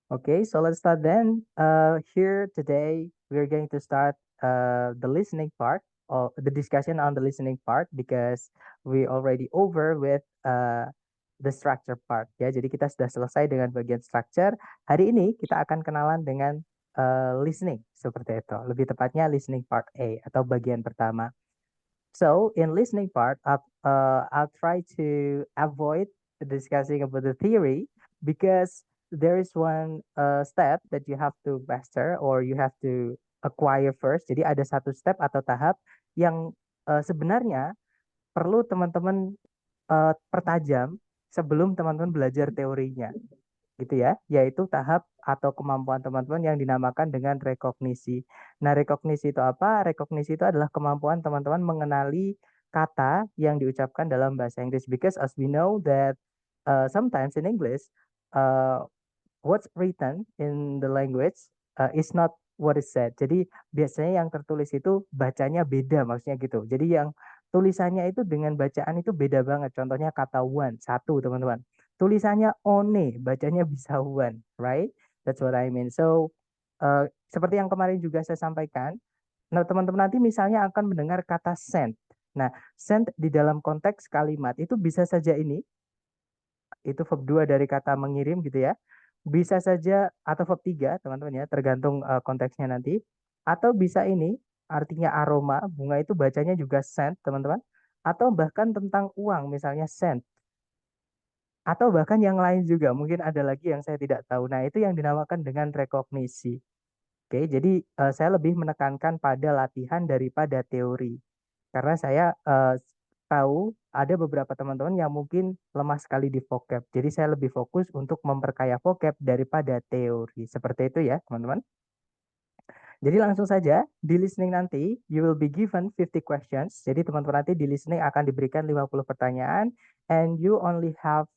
Okay, so let's start then. Here today, we're going to start the listening part of the discussion on the listening part because we already over with the structure part ya. Jadi kita sudah selesai dengan bagian structure. Hari ini kita akan kenalan dengan listening seperti itu. Lebih tepatnya listening part A atau bagian pertama. So in listening part, I'll try to avoid discussing about the theory because there is one step that you have to master or you have to acquire first. Jadi ada satu step atau tahap yang sebenarnya perlu teman-teman pertajam sebelum teman-teman belajar teorinya gitu ya, yaitu tahap atau kemampuan teman-teman yang dinamakan dengan rekognisi. Nah, rekognisi itu apa? Rekognisi itu adalah kemampuan teman-teman mengenali kata yang diucapkan dalam bahasa Inggris. Because as we know that sometimes in English, uh, what's written in the language is not what is said. Jadi biasanya yang tertulis itu bacanya beda maksudnya gitu. Jadi yang tulisannya itu dengan bacaan itu beda banget. Contohnya kata one, satu teman-teman. Tulisannya one, bacanya bisa one, right? That's what I mean. So seperti yang kemarin juga saya sampaikan, nah teman-teman nanti misalnya akan mendengar kata send. Nah, send di dalam konteks kalimat itu bisa saja ini itu verb 2 dari kata mengirim gitu ya. Bisa saja atau verb 3 teman-teman ya, tergantung konteksnya nanti. Atau bisa ini artinya aroma, bunga itu bacanya juga scent teman-teman. Atau bahkan tentang uang misalnya sent. Atau bahkan yang lain juga, mungkin ada lagi yang saya tidak tahu. Nah, itu yang dinamakan dengan rekognisi. Oke, jadi saya lebih menekankan pada latihan daripada teori. Karena saya tahu ada beberapa teman-teman yang mungkin lemah sekali di vocab. Jadi saya lebih fokus untuk memperkaya vocab daripada teori. Seperti itu ya, teman-teman. Jadi langsung saja di listening nanti you will be given 50 questions. Jadi teman-teman nanti di listening akan diberikan 50 pertanyaan and you only have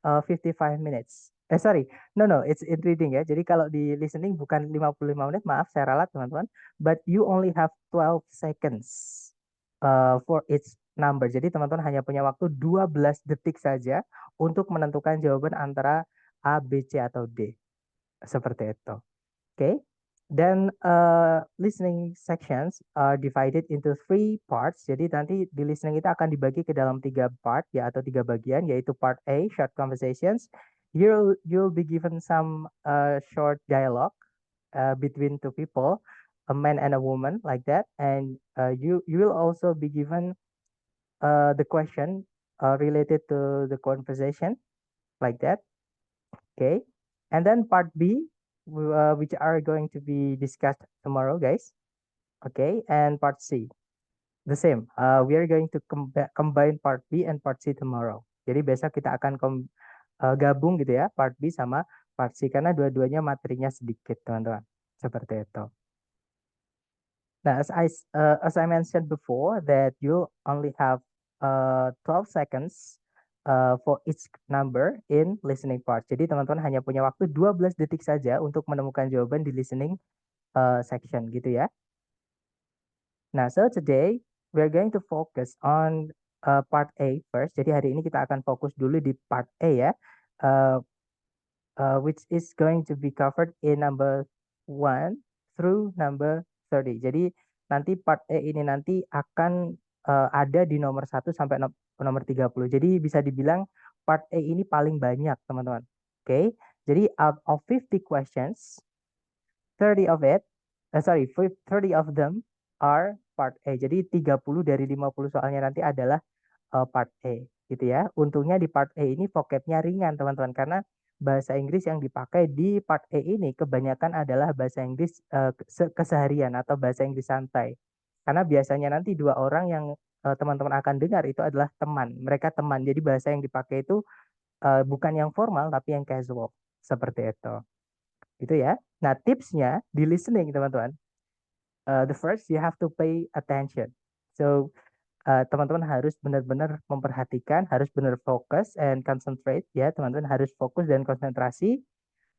55 minutes. Sorry, no, it's in reading ya. Jadi kalau di listening bukan 55 menit, maaf saya ralat teman-teman. But you only have 12 seconds for each number. Jadi teman-teman hanya punya waktu 12 detik saja untuk menentukan jawaban antara A, B, C, atau D. Seperti itu. Okay. Dan listening sections are divided into three parts. Jadi nanti di listening itu akan dibagi ke dalam tiga part ya atau tiga bagian, yaitu part A short conversations. You'll be given some short dialogue between two people, a man and a woman like that, and you will also be given the question related to the conversation like that. Okay. And then part B, which are going to be discussed tomorrow, guys. Okay. And part C, the same. We are going to combine part B and part C tomorrow. Jadi besok kita akan gabung gitu ya, part B sama part C karena dua-duanya materinya sedikit, teman-teman. Seperti itu. Now, as I mentioned before, that you only have 12 seconds for each number in listening part. Jadi teman-teman hanya punya waktu 12 detik saja untuk menemukan jawaban di listening section gitu ya. Nah, so today we're going to focus on part A first. Jadi hari ini kita akan fokus dulu di part A ya, uh, which is going to be covered in number 1 through number 30. Jadi nanti part A ini nanti akan ada di nomor 1 sampai nomor 30. Jadi bisa dibilang part A ini paling banyak, teman-teman. Oke. Jadi out of 50 questions, 30 of it, 30 of them are part A. Jadi 30 dari 50 soalnya nanti adalah part A gitu ya. Untungnya di part A ini vocabnya ringan teman-teman karena bahasa Inggris yang dipakai di part A ini kebanyakan adalah bahasa Inggris keseharian atau bahasa Inggris santai. Karena biasanya nanti dua orang yang teman-teman akan dengar itu adalah teman. Mereka teman. Jadi bahasa yang dipakai itu bukan yang formal tapi yang casual. Seperti itu. Gitu ya. Nah, tipsnya di listening teman-teman. The first you have to pay attention. So teman-teman harus benar-benar memperhatikan, harus benar fokus and concentrate ya, teman-teman harus fokus dan konsentrasi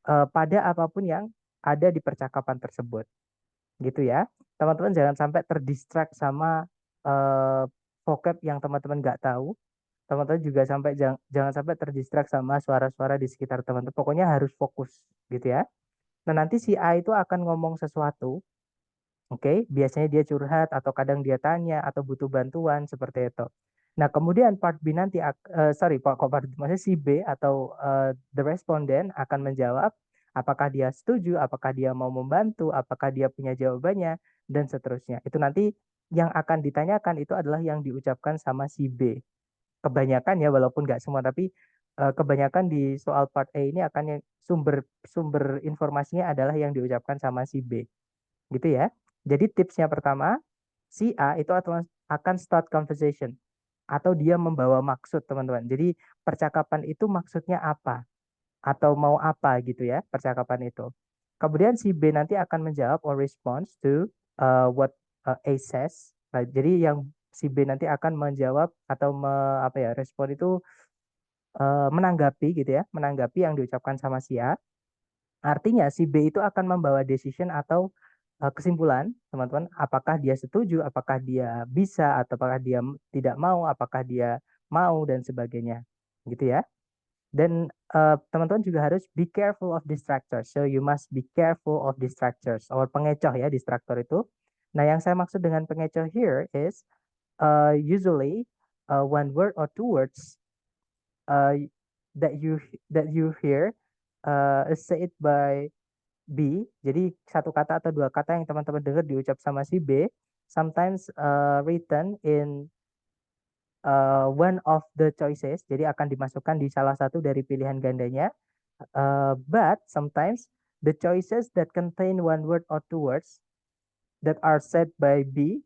pada apapun yang ada di percakapan tersebut, gitu ya. Teman-teman jangan sampai terdistract sama vocab yang teman-teman nggak tahu Teman-teman juga jangan sampai terdistrak sama suara-suara di sekitar teman-teman. Pokoknya harus fokus gitu ya. Nah, nanti si A itu akan ngomong sesuatu. Oke, biasanya dia curhat atau kadang dia tanya atau butuh bantuan seperti itu. Nah, kemudian part B nanti, maksudnya si B atau the respondent akan menjawab apakah dia setuju, apakah dia mau membantu, apakah dia punya jawabannya, dan seterusnya. Itu nanti yang akan ditanyakan itu adalah yang diucapkan sama si B. Kebanyakan ya, walaupun nggak semua, tapi kebanyakan di soal part A ini akan yang sumber informasinya adalah yang diucapkan sama si B. Gitu ya. Jadi tipsnya pertama, si A itu akan start conversation atau dia membawa maksud teman-teman. Jadi percakapan itu maksudnya apa atau mau apa gitu ya percakapan itu. Kemudian si B nanti akan menjawab or response to what A says. Nah, jadi yang si B nanti akan menjawab atau respon itu menanggapi gitu ya, menanggapi yang diucapkan sama si A. Artinya si B itu akan membawa decision atau kesimpulan, teman-teman, apakah dia setuju, apakah dia bisa, atau apakah dia tidak mau, apakah dia mau dan sebagainya, gitu ya. Dan teman-teman juga harus be careful of distractors. So you must be careful of distractors, or pengecoh ya, distraktor itu. Nah, yang saya maksud dengan pengecoh here is usually one word or two words uh, that you hear is said by B. Jadi satu kata atau dua kata yang teman-teman dengar diucap sama si B, sometimes written in one of the choices. Jadi akan dimasukkan di salah satu dari pilihan gandanya. But sometimes the choices that contain one word or two words that are said by B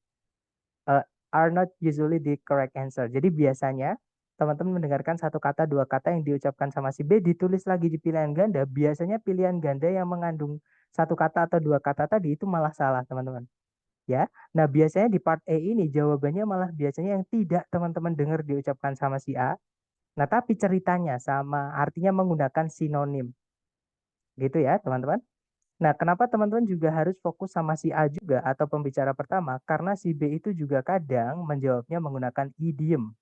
uh, are not usually the correct answer. Jadi biasanya teman-teman mendengarkan satu kata, dua kata yang diucapkan sama si B ditulis lagi di pilihan ganda. Biasanya pilihan ganda yang mengandung satu kata atau dua kata tadi itu malah salah, teman-teman. Ya. Nah, biasanya di part E ini jawabannya malah biasanya yang tidak teman-teman dengar diucapkan sama si A. Nah, tapi ceritanya sama, artinya menggunakan sinonim. Gitu ya, teman-teman. Nah, kenapa teman-teman juga harus fokus sama si A juga atau pembicara pertama? Karena si B itu juga kadang menjawabnya menggunakan idiom.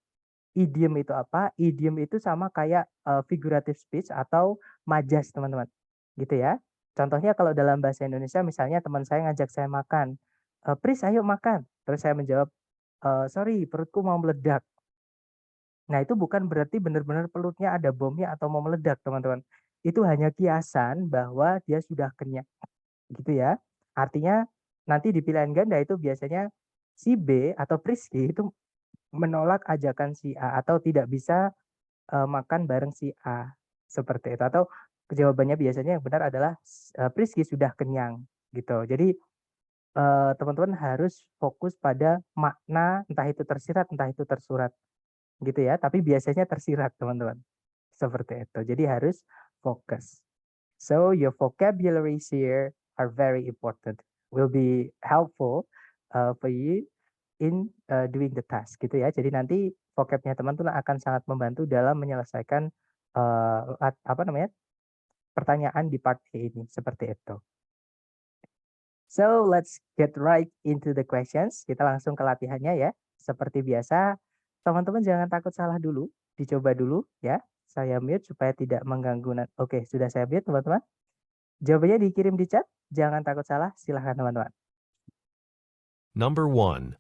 Idiom itu apa? Idiom itu sama kayak figurative speech atau majas, teman-teman. Gitu ya. Contohnya kalau dalam bahasa Indonesia, misalnya teman saya ngajak saya makan. Pris, ayo makan. Terus saya menjawab, sorry, perutku mau meledak. Nah, itu bukan berarti benar-benar pelutnya ada bomnya atau mau meledak, teman-teman. Itu hanya kiasan bahwa dia sudah kenyang gitu ya. Artinya nanti di pilihan ganda itu biasanya si B atau Priski itu menolak ajakan si A atau tidak bisa makan bareng si A seperti itu, atau jawabannya biasanya yang benar adalah Priski sudah kenyang gitu. Jadi teman-teman harus fokus pada makna, entah itu tersirat entah itu tersurat gitu ya, tapi biasanya tersirat, teman-teman, seperti itu. Jadi harus fokus. So your vocabularies here are very important. Will be helpful for you in doing the task gitu ya. Jadi nanti vocabnya teman-teman akan sangat membantu dalam menyelesaikan pertanyaan di part A ini seperti itu. So let's get right into the questions. Kita langsung ke latihannya ya. Seperti biasa, teman-teman jangan takut salah dulu, dicoba dulu ya. Saya mute supaya tidak mengganggu. Oke, sudah saya mute, teman-teman. Jawabannya dikirim di chat. Jangan takut salah. Silahkan, teman-teman. Number 1.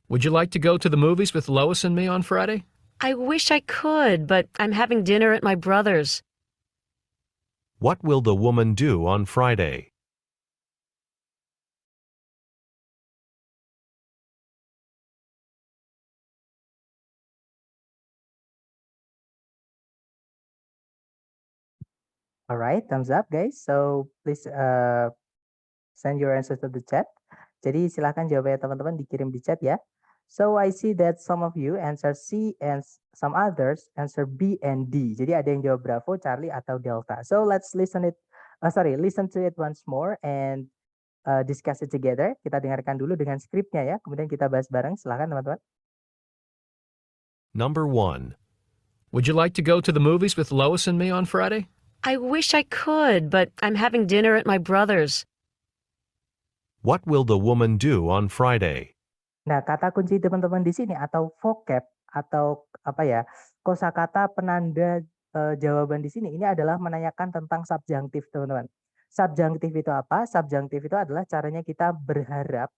Would you like to go to the movies with Lois and me on Friday? I wish I could, but I'm having dinner at my brother's. What will the woman do on Friday? All right, thumbs up, guys. So please send your answers to the chat. Jadi silahkan jawabannya teman-teman dikirim di chat ya. So I see that some of you answer C and some others answer B and D. Jadi ada yang jawab Bravo, Charlie atau Delta. So let's listen to it once more and discuss it together. Kita dengarkan dulu dengan skripnya ya. Kemudian kita bahas bareng. Silahkan, teman-teman. Number 1. Would you like to go to the movies with Lois and me on Friday? I wish I could, but I'm having dinner at my brother's. What will the woman do on Friday? Nah, kata kunci teman-teman di sini atau vocab atau apa ya, kosakata penanda jawaban di sini ini adalah menanyakan tentang subjunctive, teman-teman. Subjunctive itu apa? Subjunctive itu adalah caranya kita berharap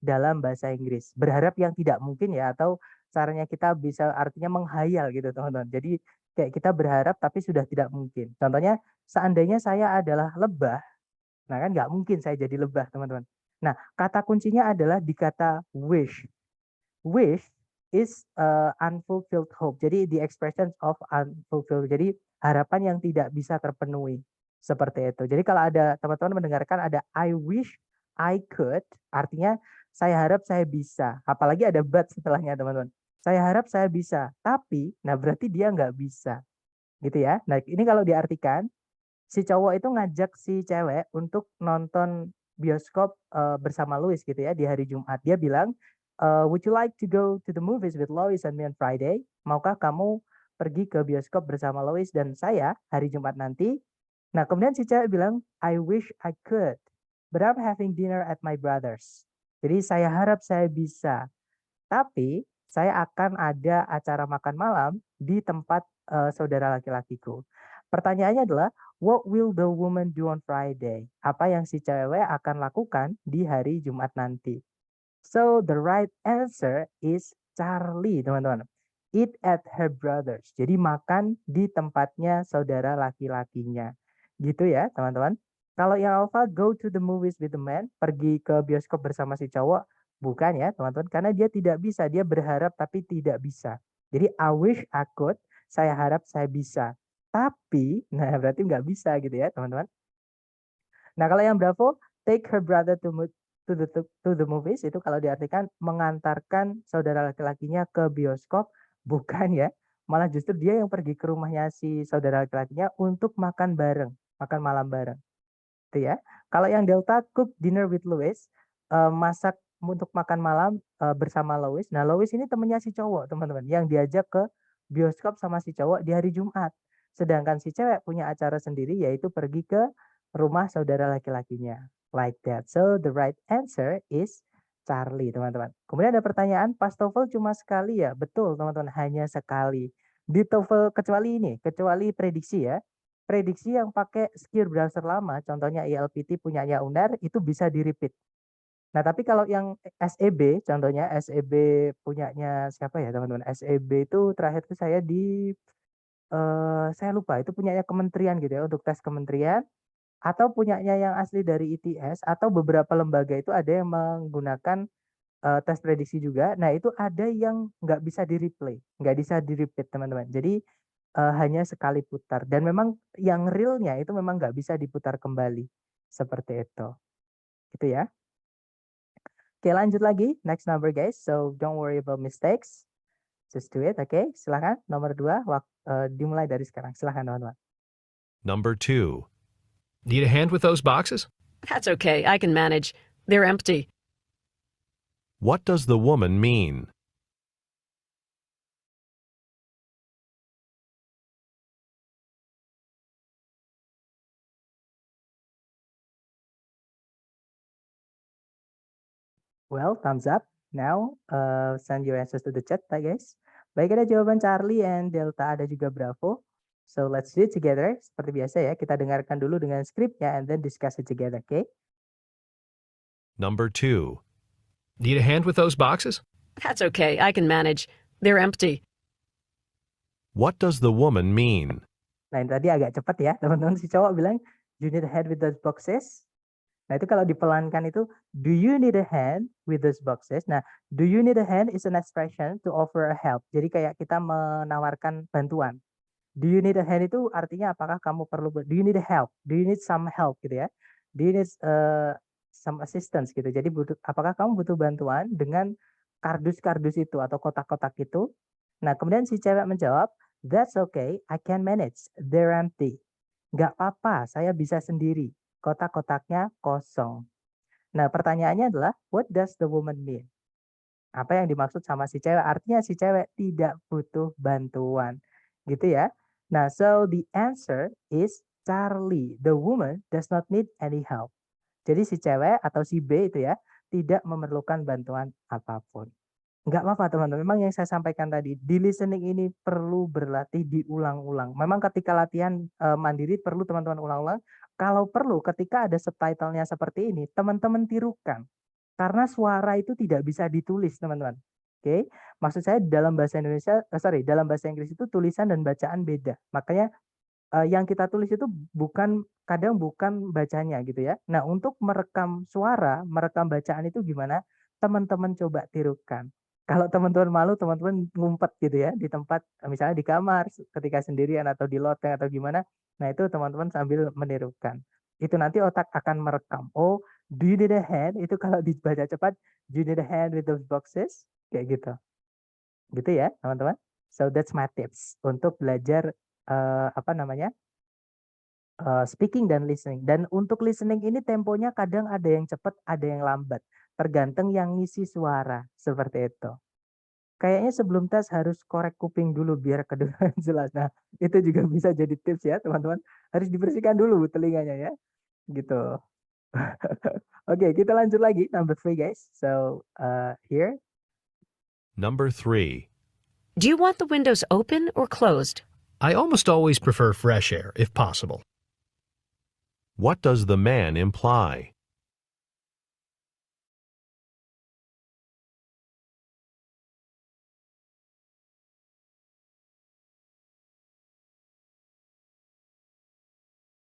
dalam bahasa Inggris. Berharap yang tidak mungkin ya, atau caranya kita bisa artinya menghayal gitu, teman-teman. Jadi kayak kita berharap tapi sudah tidak mungkin. Contohnya, seandainya saya adalah lebah, nah kan nggak mungkin saya jadi lebah, teman-teman. Nah, kata kuncinya adalah di kata wish. Wish is unfulfilled hope. Jadi the expression of unfulfilled. Jadi harapan yang tidak bisa terpenuhi. Seperti itu. Jadi kalau ada teman-teman mendengarkan ada I wish I could, artinya saya harap saya bisa. Apalagi ada but setelahnya, teman-teman. Saya harap saya bisa, tapi nah berarti dia nggak bisa. Gitu ya. Nah, ini kalau diartikan, si cowok itu ngajak si cewek untuk nonton bioskop bersama Louis gitu ya di hari Jumat. Dia bilang, would you like to go to the movies with Lois and me on Friday? Maukah kamu pergi ke bioskop bersama Lois dan saya hari Jumat nanti? Nah, kemudian si cewek bilang, I wish I could, but I'm having dinner at my brother's. Jadi saya harap saya bisa, tapi saya akan ada acara makan malam di tempat saudara laki-lakiku. Pertanyaannya adalah, what will the woman do on Friday? Apa yang si cewek akan lakukan di hari Jumat nanti? So the right answer is Charlie, teman-teman. Eat at her brother's. Jadi makan di tempatnya saudara laki-lakinya. Gitu ya, teman-teman. Kalau yang Alpha, go to the movies with the man, pergi ke bioskop bersama si cowok, bukan ya, teman-teman. Karena dia tidak bisa, dia berharap tapi tidak bisa. Jadi I wish I could, saya harap saya bisa. Tapi, nah berarti nggak bisa gitu ya, teman-teman. Nah, kalau yang Bravo, take her brother to the movies, itu kalau diartikan mengantarkan saudara laki-lakinya ke bioskop, bukan ya. Malah justru dia yang pergi ke rumahnya si saudara laki-lakinya untuk makan bareng, makan malam bareng. Itu ya. Kalau yang Delta, cook dinner with Louis, masak untuk makan malam bersama Louis. Nah, Louis ini temennya si cowok, teman-teman, yang diajak ke bioskop sama si cowok di hari Jumat. Sedangkan si cewek punya acara sendiri, yaitu pergi ke rumah saudara laki-lakinya. Like that. So the right answer is Charlie, teman-teman. Kemudian ada pertanyaan, pas TOEFL cuma sekali ya? Betul, teman-teman, hanya sekali. Di TOEFL kecuali prediksi ya. Prediksi yang pakai skill browser lama, contohnya ILPT punyanya UNER, itu bisa di-repeat. Nah, tapi kalau yang SEB, contohnya SEB punyanya siapa ya, teman-teman? SEB itu terakhir itu saya lupa, itu punyanya kementerian gitu ya, untuk tes kementerian, atau punyanya yang asli dari ITS, atau beberapa lembaga itu ada yang menggunakan tes prediksi juga. Nah, itu ada yang nggak bisa di-replay, nggak bisa di-repeat, teman-teman. Jadi hanya sekali putar, dan memang yang realnya itu memang nggak bisa diputar kembali. Seperti itu. Gitu ya. Oke, lanjut lagi. Next number, guys. So, don't worry about mistakes. Just do it, oke? Silakan. Nomor 2, dimulai dari sekarang. Silakan, teman-teman. Number 2. Need a hand with those boxes? That's okay. I can manage. They're empty. What does the woman mean? Well, thumbs up. Now, send your answers to the chat, guys. Baik, ada jawaban Charlie and Delta, ada juga Bravo. So, let's do it together. Seperti biasa ya, kita dengarkan dulu dengan skripnya and then discuss it together, okay? Number 2. Need a hand with those boxes? That's okay. I can manage. They're empty. What does the woman mean? Nah, ini tadi agak cepat ya, teman-teman. Si cowok bilang, you need a hand with those boxes. Nah, itu kalau dipelankan itu, do you need a hand with those boxes? Nah, do you need a hand is an expression to offer a help. Jadi kayak kita menawarkan bantuan. Do you need a hand itu artinya apakah kamu perlu, do you need a help? Do you need some help gitu ya? Do you need some assistance gitu. Jadi apakah kamu butuh bantuan dengan kardus-kardus itu atau kotak-kotak itu? Nah, kemudian si cewek menjawab, that's okay, I can manage. They're empty. Nggak apa-apa, saya bisa sendiri. Kotak-kotaknya kosong. Nah, pertanyaannya adalah, what does the woman mean? Apa yang dimaksud sama si cewek? Artinya si cewek tidak butuh bantuan. Gitu ya. Nah, so the answer is Charlie. The woman does not need any help. Jadi si cewek atau si B itu ya, tidak memerlukan bantuan apapun. Nggak apa-apa teman-teman, memang yang saya sampaikan tadi, di listening ini perlu berlatih diulang-ulang. Memang ketika latihan mandiri perlu teman-teman ulang-ulang. Kalau perlu ketika ada subtitlenya seperti ini, teman-teman tirukan. Karena suara itu tidak bisa ditulis teman-teman. Oke, maksud saya dalam bahasa Indonesia, dalam bahasa Inggris itu tulisan dan bacaan beda. Makanya yang kita tulis itu kadang bukan bacanya gitu ya. Nah, untuk merekam suara, merekam bacaan itu gimana? Teman-teman coba tirukan. Kalau teman-teman malu, teman-teman ngumpet gitu ya di tempat, misalnya di kamar ketika sendirian atau di loteng atau gimana. Nah, itu teman-teman sambil menirukan. Itu nanti otak akan merekam. Oh, do you need a hand? Itu kalau dibaca cepat, do you need a hand with those boxes? Kayak gitu. Gitu ya, teman-teman. So that's my tips untuk belajar apa namanya? Speaking dan listening. Dan untuk listening ini temponya kadang ada yang cepat, ada yang lambat. Tergantung yang ngisi suara, seperti itu. Kayaknya sebelum tes harus korek kuping dulu biar kedengaran jelas. Nah, itu juga bisa jadi tips ya, teman-teman. Harus dibersihkan dulu telinganya ya, gitu. Oke, kita lanjut lagi number 3 guys. So, here. Number 3. Do you want the windows open or closed? I almost always prefer fresh air, if possible. What does the man imply?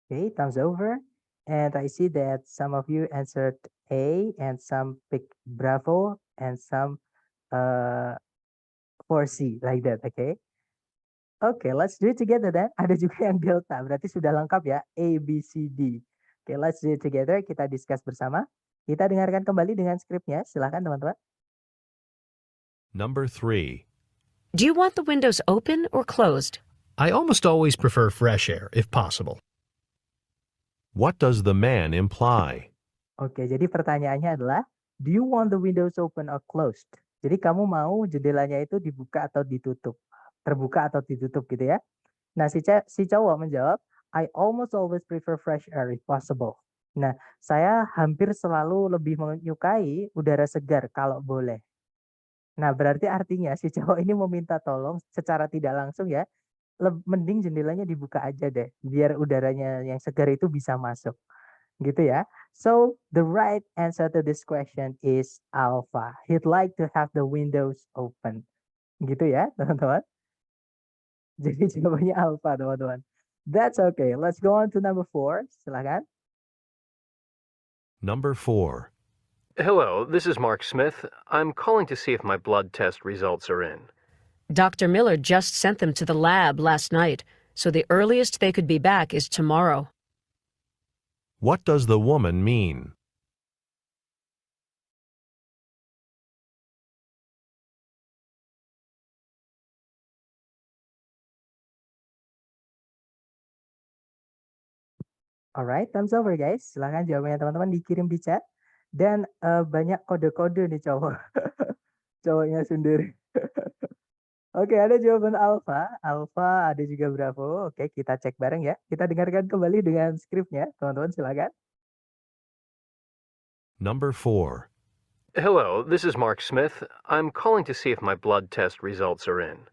Okay, thumbs over. And I see that some of you answered A and some picked Bravo and some uh 4C like that, okay? Okay, let's do it together then. Ada juga yang delta, berarti sudah lengkap ya, A, B, C, D. Okay, let's do it together. Kita discuss bersama. Kita dengarkan kembali dengan skripnya. Silahkan teman-teman. Number 3. Do you want the windows open or closed? I almost always prefer fresh air, if possible. What does the man imply? Oke, jadi pertanyaannya adalah, do you want the windows open or closed? Jadi kamu mau jendelanya itu dibuka atau ditutup? Terbuka atau ditutup gitu ya? Nah, si cowok menjawab, I almost always prefer fresh air if possible. Nah, saya hampir selalu lebih menyukai udara segar kalau boleh. Nah, berarti artinya si cowok ini meminta tolong secara tidak langsung ya, mending jendelanya dibuka aja deh, biar udaranya yang segar itu bisa masuk. Gitu ya. So, the right answer to this question is alpha. He'd like to have the windows open. Gitu ya, teman-teman. Jadi jawabannya alpha, teman-teman. That's okay. Let's go on to number 4. Silakan. Number 4. Hello, this is Mark Smith. I'm calling to see if my blood test results are in. Dr. Miller just sent them to the lab last night, so the earliest they could be back is tomorrow. What does the woman mean? Alright, thumbs over guys. Silakan jawabannya teman-teman dikirim di chat. Dan banyak kode-kode nih cowok. Cowoknya sendiri. Oke, ada jawaban alpha. Alpha ada juga Bravo. Oke, kita cek bareng ya. Kita dengarkan kembali dengan skripnya. Teman-teman silakan. Number 4. Hello, this is Mark Smith. I'm calling to see if my blood test results are in.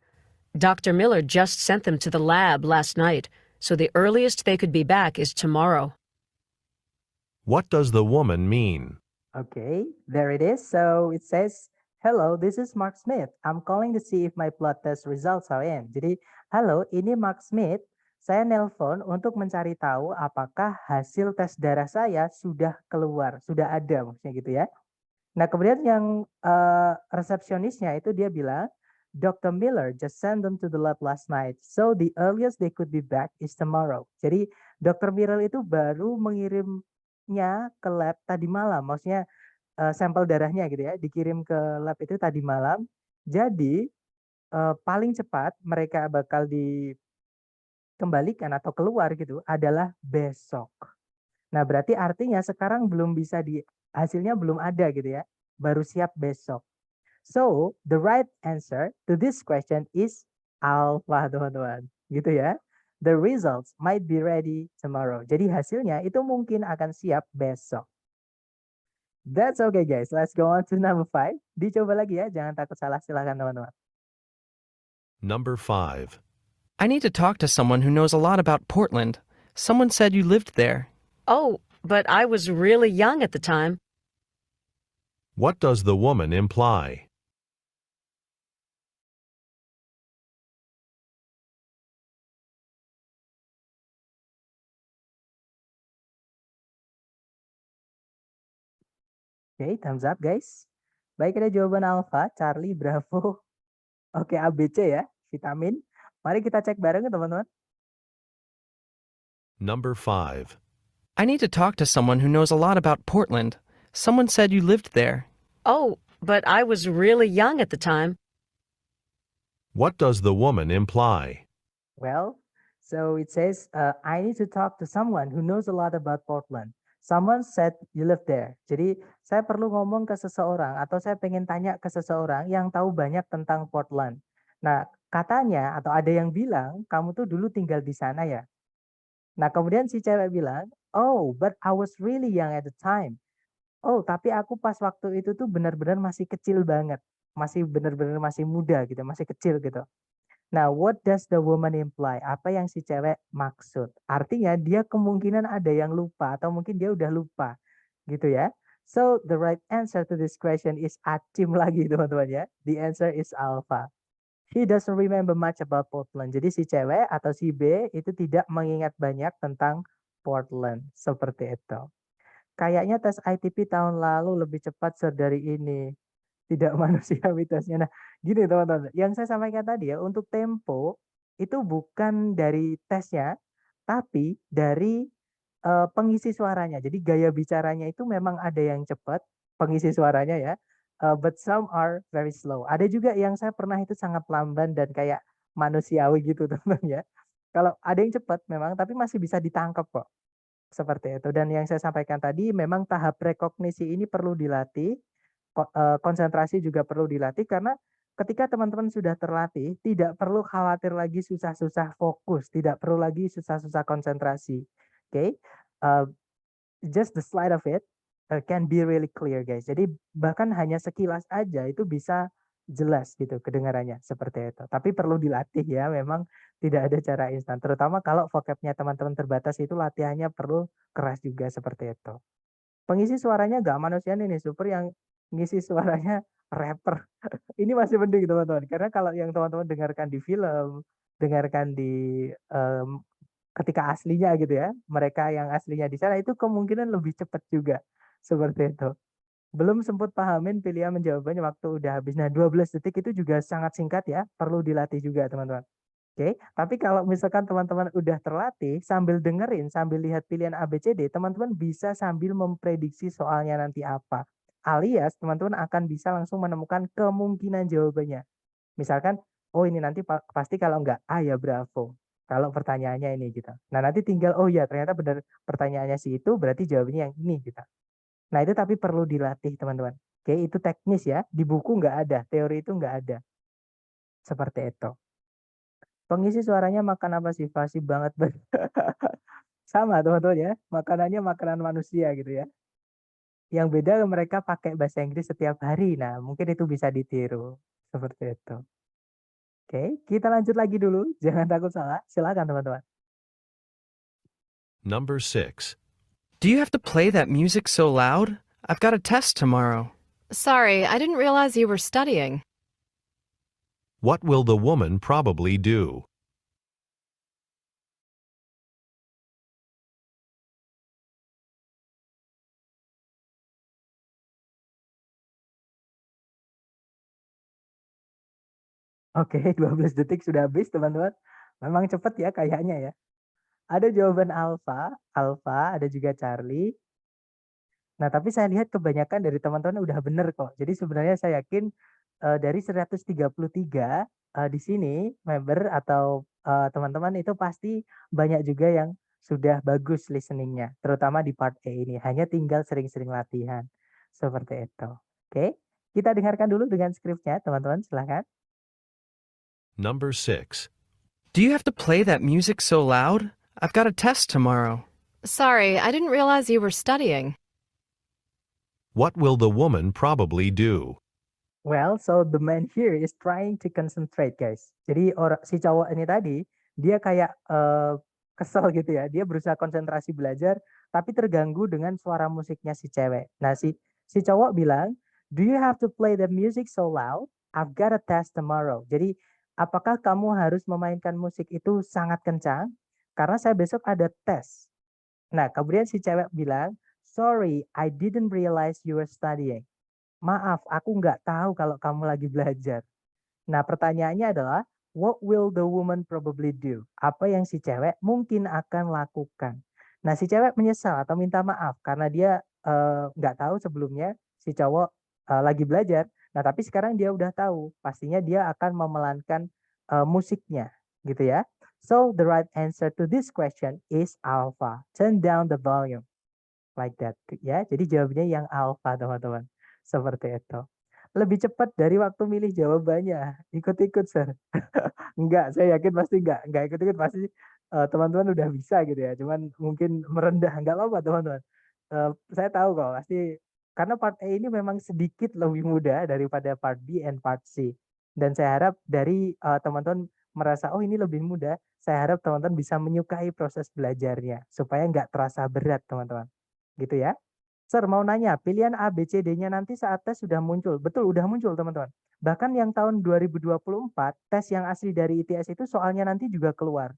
Dr. Miller just sent them to the lab last night, so the earliest they could be back is tomorrow. What does the woman mean? Okay, there it is. So it says, hello, this is Mark Smith. I'm calling to see if my blood test results are in. Jadi, halo, ini Mark Smith. Saya nelpon untuk mencari tahu apakah hasil tes darah saya sudah keluar, sudah ada maksudnya gitu ya. Nah, kemudian yang resepsionisnya itu dia bilang, Dr. Miller just sent them to the lab last night, so the earliest they could be back is tomorrow. Jadi, Dr. Miller itu baru mengirimnya ke lab tadi malam, maksudnya sampel darahnya gitu ya, dikirim ke lab itu tadi malam. Jadi, paling cepat mereka bakal dikembalikan atau keluar gitu adalah besok. Nah, berarti artinya sekarang belum bisa hasilnya belum ada gitu ya, baru siap besok. So, the right answer to this question is alpha, teman-teman. Gitu ya. The results might be ready tomorrow. Jadi hasilnya itu mungkin akan siap besok. That's okay guys. Let's go on to number 5. Dicoba lagi ya, jangan takut salah. Silakan teman-teman. Number 5. I need to talk to someone who knows a lot about Portland. Someone said you lived there. Oh, but I was really young at the time. What does the woman imply? Oke, thumbs up guys. Baik, ada jawaban Alpha, Charlie, Bravo. Oke, ABC ya, vitamin. Mari kita cek bareng ya teman-teman. Number 5. I need to talk to someone who knows a lot about Portland. Someone said you lived there. Oh, but I was really young at the time. What does the woman imply? Well, so it says, I need to talk to someone who knows a lot about Portland. Someone said you live there. Jadi saya perlu ngomong ke seseorang atau saya pengen tanya ke seseorang yang tahu banyak tentang Portland. Nah, katanya atau ada yang bilang kamu tuh dulu tinggal di sana ya. Nah, kemudian si cewek bilang, oh, but I was really young at the time. Oh, tapi aku pas waktu itu tuh benar-benar masih kecil banget. Masih benar-benar masih muda gitu, masih kecil gitu. Nah, what does the woman imply? Apa yang si cewek maksud? Artinya dia kemungkinan ada yang lupa atau mungkin dia udah lupa gitu ya. So the right answer to this question is acim lagi teman-teman ya. The answer is alpha. He doesn't remember much about Portland. Jadi si cewek atau si B itu tidak mengingat banyak tentang Portland. Seperti itu. Kayaknya tes ITP tahun lalu lebih cepat Sir dari ini. Tidak manusiawi tesnya. Nah, gini teman-teman, yang saya sampaikan tadi ya, untuk tempo itu bukan dari tesnya, tapi dari pengisi suaranya. Jadi gaya bicaranya itu memang ada yang cepat, pengisi suaranya ya, but some are very slow. Ada juga yang saya pernah itu sangat lamban dan kayak manusiawi gitu teman-teman ya. Kalau ada yang cepat memang, tapi masih bisa ditangkap kok. Seperti itu. Dan yang saya sampaikan tadi memang tahap rekognisi ini perlu dilatih. Konsentrasi juga perlu dilatih karena ketika teman-teman sudah terlatih, tidak perlu khawatir lagi susah-susah fokus, tidak perlu lagi susah-susah konsentrasi. Oke, just the slide of it can be really clear, guys. Jadi bahkan hanya sekilas aja itu bisa jelas gitu kedengarannya seperti itu. Tapi perlu dilatih ya, memang tidak ada cara instan. Terutama kalau vocabnya teman-teman terbatas itu latihannya perlu keras juga seperti itu. Pengisi suaranya nggak manusiawi nih, super yang ngisi suaranya rapper. Ini masih mending teman-teman, karena kalau yang teman-teman dengarkan di film, dengarkan di ketika aslinya gitu ya, mereka yang aslinya di sana itu kemungkinan lebih cepat juga, seperti itu. Belum sempat pahamin pilihan menjawabannya waktu udah habis. Nah, 12 detik itu juga sangat singkat ya, perlu dilatih juga teman-teman. Oke, tapi kalau misalkan teman-teman udah terlatih sambil dengerin, sambil lihat pilihan A, B, C, D, teman-teman bisa sambil memprediksi soalnya nanti apa. Alias teman-teman akan bisa langsung menemukan kemungkinan jawabannya. Misalkan, oh ini nanti pasti kalau enggak A ya bravo. Kalau pertanyaannya ini gitu. Nah nanti tinggal, oh ya ternyata benar pertanyaannya si itu berarti jawabannya yang ini gitu. Nah itu tapi perlu dilatih teman-teman. Oke, itu teknis ya. Di buku nggak ada, teori itu nggak ada. Seperti itu. Pengisi suaranya makan apa sih? Fasih banget. Sama teman-teman ya. Makanannya makanan manusia gitu ya. Yang beda mereka pakai bahasa Inggris setiap hari. Nah, mungkin itu bisa ditiru. Seperti itu. Oke, kita lanjut lagi dulu. Jangan takut salah. Silakan teman-teman. Number 6. Do you have to play that music so loud? I've got a test tomorrow. Sorry, I didn't realize you were studying. What will the woman probably do? Oke, 12 detik sudah habis teman-teman. Memang cepat ya kayaknya ya. Ada jawaban alfa, ada juga Charlie. Nah, tapi saya lihat kebanyakan dari teman-teman udah bener kok. Jadi sebenarnya saya yakin dari 133 di sini member atau teman-teman itu pasti banyak juga yang sudah bagus listeningnya, terutama di part A ini. Hanya tinggal sering-sering latihan. Seperti itu. Oke, kita dengarkan dulu dengan skripnya, teman-teman. Silahkan. Number 6. Do you have to play that music so loud? I've got a test tomorrow. Sorry, I didn't realize you were studying. What will the woman probably do? Well, so the man here is trying to concentrate, guys. Jadi si cowok ini tadi, dia kayak kesel gitu ya. Dia berusaha konsentrasi belajar, tapi terganggu dengan suara musiknya si cewek. Nah, si cowok bilang, "Do you have to play the music so loud? I've got a test tomorrow." Jadi, apakah kamu harus memainkan musik itu sangat kencang? Karena saya besok ada tes. Nah, kemudian si cewek bilang, "Sorry, I didn't realize you were studying." Maaf, aku nggak tahu kalau kamu lagi belajar. Nah, pertanyaannya adalah, what will the woman probably do? Apa yang si cewek mungkin akan lakukan? Nah, si cewek menyesal atau minta maaf karena dia nggak tahu sebelumnya si cowok lagi belajar. Nah, tapi sekarang dia udah tahu, pastinya dia akan memelankan musiknya, gitu ya. So, the right answer to this question is alpha. Turn down the volume. Like that, ya. Jadi jawabannya yang alpha, teman-teman. Seperti itu. Lebih cepat dari waktu milih jawabannya. Ikut-ikut, Sir. Enggak, saya yakin pasti enggak ikut-ikut pasti, teman-teman udah bisa gitu ya, cuman mungkin merendah, enggak apa-apa teman-teman. Saya tahu kok pasti karena part A ini memang sedikit lebih mudah daripada part B and part C. Dan saya harap dari, teman-teman merasa, "Oh ini lebih mudah," saya harap teman-teman bisa menyukai proses belajarnya, supaya nggak terasa berat teman-teman. Gitu ya. Sir, mau nanya, pilihan A, B, C, D-nya nanti saat tes sudah muncul? Betul, udah muncul teman-teman. Bahkan yang tahun 2024, tes yang asli dari ITS itu soalnya nanti juga keluar.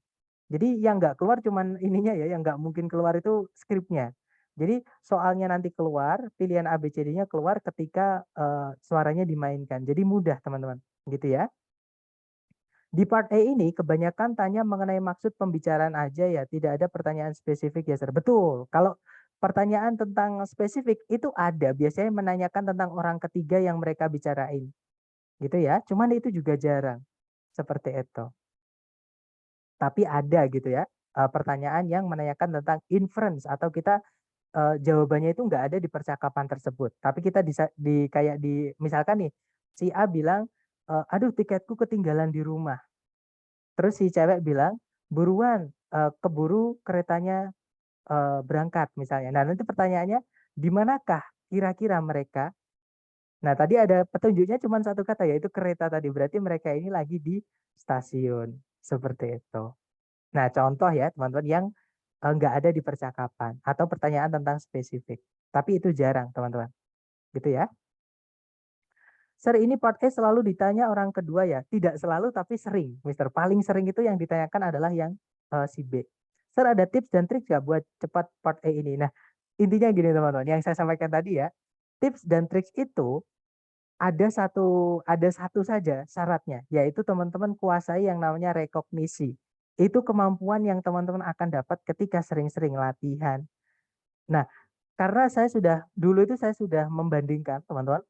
Jadi yang nggak keluar cuman ininya ya, yang nggak mungkin keluar itu skripnya. Jadi soalnya nanti keluar, pilihan A, B, C, D-nya keluar ketika suaranya dimainkan. Jadi mudah teman-teman, gitu ya. Di part A ini kebanyakan tanya mengenai maksud pembicaraan aja ya, tidak ada pertanyaan spesifik ya, Sir. Betul. Kalau pertanyaan tentang spesifik itu ada, biasanya menanyakan tentang orang ketiga yang mereka bicarain. Gitu ya. Cuman itu juga jarang. Seperti itu. Tapi ada gitu ya, pertanyaan yang menanyakan tentang inference atau kita jawabannya itu nggak ada di percakapan tersebut. Tapi kita kayak di misalkan nih, si A bilang, "Aduh tiketku ketinggalan di rumah." Terus si cewek bilang, "Buruan, keburu keretanya, berangkat," misalnya. Nah, nanti pertanyaannya, "Di manakah kira-kira mereka?" Nah, tadi ada petunjuknya cuma satu kata, yaitu kereta tadi. Berarti mereka ini lagi di stasiun, seperti itu. Nah, contoh ya teman-teman yang, nggak ada di percakapan atau pertanyaan tentang spesifik. Tapi itu jarang teman-teman, gitu ya. Sir, ini part A selalu ditanya orang kedua ya? Tidak selalu tapi sering, Mister. Paling sering itu yang ditanyakan adalah yang si B. Sir, ada tips dan trik nggak buat cepat part A ini? Nah, intinya gini teman-teman, yang saya sampaikan tadi ya, tips dan trik itu ada satu saja syaratnya, yaitu teman-teman kuasai yang namanya rekognisi. Itu kemampuan yang teman-teman akan dapat ketika sering-sering latihan. Nah, karena dulu itu saya sudah membandingkan teman-teman,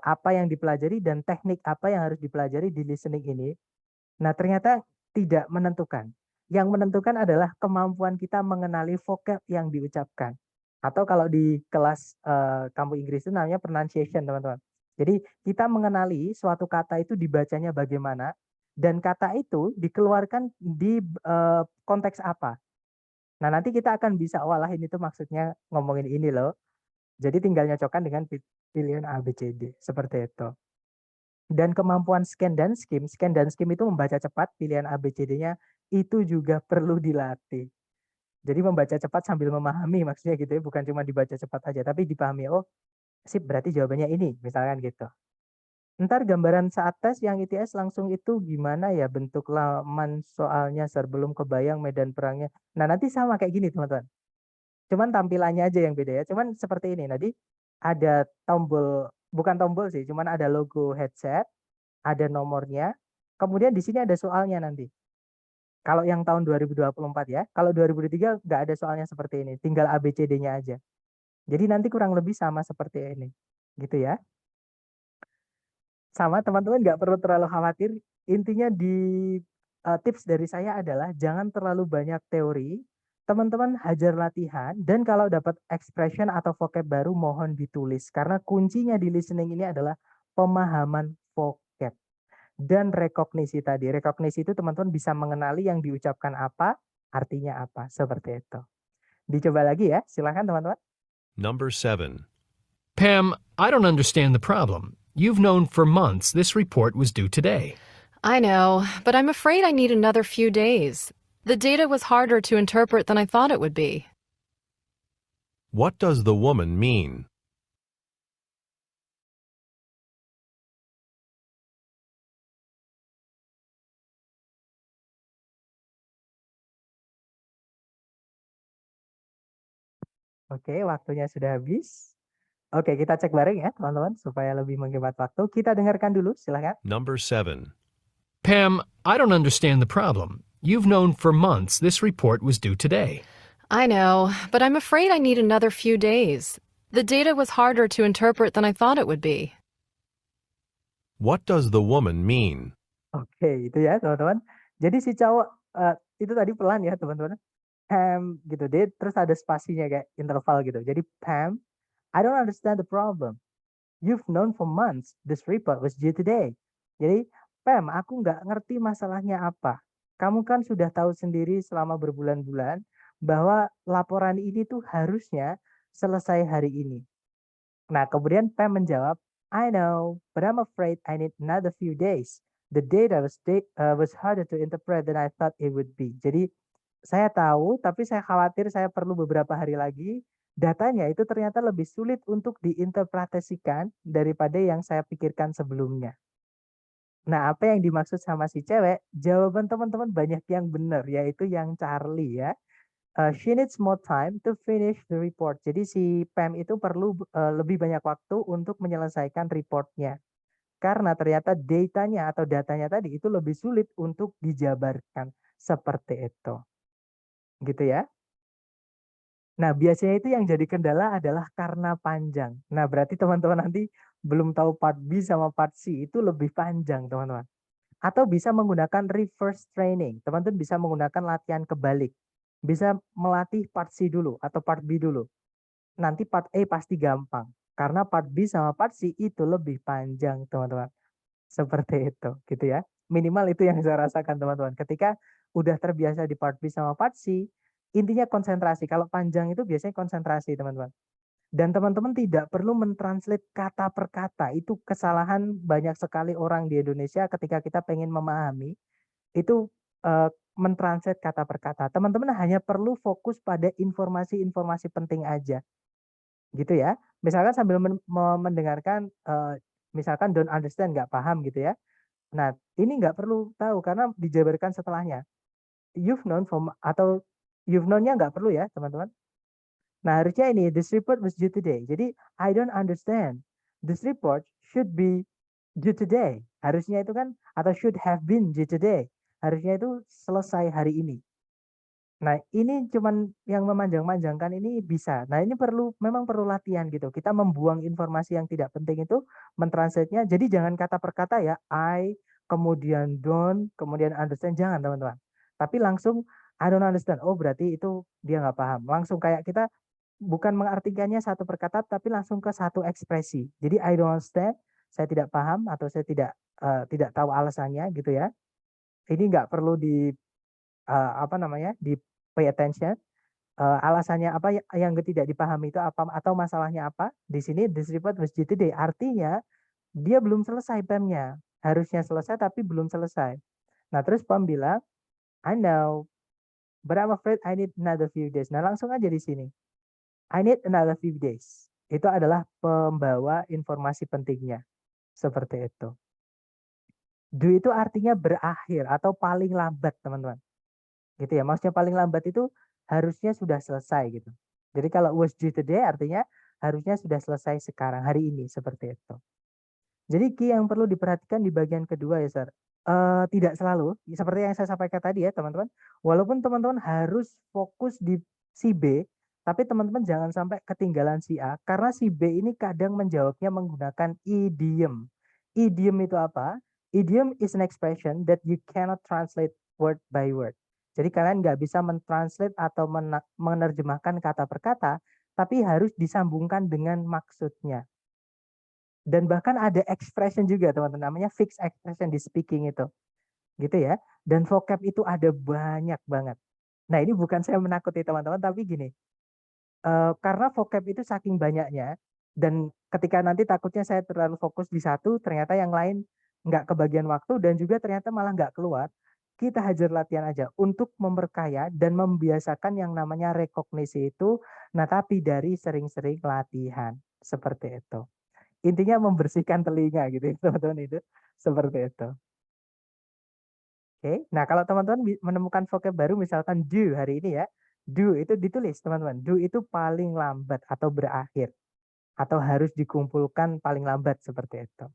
apa yang dipelajari dan teknik apa yang harus dipelajari di listening ini. Nah, ternyata tidak menentukan. Yang menentukan adalah kemampuan kita mengenali vocab yang diucapkan. Atau kalau di kelas kamu Inggris itu namanya pronunciation, teman-teman. Jadi kita mengenali suatu kata itu dibacanya bagaimana dan kata itu dikeluarkan di konteks apa. Nah, nanti kita akan bisa, walah ini tuh maksudnya ngomongin ini loh. Jadi tinggal nyocokkan dengan pilihan A, B, C, D, seperti itu. Dan kemampuan scan dan skim itu membaca cepat, pilihan A, B, C, D-nya itu juga perlu dilatih. Jadi membaca cepat sambil memahami maksudnya gitu ya, bukan cuma dibaca cepat aja, tapi dipahami, oh sip berarti jawabannya ini, misalkan gitu. Ntar gambaran saat tes yang ITS langsung itu gimana ya bentuk laman soalnya, Sir, belum kebayang medan perangnya. Nah, nanti sama kayak gini teman-teman. Cuman tampilannya aja yang beda ya. Cuman seperti ini. Nanti ada tombol, bukan tombol sih, cuman ada logo headset, ada nomornya. Kemudian di sini ada soalnya nanti. Kalau yang tahun 2024 ya. Kalau 2023 nggak ada soalnya seperti ini. Tinggal ABCD-nya aja. Jadi nanti kurang lebih sama seperti ini. Gitu ya. Sama teman-teman nggak perlu terlalu khawatir. Intinya tips dari saya adalah jangan terlalu banyak teori. Teman-teman hajar latihan dan kalau dapat expression atau vocab baru mohon ditulis. Karena kuncinya di listening ini adalah pemahaman vocab dan rekognisi tadi. Rekognisi itu teman-teman bisa mengenali yang diucapkan apa, artinya apa. Seperti itu. Dicoba lagi ya, silakan teman-teman. Number 7. Pam, I don't understand the problem. You've known for months this report was due today. I know, but I'm afraid I need another few days. The data was harder to interpret than I thought it would be. What does the woman mean? Oke, waktunya sudah habis. Oke, kita cek bareng ya, teman-teman, supaya lebih menghemat waktu. Kita dengarkan dulu, silakan. Number 7. Pam, I don't understand the problem. You've known for months this report was due today. I know, but I'm afraid I need another few days. The data was harder to interpret than I thought it would be. What does the woman mean? Oke, itu ya, teman-teman. Jadi si cowok itu tadi pelan ya, teman-teman. Pam gitu, dia terus ada spasinya kayak interval gitu. Jadi Pam, I don't understand the problem. You've known for months this report was due today. Jadi Pam, aku nggak ngerti masalahnya apa. Kamu kan sudah tahu sendiri selama berbulan-bulan bahwa laporan ini tuh harusnya selesai hari ini. Nah, kemudian Pam menjawab, I know, but I'm afraid I need another few days. The data was harder to interpret than I thought it would be. Jadi saya tahu, tapi saya khawatir saya perlu beberapa hari lagi. Datanya itu ternyata lebih sulit untuk diinterpretasikan daripada yang saya pikirkan sebelumnya. Nah, apa yang dimaksud sama si cewek? Jawaban teman-teman banyak yang benar, yaitu yang Charlie ya. She needs more time to finish the report. Jadi si Pam itu perlu lebih banyak waktu untuk menyelesaikan reportnya. Karena ternyata datanya tadi itu lebih sulit untuk dijabarkan. Seperti itu. Gitu ya. Nah, biasanya itu yang jadi kendala adalah karena panjang. Nah, berarti teman-teman nanti belum tahu part B sama part C itu lebih panjang, teman-teman. Atau bisa menggunakan reverse training. Teman-teman bisa menggunakan latihan kebalik. Bisa melatih part C dulu atau part B dulu. Nanti part A pasti gampang. Karena part B sama part C itu lebih panjang, teman-teman. Seperti itu, gitu ya. Minimal itu yang saya rasakan, teman-teman. Ketika udah terbiasa di part B sama part C, intinya konsentrasi. Kalau panjang itu biasanya konsentrasi, teman-teman. Dan teman-teman tidak perlu mentranslate kata per kata. Itu kesalahan banyak sekali orang di Indonesia ketika kita pengen memahami. Itu mentranslate kata per kata. Teman-teman hanya perlu fokus pada informasi-informasi penting aja. Gitu ya. Misalkan sambil mendengarkan, misalkan don't understand, nggak paham gitu ya. Nah, ini nggak perlu tahu karena dijabarkan setelahnya. You've known atau you've known-nya nggak perlu ya, teman-teman. Nah, harusnya ini, this report was due today. Jadi, I don't understand. This report should be due today. Harusnya itu kan, atau should have been due today. Harusnya itu selesai hari ini. Nah, ini cuman yang memanjang-manjangkan ini bisa. Nah, ini memang perlu latihan gitu. Kita membuang informasi yang tidak penting itu, mentranslate-nya. Jadi jangan kata per kata ya, I, kemudian don't, kemudian understand. Jangan, teman-teman. Tapi langsung, I don't understand. Oh, berarti itu dia nggak paham. Langsung kayak kita bukan mengartikannya satu per kata, tapi langsung ke satu ekspresi. Jadi I don't understand, saya tidak paham atau saya tidak tahu alasannya gitu ya. Ini nggak perlu di di pay attention. Alasannya apa yang tidak dipahami itu apa atau masalahnya apa? Di sini this report was due today. Artinya dia belum selesai PEM-nya. Harusnya selesai tapi belum selesai. Nah, terus Pam bilang, I know, but I'm afraid I need another few days. Nah, langsung aja di sini. I need another few days. Itu adalah pembawa informasi pentingnya. Seperti itu. Do itu artinya berakhir atau paling lambat, teman-teman. Gitu ya. Maksudnya paling lambat itu harusnya sudah selesai gitu. Jadi kalau was due today artinya harusnya sudah selesai sekarang, hari ini, seperti itu. Jadi key yang perlu diperhatikan di bagian kedua ya, Sir. Tidak selalu, seperti yang saya sampaikan tadi ya, teman-teman. Walaupun teman-teman harus fokus di si B, tapi teman-teman jangan sampai ketinggalan si A, karena si B ini kadang menjawabnya menggunakan idiom. Idiom itu apa? Idiom is an expression that you cannot translate word by word. Jadi kalian nggak bisa mentranslate atau menerjemahkan kata per kata, tapi harus disambungkan dengan maksudnya. Dan bahkan ada expression juga, teman-teman, namanya fixed expression di speaking itu. Gitu ya. Dan vocab itu ada banyak banget. Nah, ini bukan saya menakuti teman-teman, tapi gini. Karena vocab itu saking banyaknya, Dan ketika nanti takutnya saya terlalu fokus di satu, ternyata yang lain nggak kebagian waktu dan juga ternyata malah nggak keluar, kita hajar latihan aja untuk memperkaya dan membiasakan yang namanya rekognisi itu, nah tapi dari sering-sering latihan, seperti itu. Intinya membersihkan telinga gitu ya teman-teman itu, seperti itu. Oke, nah kalau teman-teman menemukan vocab baru misalkan do hari ini ya, do itu ditulis teman-teman, do itu paling lambat atau berakhir, atau harus dikumpulkan paling lambat seperti itu.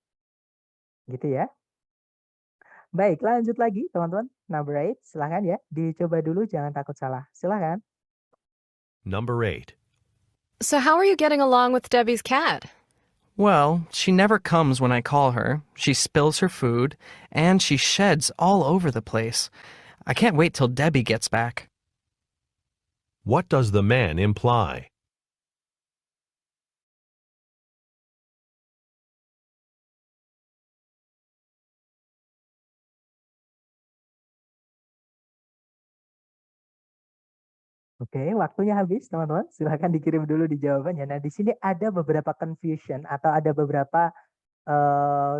Gitu ya. Baik, lanjut lagi teman-teman. Number 8, silahkan ya, dicoba dulu jangan takut salah. Silahkan. Number 8. So, how are you getting along with Debbie's cat? Well, she never comes when I call her. She spills her food, and she sheds all over the place. I can't wait till Debbie gets back. What does the man imply? Oke, waktunya habis teman-teman. Silahkan dikirim dulu di jawabannya. Nah, di sini ada beberapa confusion atau ada beberapa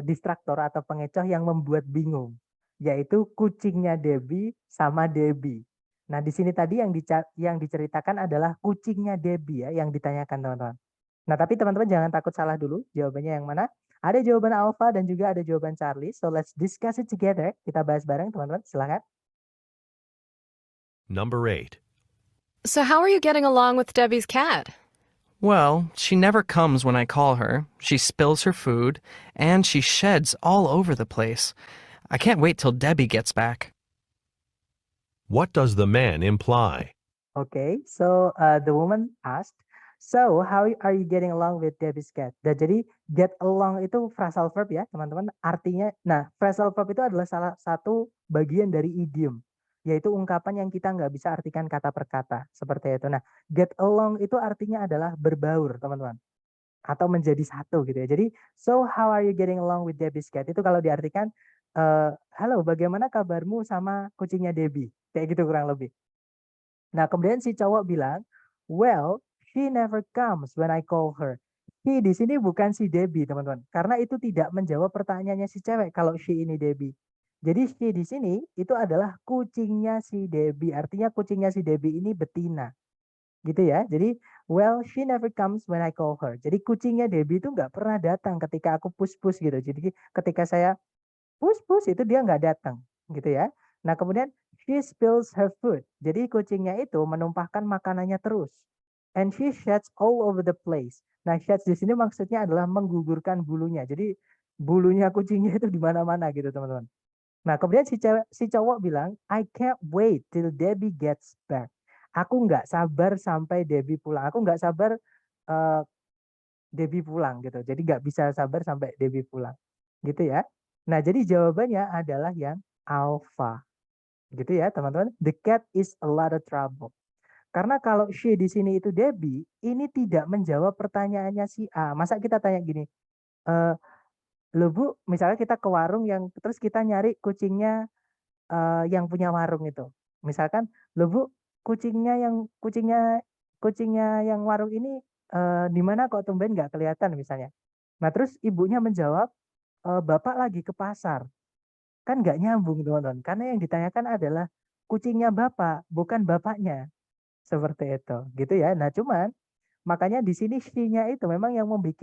distraktor atau pengecoh yang membuat bingung, yaitu kucingnya Debbie sama Debbie. Nah, di sini tadi yang diceritakan adalah kucingnya Debbie ya, yang ditanyakan teman-teman. Nah, tapi teman-teman jangan takut salah dulu, jawabannya yang mana? Ada jawaban Alpha dan juga ada jawaban Charlie. So let's discuss it together. Kita bahas bareng teman-teman, silakan. Number 8. So, how are you getting along with Debbie's cat? Well, she never comes when I call her. She spills her food, and she sheds all over the place. I can't wait till Debbie gets back. What does the man imply? Okay, so the woman asked, so how are you getting along with Debbie's cat? Dan jadi get along itu phrasal verb ya teman-teman. Artinya, nah phrasal verb itu adalah salah satu bagian dari idiom, yaitu ungkapan yang kita nggak bisa artikan kata per kata seperti itu. Nah, get along itu artinya adalah berbaur teman-teman, atau menjadi satu gitu ya. Jadi, so how are you getting along with Debbie's cat? Itu kalau diartikan, halo bagaimana kabarmu sama kucingnya Debbie? Kayak gitu kurang lebih. Nah, kemudian si cowok bilang, well, she never comes when I call her. She di sini bukan si Debbie, teman-teman. Karena itu tidak menjawab pertanyaannya si cewek kalau she ini Debbie. Jadi she di sini itu adalah kucingnya si Debbie. Artinya kucingnya si Debbie ini betina. Gitu ya. Jadi, well, she never comes when I call her. Jadi kucingnya Debbie itu nggak pernah datang ketika aku push-push gitu. Jadi ketika saya push-push itu dia nggak datang. Gitu ya. Nah, kemudian she spills her food. Jadi kucingnya itu menumpahkan makanannya terus. And she sheds all over the place. Nah, sheds di sini maksudnya adalah menggugurkan bulunya. Jadi bulunya kucingnya itu di mana-mana gitu, teman-teman. Nah, kemudian si cowok bilang, I can't wait till Debbie gets back. Aku nggak sabar sampai Debbie pulang. Aku nggak sabar Debbie pulang gitu. Jadi nggak bisa sabar sampai Debbie pulang. Gitu ya. Nah, jadi jawabannya adalah yang alpha. Gitu ya teman-teman. The cat is a lot of trouble. Karena kalau she di sini itu Debbie, ini tidak menjawab pertanyaannya si A. Masa kita tanya gini, loh Bu, misalnya kita ke warung yang terus kita nyari kucingnya yang punya warung itu. Misalkan, loh Bu, kucingnya yang warung ini di mana kok tumben nggak kelihatan misalnya. Nah terus ibunya menjawab, Bapak lagi ke pasar. Kan nggak nyambung teman-teman, karena yang ditanyakan adalah kucingnya Bapak, bukan bapaknya. Seperti itu, gitu ya. Nah, cuman makanya di sini she-nya itu memang yang membuat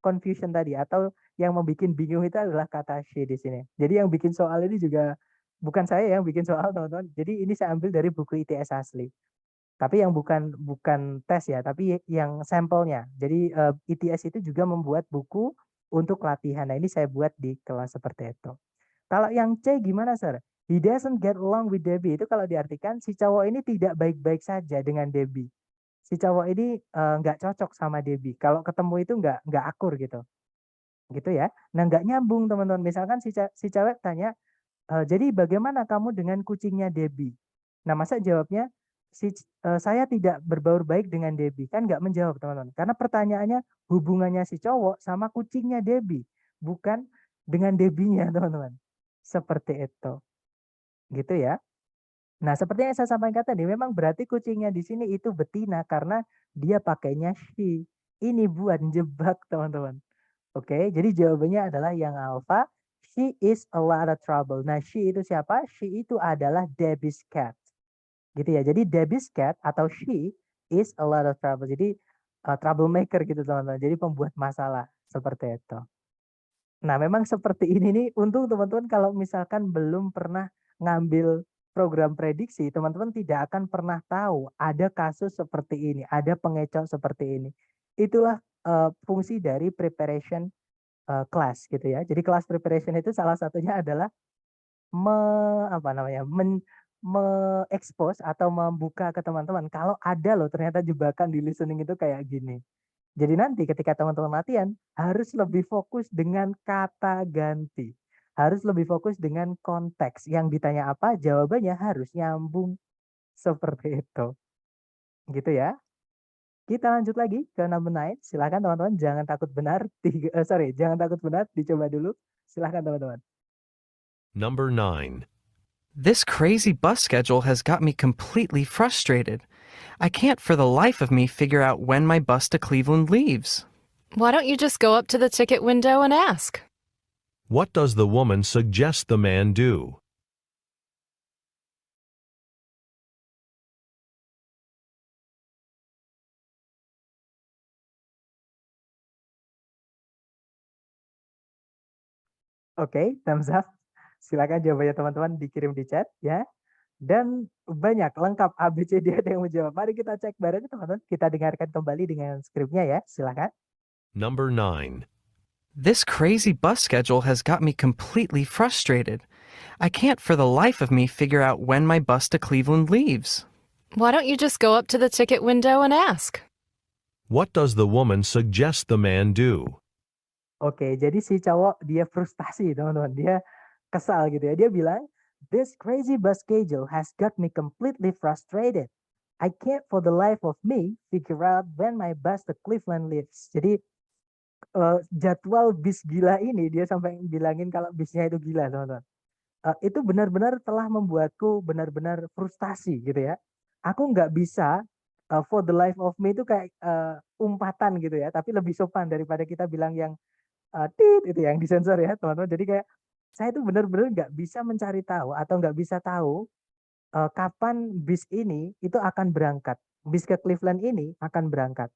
confusion tadi atau yang membuat bingung itu adalah kata she di sini. Jadi yang bikin soal ini juga bukan saya yang bikin soal, teman-teman. Jadi ini saya ambil dari buku ITS asli. Tapi yang bukan tes ya, tapi yang sampelnya. Jadi ITS itu juga membuat buku untuk latihan. Nah, ini saya buat di kelas seperti itu. Kalau yang C gimana, Sir? He doesn't get along with Debbie. Itu kalau diartikan si cowok ini tidak baik-baik saja dengan Debbie. Si cowok ini nggak cocok sama Debbie. Kalau ketemu itu nggak akur gitu. Gitu ya. Nah, nggak nyambung teman-teman. Misalkan si cewek tanya, jadi bagaimana kamu dengan kucingnya Debbie? Nah, masa jawabnya saya tidak berbaur baik dengan Debbie. Kan nggak menjawab teman-teman. Karena pertanyaannya hubungannya si cowok sama kucingnya Debbie. Bukan dengan Debbie-nya teman-teman. Seperti itu. Gitu ya. Nah, seperti yang saya sampaikan tadi, memang berarti kucingnya di sini itu betina karena dia pakainya she. ini buat jebak teman-teman. Oke, jadi jawabannya adalah yang alpha. She is a lot of trouble. Nah, she itu siapa? She itu adalah Debbie's cat. Gitu ya. Jadi Debbie's cat atau she is a lot of trouble. Jadi troublemaker gitu teman-teman. Jadi pembuat masalah seperti itu. Nah, memang seperti ini nih, untung teman-teman kalau misalkan belum pernah ngambil program prediksi, teman-teman tidak akan pernah tahu ada kasus seperti ini, ada pengecoh seperti ini. Itulah fungsi dari preparation class gitu ya. Jadi kelas preparation itu salah satunya adalah apa namanya, expose atau membuka ke teman-teman kalau ada loh ternyata jebakan di listening itu kayak gini. Jadi nanti ketika teman-teman latihan harus lebih fokus dengan kata ganti. Harus lebih fokus dengan konteks. Yang ditanya apa, jawabannya harus nyambung. Seperti itu. Gitu ya. Kita lanjut lagi ke number 9. Silakan teman-teman jangan takut benar. Jangan takut benar, dicoba dulu. Silakan teman-teman. Number 9. This crazy bus schedule has got me completely frustrated. I can't for the life of me figure out when my bus to Cleveland leaves. Why don't you just go up to the ticket window and ask? What does the woman suggest the man do? Oke, thumbs up. Silakan jawabannya teman-teman dikirim di chat ya. Dan banyak lengkap ABCD ada yang menjawab. Mari kita cek bareng teman-teman. Kita dengarkan kembali dengan skripnya ya. Silakan. Number 9. This crazy bus schedule has got me completely frustrated. I can't for the life of me figure out when my bus to Cleveland leaves. Why don't you just go up to the ticket window and ask? What does the woman suggest the man do? Oke, jadi si cowok dia frustasi teman-teman. Dia kesal gitu ya. Dia bilang, this crazy bus schedule has got me completely frustrated. I can't for the life of me figure out when my bus to Cleveland leaves. Jadi jadwal bis gila ini dia sampai bilangin kalau bisnya itu gila teman-teman. Itu benar-benar telah membuatku benar-benar frustasi gitu ya. Aku nggak bisa for the life of me itu kayak umpatan gitu ya, tapi lebih sopan daripada kita bilang yang tit itu yang disensor ya teman-teman. Jadi kayak saya itu benar-benar nggak bisa mencari tahu atau nggak bisa tahu kapan bis ini itu akan berangkat. Bis ke Cleveland ini akan berangkat.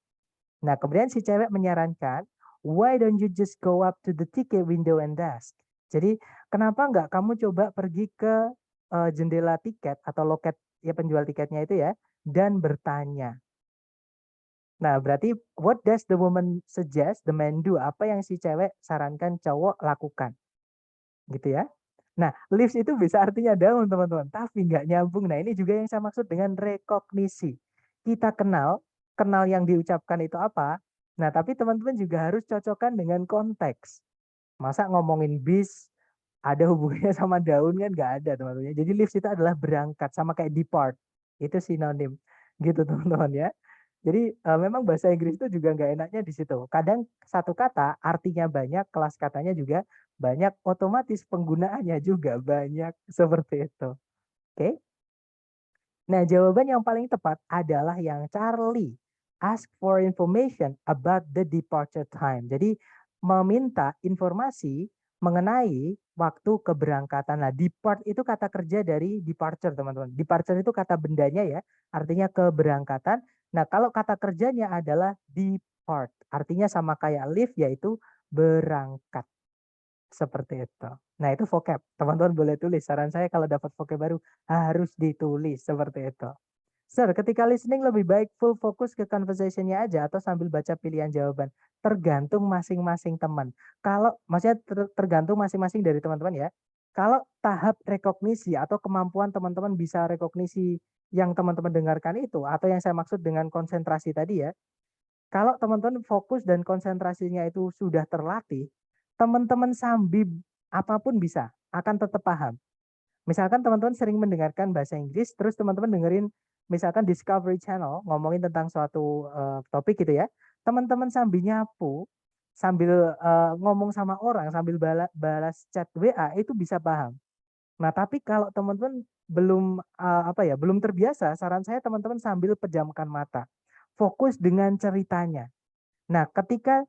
Nah, kemudian si cewek menyarankan, why don't you just go up to the ticket window and ask? Jadi, kenapa nggak kamu coba pergi ke jendela tiket atau loket ya penjual tiketnya itu ya, dan bertanya. Nah, berarti what does the woman suggest the man do? Apa yang si cewek sarankan cowok lakukan? Gitu ya. Nah, leaves itu bisa artinya daun teman-teman, tapi nggak nyambung. Nah, ini juga yang saya maksud dengan rekognisi. Kita kenal yang diucapkan itu apa. Nah, tapi teman-teman juga harus cocokkan dengan konteks. Masa ngomongin bis ada hubungannya sama daun kan nggak ada teman-teman. Jadi leaves itu adalah berangkat sama kayak depart. Itu sinonim gitu teman-teman ya. Jadi memang bahasa Inggris itu juga nggak enaknya di situ. Kadang satu kata artinya banyak, kelas katanya juga banyak, otomatis penggunaannya juga banyak seperti itu. Oke. Nah, jawaban yang paling tepat adalah yang Charlie. Ask for information about the departure time. Jadi meminta informasi mengenai waktu keberangkatan. Nah, depart itu kata kerja dari departure, teman-teman. Departure itu kata bendanya ya, artinya keberangkatan. Nah, kalau kata kerjanya adalah depart, artinya sama kayak leave, yaitu berangkat. Seperti itu. Nah, itu vocab. Teman-teman boleh tulis. Saran saya kalau dapat vocab baru harus ditulis seperti itu. Sir, ketika listening lebih baik full fokus ke conversation-nya aja atau sambil baca pilihan jawaban? Tergantung masing-masing teman. Kalau maksudnya tergantung masing-masing dari teman-teman ya. Kalau tahap rekognisi atau kemampuan teman-teman bisa rekognisi yang teman-teman dengarkan itu atau yang saya maksud dengan konsentrasi tadi ya. Kalau teman-teman fokus dan konsentrasinya itu sudah terlatih, teman-teman sambil apapun bisa, akan tetap paham. Misalkan teman-teman sering mendengarkan bahasa Inggris, terus teman-teman dengerin misalkan Discovery Channel ngomongin tentang suatu topik gitu ya. Teman-teman sambil nyapu, sambil ngomong sama orang, sambil balas chat WA itu bisa paham. Nah, tapi kalau teman-teman belum belum terbiasa, saran saya teman-teman sambil pejamkan mata. Fokus dengan ceritanya. Nah, ketika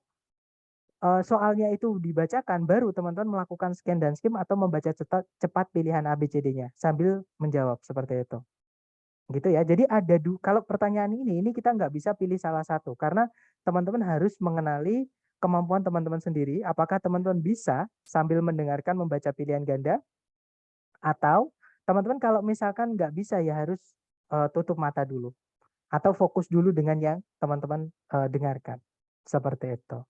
soalnya itu dibacakan, baru teman-teman melakukan scan dan skim atau membaca cepat pilihan ABCD-nya sambil menjawab seperti itu. Gitu ya. Jadi ada kalau pertanyaan ini kita nggak bisa pilih salah satu karena teman-teman harus mengenali kemampuan teman-teman sendiri. Apakah teman-teman bisa sambil mendengarkan membaca pilihan ganda atau teman-teman kalau misalkan nggak bisa ya harus tutup mata dulu atau fokus dulu dengan yang teman-teman dengarkan. Seperti itu.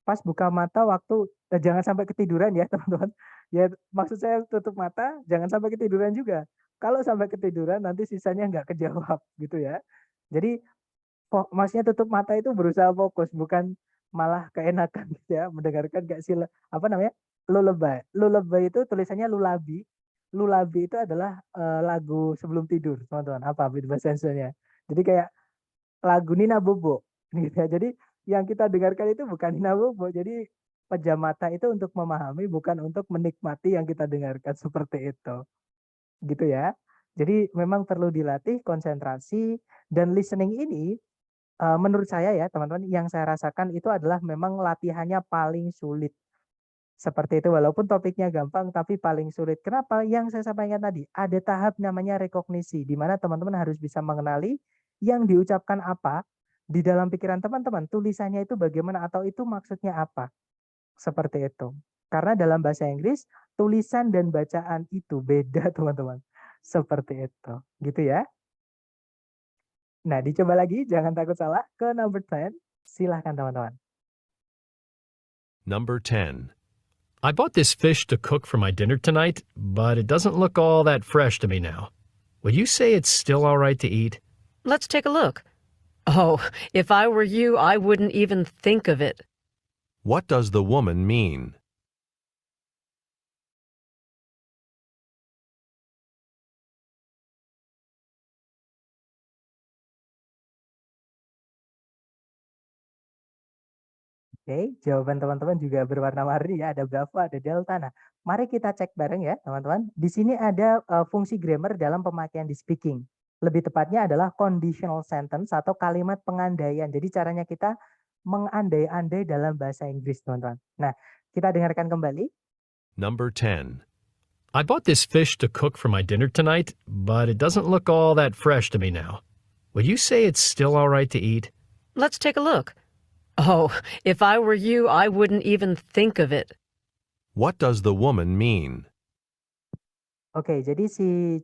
Pas buka mata waktu jangan sampai ketiduran ya teman-teman. Ya maksud saya tutup mata jangan sampai ketiduran juga. Kalau sampai ketiduran nanti sisanya nggak kejawab gitu ya. Jadi maksudnya tutup mata itu berusaha fokus bukan malah keenakan gitu ya mendengarkan gak sih apa namanya lullaby. Lullaby itu tulisannya lulabi. Lulabi itu adalah lagu sebelum tidur teman-teman. Apa bahasa Indonesia? Jadi kayak lagu Nina Bobo gitu ya. Jadi yang kita dengarkan itu bukan Nina Bobo. Jadi pejam mata itu untuk memahami bukan untuk menikmati yang kita dengarkan seperti itu. Gitu ya. Jadi memang perlu dilatih konsentrasi dan listening ini menurut saya ya teman-teman yang saya rasakan itu adalah memang latihannya paling sulit. Seperti itu walaupun topiknya gampang tapi paling sulit. Kenapa? Yang saya sampaikan tadi, ada tahap namanya rekognisi di mana teman-teman harus bisa mengenali yang diucapkan apa di dalam pikiran teman-teman, tulisannya itu bagaimana atau itu maksudnya apa. Seperti itu. Karena dalam bahasa Inggris, tulisan dan bacaan itu beda, teman-teman. Seperti itu. Gitu ya. Nah, dicoba lagi, jangan takut salah. Ke number 10, silahkan teman-teman. Number 10. I bought this fish to cook for my dinner tonight, but it doesn't look all that fresh to me now. Would you say it's still all right to eat? Let's take a look. Oh, if I were you, I wouldn't even think of it. What does the woman mean? Oke, jawaban teman-teman juga berwarna-warni ya, ada Bravo, ada Delta. Nah, mari kita cek bareng ya, teman-teman. Di sini ada fungsi grammar dalam pemakaian di speaking. Lebih tepatnya adalah conditional sentence atau kalimat pengandaian. Jadi caranya kita mengandai-andai dalam bahasa Inggris, teman-teman. Nah, kita dengarkan kembali. Number 10. I bought this fish to cook for my dinner tonight, but it doesn't look all that fresh to me now. Would you say it's still all right to eat? Let's take a look. Oh, if I were you, I wouldn't even think of it. What does the woman mean? Oke, jadi si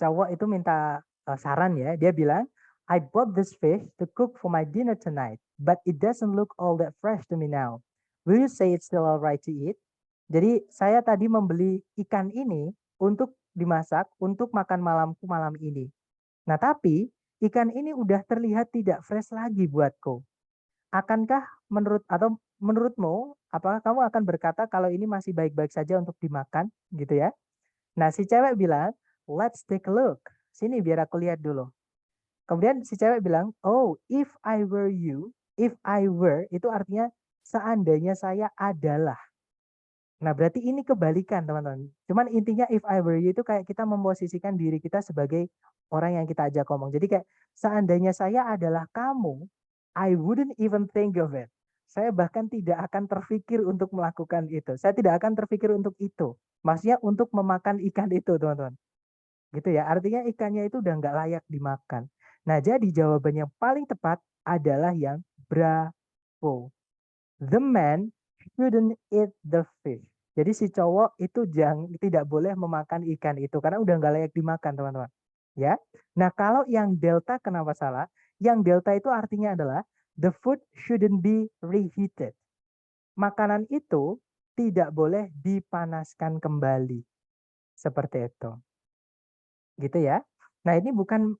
cowok itu minta saran ya. Dia bilang, I bought this fish to cook for my dinner tonight, but it doesn't look all that fresh to me now. Will you say it's still alright to eat? Jadi saya tadi membeli ikan ini untuk dimasak untuk makan malamku malam ini. Nah, tapi ikan ini udah terlihat tidak fresh lagi buatku. Akankah menurutmu, apakah kamu akan berkata kalau ini masih baik-baik saja untuk dimakan, gitu ya? Nah, si cewek bilang, let's take a look. Sini biar aku lihat dulu. Kemudian si cewek bilang, oh, if I were you, if I were, itu artinya seandainya saya adalah. Nah, berarti ini kebalikan, teman-teman. Cuman intinya if I were you itu kayak kita memposisikan diri kita sebagai orang yang kita ajak ngomong. Jadi kayak seandainya saya adalah kamu, I wouldn't even think of it. Saya bahkan tidak akan terpikir untuk melakukan itu. Saya tidak akan terpikir untuk itu. Maksudnya untuk memakan ikan itu, teman-teman. Gitu ya. Artinya ikannya itu udah nggak layak dimakan. Nah, jadi jawaban yang paling tepat adalah yang bravo. The man shouldn't eat the fish. Jadi si cowok itu tidak boleh memakan ikan itu karena udah nggak layak dimakan, teman-teman. Ya. Nah, kalau yang delta kenapa salah? Yang delta itu artinya adalah the food shouldn't be reheated. Makanan itu tidak boleh dipanaskan kembali. Seperti itu. Gitu ya. Nah, ini bukan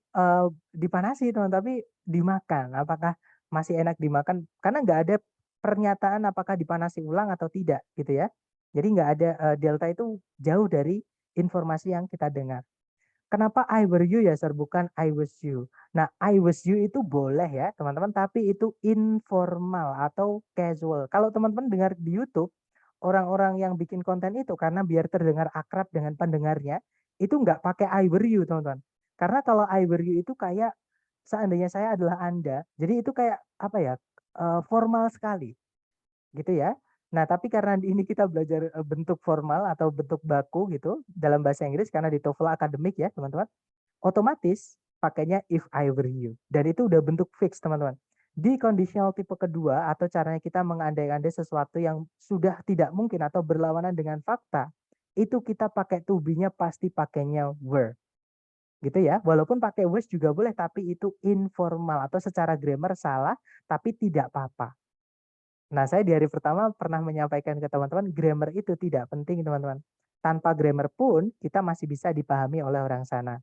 dipanasi, teman, tapi dimakan. Apakah masih enak dimakan? Karena nggak ada pernyataan apakah dipanasi ulang atau tidak, gitu ya. Jadi nggak ada delta itu jauh dari informasi yang kita dengar. Kenapa I were you ya, Sir? Bukan I was you. Nah, I was you itu boleh ya, teman-teman, tapi itu informal atau casual. Kalau teman-teman dengar di YouTube, orang-orang yang bikin konten itu karena biar terdengar akrab dengan pendengarnya, itu nggak pakai I were you, teman-teman. Karena kalau I were you itu kayak seandainya saya adalah Anda. Jadi itu kayak apa ya? formal sekali, gitu ya. Nah, tapi karena di ini kita belajar bentuk formal atau bentuk baku gitu dalam bahasa Inggris karena di TOEFL akademik ya, teman-teman. Otomatis pakainya if I were you dan itu udah bentuk fix, teman-teman. Di conditional tipe kedua atau caranya kita mengandai-andai sesuatu yang sudah tidak mungkin atau berlawanan dengan fakta, itu kita pakai to be-nya pasti pakainya were. Gitu ya. Walaupun pakai was juga boleh tapi itu informal atau secara grammar salah tapi tidak apa-apa. Nah, saya di hari pertama pernah menyampaikan ke teman-teman, grammar itu tidak penting, teman-teman. Tanpa grammar pun kita masih bisa dipahami oleh orang sana.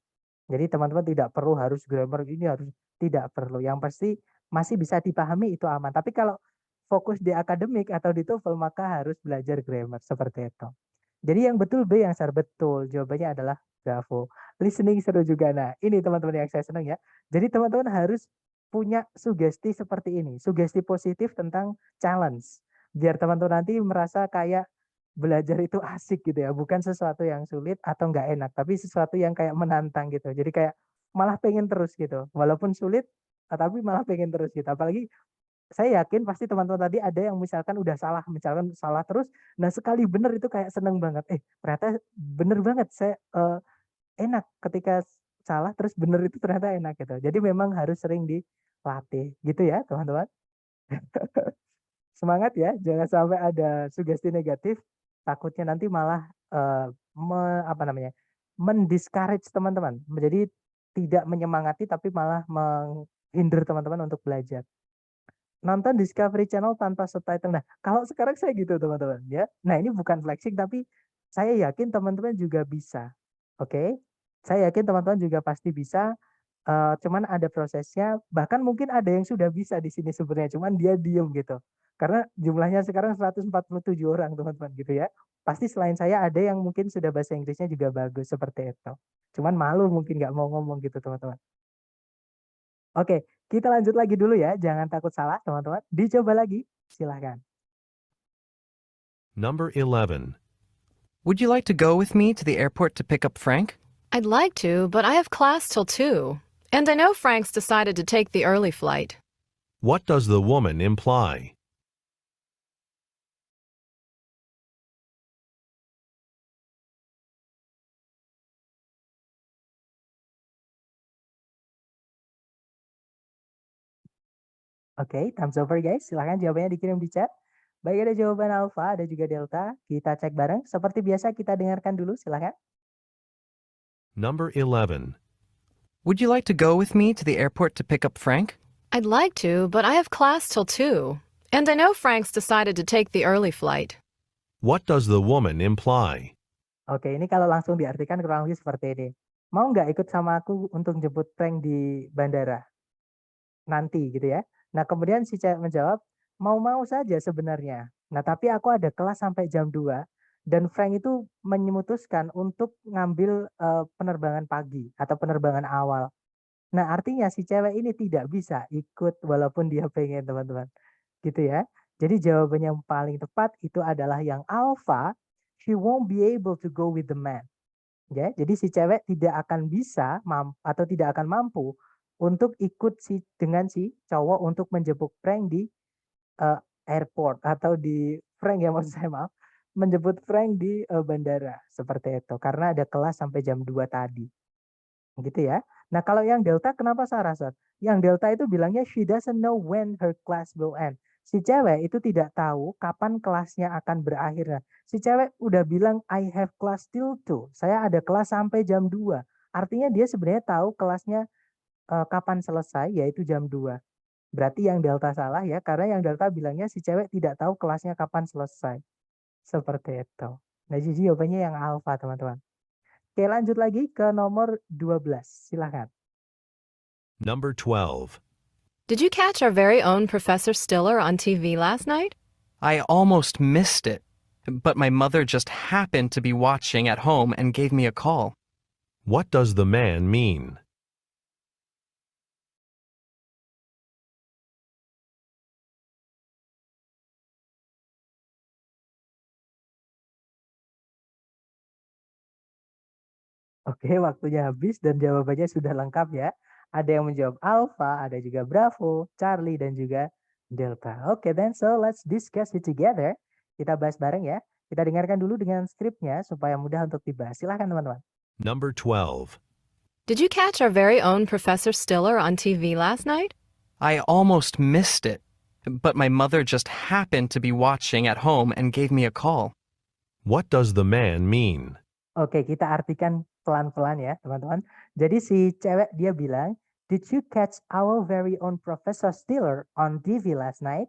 Jadi teman-teman tidak perlu harus grammar ini harus tidak perlu. Yang pasti masih bisa dipahami itu aman. Tapi kalau fokus di akademik atau di TOEFL maka harus belajar grammar seperti itu. Jadi yang betul B yang Sar betul. Jawabannya adalah bravo. Listening seru juga. Nah, ini teman-teman yang saya senang ya. Jadi teman-teman harus punya sugesti seperti ini. Sugesti positif tentang challenge. Biar teman-teman nanti merasa kayak belajar itu asik gitu ya, bukan sesuatu yang sulit atau nggak enak, tapi sesuatu yang kayak menantang gitu. Jadi kayak malah pengen terus gitu, walaupun sulit, tapi malah pengen terus gitu. Apalagi saya yakin pasti teman-teman tadi ada yang misalkan udah salah, misalkan salah terus, nah sekali bener itu kayak seneng banget. Ternyata bener banget, saya enak ketika salah terus bener itu ternyata enak gitu. Jadi memang harus sering dilatih gitu ya teman-teman. Semangat ya, jangan sampai ada sugesti negatif, takutnya nanti malah, apa namanya, men-discourage teman-teman, menjadi tidak menyemangati tapi malah menghindar teman-teman untuk belajar. Nonton Discovery Channel tanpa subtitle. Nah, kalau sekarang saya gitu teman-teman ya. Nah, ini bukan flexing tapi saya yakin teman-teman juga bisa, oke? Saya yakin teman-teman juga pasti bisa, cuman ada prosesnya, bahkan mungkin ada yang sudah bisa di sini sebenarnya, cuman dia diem gitu. Karena jumlahnya sekarang 147 orang teman-teman gitu ya. Pasti selain saya ada yang mungkin sudah bahasa Inggrisnya juga bagus seperti itu. Cuman malu mungkin nggak mau ngomong gitu teman-teman. Oke, kita lanjut lagi dulu ya, jangan takut salah teman-teman. Dicoba lagi, silahkan. Number 11. Would you like to go with me to the airport to pick up Frank? I'd like to, but I have class till 2. And I know Frank's decided to take the early flight. What does the woman imply? Oke, thumbs over guys. Silahkan jawabannya dikirim di chat. Baik ada jawaban alfa, ada juga delta. Kita cek bareng. Seperti biasa kita dengarkan dulu, silahkan. Number 11. Would you like to go with me to the airport to pick up Frank? I'd like to, but I have class till 2. And I know Frank's decided to take the early flight. What does the woman imply? Oke, ini kalau langsung diartikan kurang lebih seperti ini. Mau nggak ikut sama aku untuk jemput Frank di bandara? Nanti gitu ya. Nah, kemudian si cewek menjawab, mau-mau saja sebenarnya. Nah, tapi aku ada kelas sampai jam 2 dan Frank itu memutuskan untuk ngambil penerbangan pagi atau penerbangan awal. Nah, artinya si cewek ini tidak bisa ikut walaupun dia pengen, teman-teman. Gitu ya. Jadi jawabannya yang paling tepat itu adalah yang alpha, she won't be able to go with the man. Ya, jadi si cewek tidak akan bisa atau tidak akan mampu untuk ikut dengan si cowok untuk menjemput Frank di airport atau di Frank ya maksud saya maaf, menjemput Frank di bandara seperti itu karena ada kelas sampai jam 2 tadi. Gitu ya. Nah, kalau yang delta kenapa salah, Sar? Yang delta itu bilangnya she doesn't know when her class will end. Si cewek itu tidak tahu kapan kelasnya akan berakhir. Nah, si cewek udah bilang I have class till 2. Saya ada kelas sampai jam 2. Artinya dia sebenarnya tahu kelasnya kapan selesai yaitu jam 2. Berarti yang delta salah ya karena yang delta bilangnya si cewek tidak tahu kelasnya kapan selesai. Seperti itu. Nah, jadi jawabannya yang alfa, teman-teman. Oke, lanjut lagi ke nomor 12. Silahkan. Number 12. Did you catch our very own Professor Stiller on TV last night? I almost missed it, but my mother just happened to be watching at home and gave me a call. What does the man mean? Oke, waktunya habis dan jawabannya sudah lengkap ya. Ada yang menjawab Alpha, ada juga Bravo, Charlie, dan juga Delta. Oke, then so let's discuss it together. Kita bahas bareng ya. Kita dengarkan dulu dengan skripnya supaya mudah untuk dibahas. Silahkan teman-teman. Number 12. Did you catch our very own Professor Stiller on TV last night? I almost missed it, but my mother just happened to be watching at home and gave me a call. What does the man mean? Oke, kita artikan pelan-pelan ya, teman-teman. Jadi si cewek dia bilang, "Did you catch our very own Professor Stiller on TV last night?"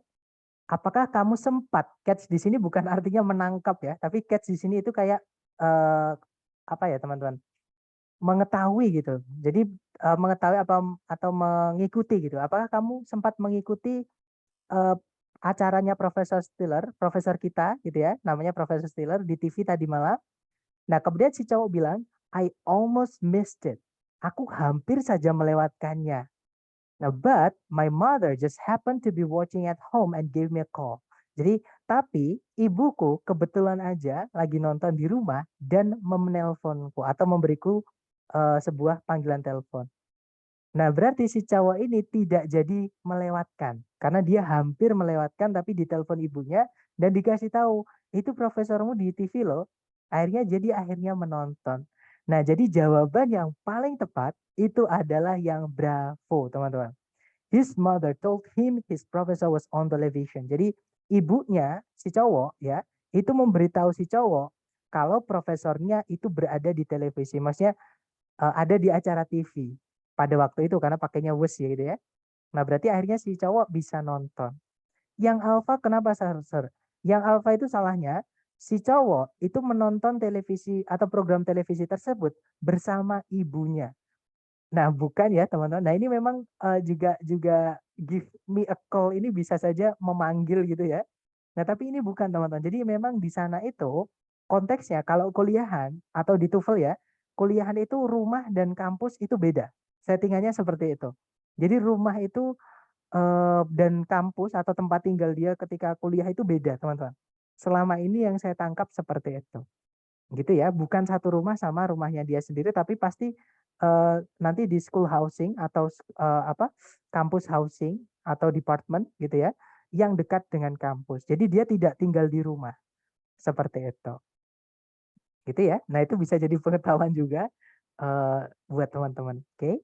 Apakah kamu sempat catch di sini bukan artinya menangkap ya, tapi catch di sini itu kayak apa ya, teman-teman? Mengetahui gitu. Jadi mengetahui apa atau mengikuti gitu. Apakah kamu sempat mengikuti eh, acaranya Profesor Stiller, profesor kita gitu ya, namanya Profesor Stiller di TV tadi malam? Nah, kemudian si cowok bilang, I almost missed it. Aku hampir saja melewatkannya. Nah, but my mother just happened to be watching at home and gave me a call. Jadi, tapi ibuku kebetulan aja lagi nonton di rumah dan menelponku atau memberiku sebuah panggilan telepon. Nah, berarti si cowok ini tidak jadi melewatkan karena dia hampir melewatkan tapi ditelepon ibunya dan dikasih tahu, itu profesormu di TV loh. Akhirnya menonton. Nah, jadi jawaban yang paling tepat itu adalah yang bravo, teman-teman. His mother told him his professor was on television. Jadi ibunya si cowok ya, itu memberitahu si cowok kalau profesornya itu berada di televisi. Maksudnya ada di acara TV pada waktu itu karena pakainya was ya gitu ya. Nah, berarti akhirnya si cowok bisa nonton. Yang alpha kenapa sir? Yang alpha itu salahnya si cowok itu menonton televisi atau program televisi tersebut bersama ibunya. Nah, bukan ya teman-teman. Nah, ini memang juga give me a call ini bisa saja memanggil gitu ya. Nah, tapi ini bukan teman-teman. Jadi memang di sana itu konteksnya kalau kuliahan atau di TOEFL ya, kuliahan itu rumah dan kampus itu beda. Settingannya seperti itu. Jadi rumah itu dan kampus atau tempat tinggal dia ketika kuliah itu beda, teman-teman. Selama ini yang saya tangkap seperti itu. Gitu ya, bukan satu rumah sama rumahnya dia sendiri, tapi pasti nanti di school housing atau kampus housing atau department gitu ya, yang dekat dengan kampus. Jadi dia tidak tinggal di rumah. Seperti itu. Gitu ya. Nah, itu bisa jadi pengetahuan juga buat teman-teman. Oke.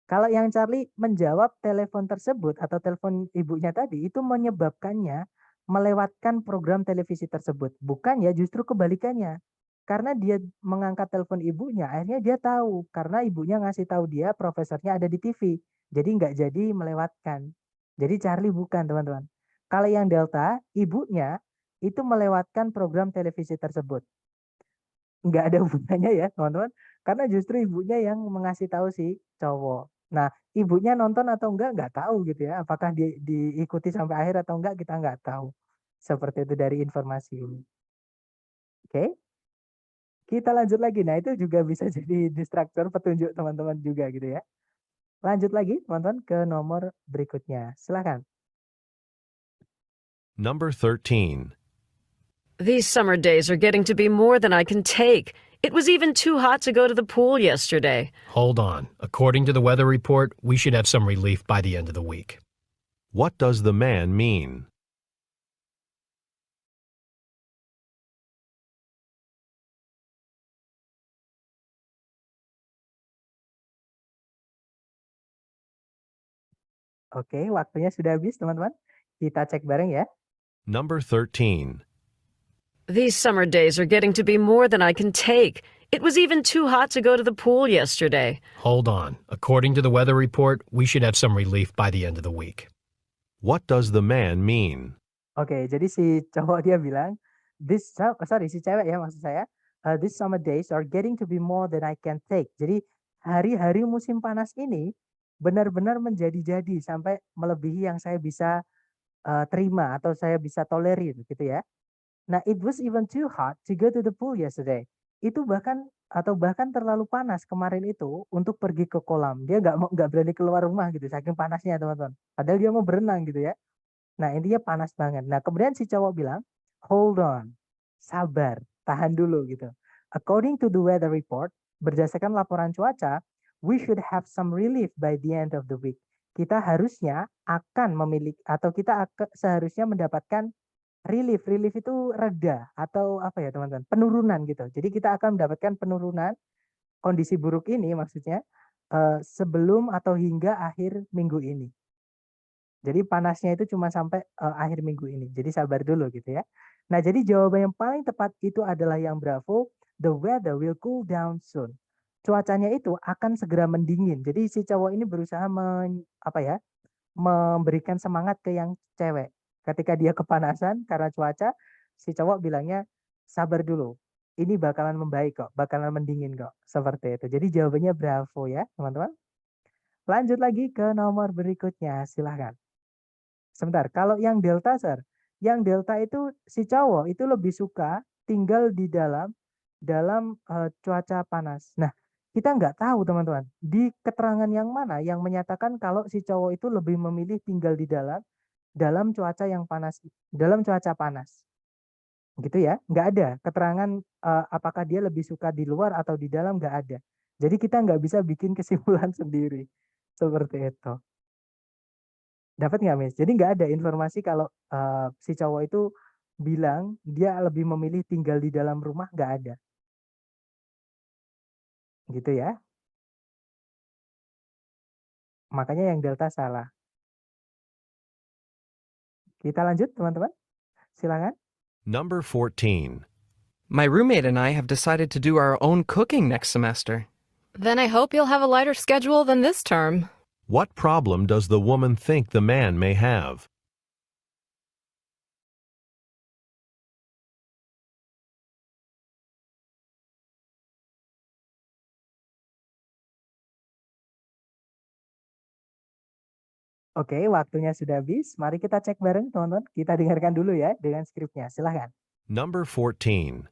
Kalau yang Charlie menjawab telepon tersebut atau telepon ibunya tadi itu menyebabkannya melewatkan program televisi tersebut. Bukan ya, justru kebalikannya. Karena dia mengangkat telepon ibunya, akhirnya dia tahu karena ibunya ngasih tahu dia profesornya ada di TV. Jadi nggak jadi melewatkan. Jadi Charlie bukan, teman-teman. Kalau yang Delta, ibunya itu melewatkan program televisi tersebut. Nggak ada hubungannya ya, teman-teman. Karena justru ibunya yang mengasih tahu si cowok. Nah, ibunya nonton atau nggak tahu gitu ya. Apakah diikuti sampai akhir atau enggak, kita nggak tahu. Seperti itu dari informasi ini. Oke, kita lanjut lagi. Nah, itu juga bisa jadi distraktor petunjuk teman-teman juga gitu ya. Lanjut lagi teman-teman ke nomor berikutnya. Silakan. Number 13. These summer days are getting to be more than I can take. It was even too hot to go to the pool yesterday. Hold on. According to the weather report, we should have some relief by the end of the week. What does the man mean? Oke, waktunya sudah habis teman-teman. Kita cek bareng ya. Number 13. These summer days are getting to be more than I can take. It was even too hot to go to the pool yesterday. Hold on. According to the weather report, we should have some relief by the end of the week. What does the man mean? Oke, jadi si cowok dia bilang, si cewek ya maksud saya, these summer days are getting to be more than I can take. Jadi hari-hari musim panas ini benar-benar menjadi-jadi sampai melebihi yang saya bisa terima atau saya bisa tolerir gitu ya. Nah, it was even too hot to go to the pool yesterday. Itu bahkan terlalu panas kemarin itu untuk pergi ke kolam. Dia nggak berani keluar rumah gitu, saking panasnya teman-teman. Padahal dia mau berenang gitu ya. Nah, intinya panas banget. Nah, kemudian si cowok bilang, hold on, sabar, tahan dulu gitu. According to the weather report, berdasarkan laporan cuaca, we should have some relief by the end of the week. kita harusnya akan memiliki atau kita seharusnya mendapatkan relief. Relief itu reda atau apa ya teman-teman? Penurunan gitu. Jadi kita akan mendapatkan penurunan kondisi buruk ini maksudnya sebelum atau hingga akhir minggu ini. Jadi panasnya itu cuma sampai akhir minggu ini. Jadi sabar dulu gitu ya. Nah, jadi jawaban yang paling tepat itu adalah yang Bravo. The weather will cool down soon. Cuacanya itu akan segera mendingin. Jadi si cowok ini berusaha memberikan semangat ke yang cewek. Ketika dia kepanasan karena cuaca, si cowok bilangnya sabar dulu. Ini bakalan membaik kok, bakalan mendingin kok. Seperti itu. Jadi jawabannya Bravo ya, teman-teman. Lanjut lagi ke nomor berikutnya, silahkan. Sebentar, kalau yang delta, Sir. Yang delta itu si cowok itu lebih suka tinggal di dalam cuaca panas. Nah, kita nggak tahu teman-teman, di keterangan yang mana yang menyatakan kalau si cowok itu lebih memilih tinggal di dalam cuaca yang panas, dalam cuaca panas. Gitu ya, nggak ada keterangan apakah dia lebih suka di luar atau di dalam, nggak ada. Jadi kita nggak bisa bikin kesimpulan sendiri. Seperti itu. Dapat nggak, Miss? Jadi nggak ada informasi kalau si cowok itu bilang dia lebih memilih tinggal di dalam rumah, nggak ada. Gitu ya. Makanya yang delta salah. Kita lanjut, teman-teman. Silakan. Number 14. My roommate and I have decided to do our own cooking next semester. Then I hope you'll have a lighter schedule than this term. What problem does the woman think the man may have? Oke, waktunya sudah habis. Mari kita cek bareng, teman-teman. Kita dengarkan dulu ya dengan skripnya. Silahkan. Number 14.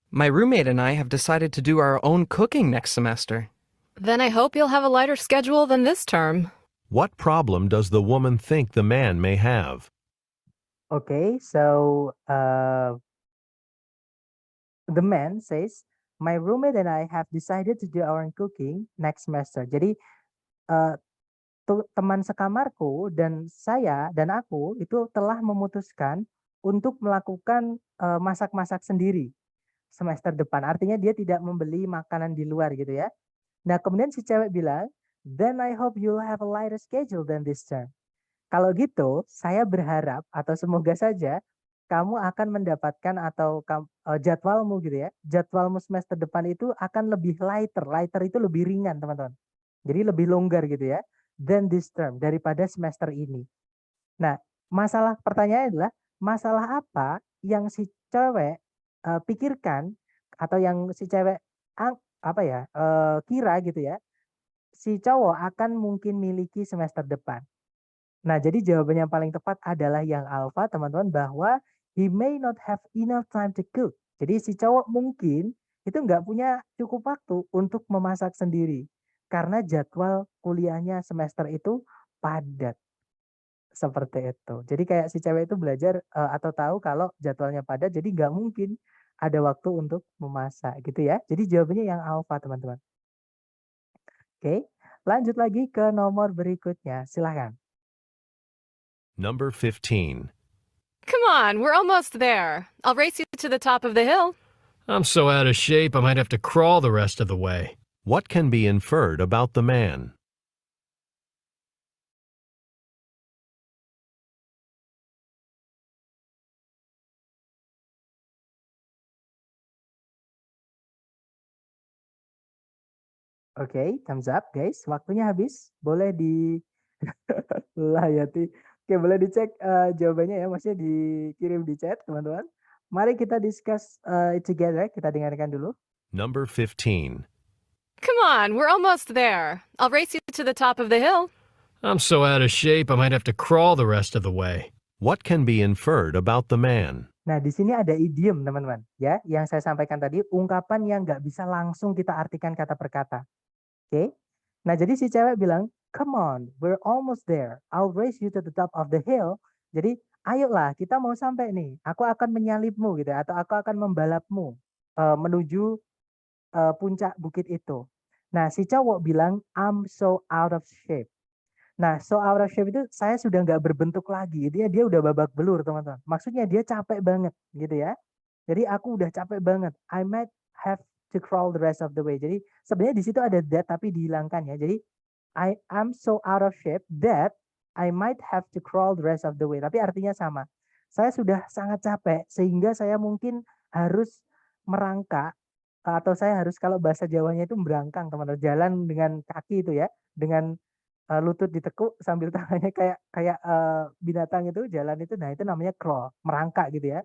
My roommate and I have decided to do our own cooking next semester. Then I hope you'll have a lighter schedule than this term. What problem does the woman think the man may have? Okay, so the man says, my roommate and I have decided to do our own cooking next semester. Jadi teman sekamarku dan saya dan aku itu telah memutuskan untuk melakukan masak-masak sendiri semester depan. Artinya dia tidak membeli makanan di luar gitu ya. Nah, kemudian si cewek bilang, then I hope you'll have a lighter schedule than this term. Kalau gitu, saya berharap atau semoga saja kamu akan mendapatkan atau jadwalmu gitu ya. Jadwalmu semester depan itu akan lebih lighter. Lighter itu lebih ringan, teman-teman. Jadi lebih longgar gitu ya. Than this term, daripada semester ini. Nah, pertanyaannya adalah masalah apa yang si cewek pikirkan atau yang si cewek kira gitu ya, si cowok akan mungkin miliki semester depan. Nah, jadi jawaban yang paling tepat adalah yang alfa, teman-teman, bahwa he may not have enough time to cook. Jadi si cowok mungkin itu nggak punya cukup waktu untuk memasak sendiri karena jadwal kuliahnya semester itu padat. Seperti itu. Jadi kayak si cewek itu belajar atau tahu kalau jadwalnya padat, jadi nggak mungkin ada waktu untuk memasak gitu ya. Jadi jawabannya yang alfa, teman-teman. Oke, lanjut lagi ke nomor berikutnya. Silahkan. Number 15. Come on, we're almost there. I'll race you to the top of the hill. I'm so out of shape I might have to crawl the rest of the way. What can be inferred about the man? Oke, thumbs up guys. Waktunya habis. Boleh layati. Oke, boleh dicek jawabannya ya. Maksudnya dikirim di chat, teman-teman. Mari kita discuss it together. Kita dengarkan dulu. Number 15. Come on, we're almost there. I'll race you to the top of the hill. I'm so out of shape I might have to crawl the rest of the way. What can be inferred about the man? Nah, di sini ada idiom, teman-teman. Ya, yang saya sampaikan tadi, ungkapan yang nggak bisa langsung kita artikan kata per kata. Oke. Nah, jadi si cewek bilang, come on, we're almost there. I'll race you to the top of the hill. Jadi, ayolah, kita mau sampai nih. Aku akan menyalipmu gitu, atau aku akan membalapmu menuju puncak bukit itu. Nah, si cowok bilang, I'm so out of shape. Nah, so out of shape itu saya sudah nggak berbentuk lagi. Itu ya dia udah babak belur, teman-teman. Maksudnya dia capek banget, gitu ya. Jadi aku udah capek banget. I might have to crawl the rest of the way. Jadi sebenarnya di situ ada that tapi dihilangkan ya. Jadi I am so out of shape that I might have to crawl the rest of the way. Tapi artinya sama. Saya sudah sangat capek sehingga saya mungkin harus merangkak atau saya harus kalau bahasa Jawanya itu berangkang teman-teman. Jalan dengan kaki itu ya, dengan lutut ditekuk sambil tangannya kayak kayak binatang itu jalan itu. Nah, itu namanya crawl, merangkak gitu ya.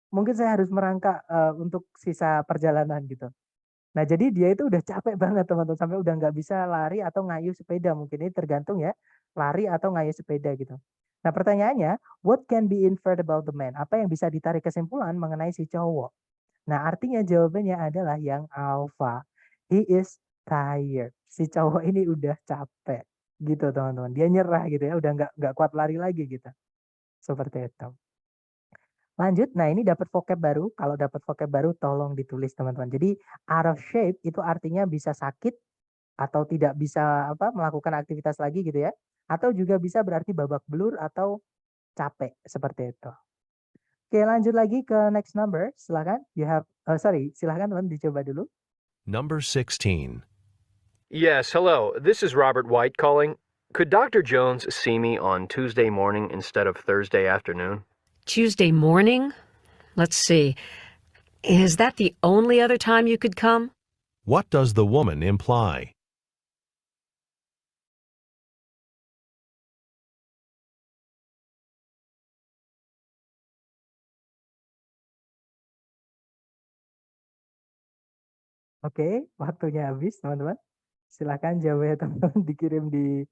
Mungkin saya harus merangkak untuk sisa perjalanan gitu. Nah, jadi dia itu udah capek banget teman-teman sampai udah nggak bisa lari atau ngayuh sepeda. Mungkin ini tergantung ya, lari atau ngayuh sepeda gitu. Nah, pertanyaannya, what can be inferred about the man? Apa yang bisa ditarik kesimpulan mengenai si cowok? Nah, artinya jawabannya adalah yang alpha. He is tired. Si cowok ini udah capek gitu teman-teman. Dia nyerah gitu ya, udah nggak kuat lari lagi gitu. Seperti itu. Lanjut, nah ini dapat vocab baru. Kalau dapat vocab baru tolong ditulis teman-teman. Jadi out of shape itu artinya bisa sakit atau tidak bisa melakukan aktivitas lagi gitu ya. Atau juga bisa berarti babak belur atau capek seperti itu. Oke, lanjut lagi ke next number. Silakan. Silakan teman dicoba dulu. Number 16. Yes, hello. This is Robert White calling. Could Dr. Jones see me on Tuesday morning instead of Thursday afternoon? Tuesday morning? Let's see. Is that the only other time you could come? What does the woman imply? Oke, waktunya habis teman-teman. Silakan jawabnya teman-teman dikirim di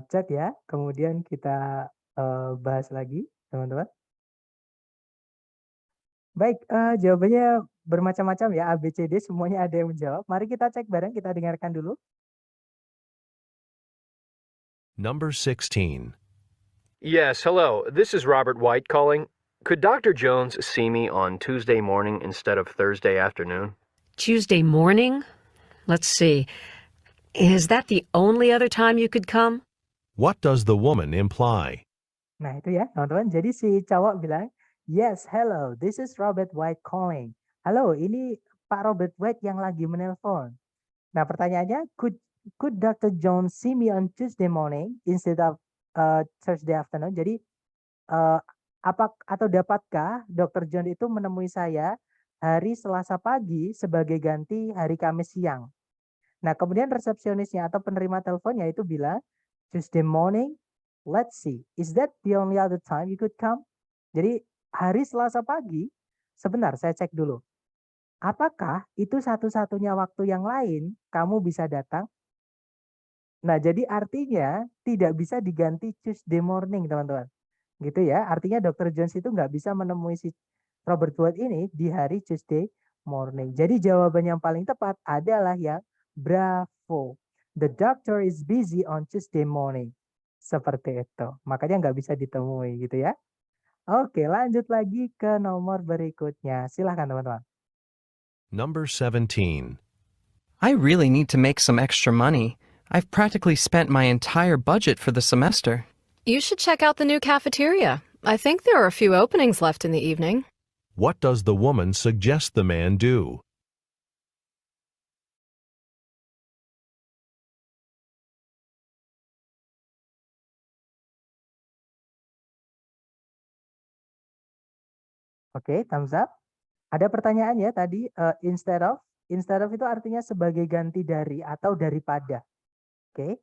chat ya. Kemudian kita bahas lagi teman-teman. Baik, jawabannya bermacam-macam ya, A, B, C, D semuanya ada yang menjawab. Mari kita cek bareng, kita dengarkan dulu. Number 16. Yes, hello. This is Robert White calling. Could Dr. Jones see me on Tuesday morning instead of Thursday afternoon? Tuesday morning? Let's see. Is that the only other time you could come? What does the woman imply? Nah, itu ya, teman-teman. Jadi si cowok bilang, "Yes, hello. This is Robert White calling." Halo, ini Pak Robert White yang lagi menelpon. Nah, pertanyaannya, could Dr. Jones see me on Tuesday morning instead of Thursday afternoon? Jadi dapatkah Dr. John itu menemui saya hari Selasa pagi sebagai ganti hari Kamis siang? Nah, kemudian resepsionisnya atau penerima teleponnya itu bilang, Tuesday morning, let's see, is that the only other time you could come? Jadi hari Selasa pagi, sebentar saya cek dulu. Apakah itu satu-satunya waktu yang lain kamu bisa datang? Nah, jadi artinya tidak bisa diganti Tuesday morning, teman-teman. Gitu ya, artinya Dr. Jones itu nggak bisa menemui si Robert White ini di hari Tuesday morning. Jadi jawaban yang paling tepat adalah yang bravo. The doctor is busy on Tuesday morning. Seperti itu. Makanya nggak bisa ditemui gitu ya. Oke, lanjut lagi ke nomor berikutnya. Silahkan teman-teman. Number 17. I really need to make some extra money. I've practically spent my entire budget for the semester. You should check out the new cafeteria. I think there are a few openings left in the evening. What does the woman suggest the man do? Oke, thumbs up. Ada pertanyaan ya tadi instead of itu artinya sebagai ganti dari atau daripada. Oke.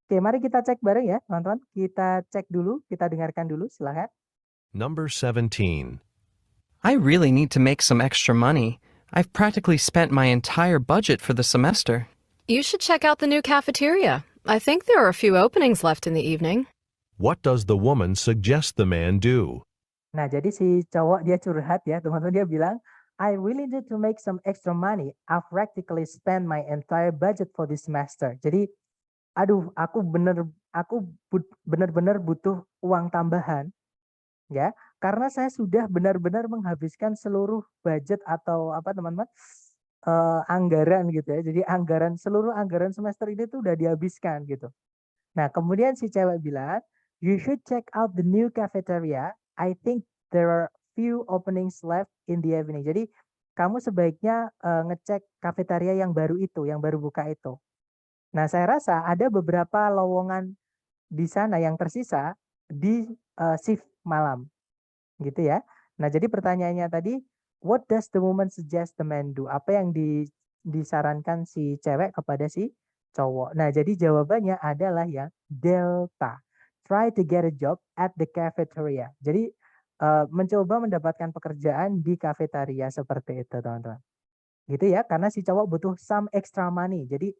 Oke, mari kita cek bareng ya, teman-teman. Kita cek dulu, kita dengarkan dulu, silahkan. Number 17. I really need to make some extra money. I've practically spent my entire budget for the semester. You should check out the new cafeteria. I think there are a few openings left in the evening. What does the woman suggest the man do? Nah, jadi si cowok dia curhat ya, teman-teman. Dia bilang, I really need to make some extra money. I've practically spent my entire budget for this semester. Jadi, aduh, aku benar-benar butuh uang tambahan, ya, karena saya sudah benar-benar menghabiskan seluruh budget atau apa teman-teman, anggaran gitu ya. Jadi seluruh anggaran semester ini tuh udah dihabiskan gitu. Nah, kemudian si cewek bilang, "You should check out the new cafeteria. I think there are few openings left in the evening." Jadi, kamu sebaiknya ngecek kafetaria yang baru itu, yang baru buka itu. Nah, saya rasa ada beberapa lowongan di sana yang tersisa di shift malam, gitu ya. Nah, jadi pertanyaannya tadi, what does the woman suggest the man do? Apa yang disarankan si cewek kepada si cowok? Nah, jadi jawabannya adalah yang delta. Try to get a job at the cafeteria. Jadi mencoba mendapatkan pekerjaan di kafetaria seperti itu, teman-teman. Gitu ya, karena si cowok butuh some extra money. Jadi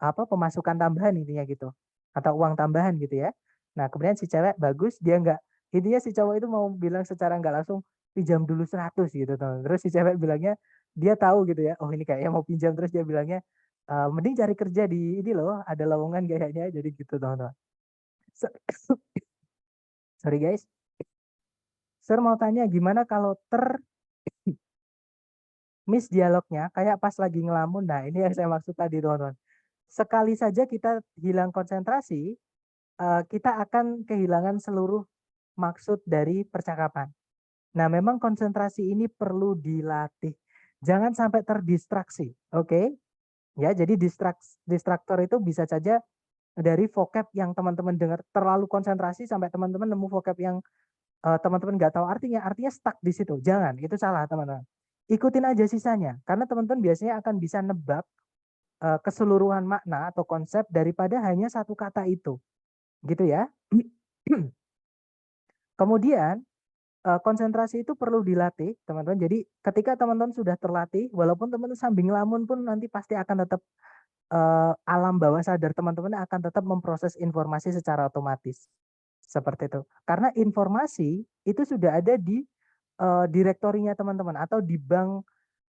pemasukan tambahan intinya gitu. Atau uang tambahan gitu ya. Nah, kemudian si cewek bagus, dia nggak, intinya si cowok itu mau bilang secara nggak langsung pinjam dulu 100 gitu, teman. Terus si cewek bilangnya dia tahu gitu ya, oh ini kayaknya mau pinjam, terus dia bilangnya mending cari kerja di ini loh, ada lowongan kayaknya, jadi gitu, teman-teman. Sorry guys. Sir mau tanya gimana kalau miss dialognya kayak pas lagi ngelamun. Nah, ini yang saya maksud tadi, teman-teman. Sekali saja kita hilang konsentrasi, kita akan kehilangan seluruh maksud dari percakapan. Nah, memang konsentrasi ini perlu dilatih. Jangan sampai terdistraksi, oke? Ya, jadi distraktor itu bisa saja dari vocab yang teman-teman dengar, terlalu konsentrasi sampai teman-teman nemu vocab yang teman-teman nggak tahu artinya stuck di situ. Jangan, itu salah, teman-teman. Ikutin aja sisanya, karena teman-teman biasanya akan bisa nebak keseluruhan makna atau konsep daripada hanya satu kata itu, gitu ya. Kemudian konsentrasi itu perlu dilatih, teman-teman. Jadi ketika teman-teman sudah terlatih, walaupun teman-teman sambil ngelamun pun nanti pasti akan tetap alam bawah sadar teman-teman akan tetap memproses informasi secara otomatis. Seperti itu. Karena informasi itu sudah ada di direktorinya teman-teman atau di bank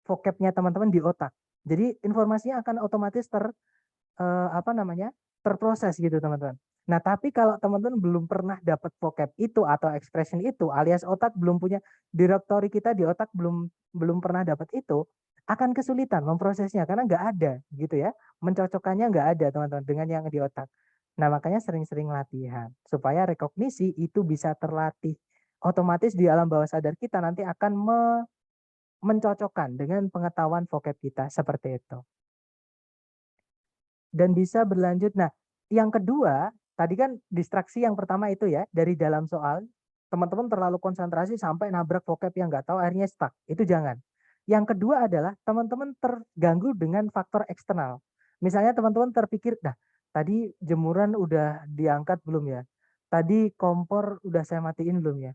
vocabnya teman-teman di otak. Jadi informasinya akan otomatis terproses gitu, teman-teman. Nah, tapi kalau teman-teman belum pernah dapat vocab itu atau expression itu, alias otak belum punya, direktori kita di otak belum pernah dapat itu, akan kesulitan memprosesnya karena nggak ada gitu ya. Mencocokkannya nggak ada, teman-teman, dengan yang di otak. Nah, makanya sering-sering latihan supaya rekognisi itu bisa terlatih. Otomatis di alam bawah sadar kita nanti akan mencocokkan dengan pengetahuan vocab kita seperti itu. Dan bisa berlanjut. Nah, yang kedua, tadi kan distraksi yang pertama itu ya, dari dalam soal, teman-teman terlalu konsentrasi sampai nabrak vocab yang nggak tahu, akhirnya stuck. Itu jangan. Yang kedua adalah teman-teman terganggu dengan faktor eksternal. Misalnya teman-teman terpikir, nah tadi jemuran udah diangkat belum ya? Tadi kompor udah saya matiin belum ya?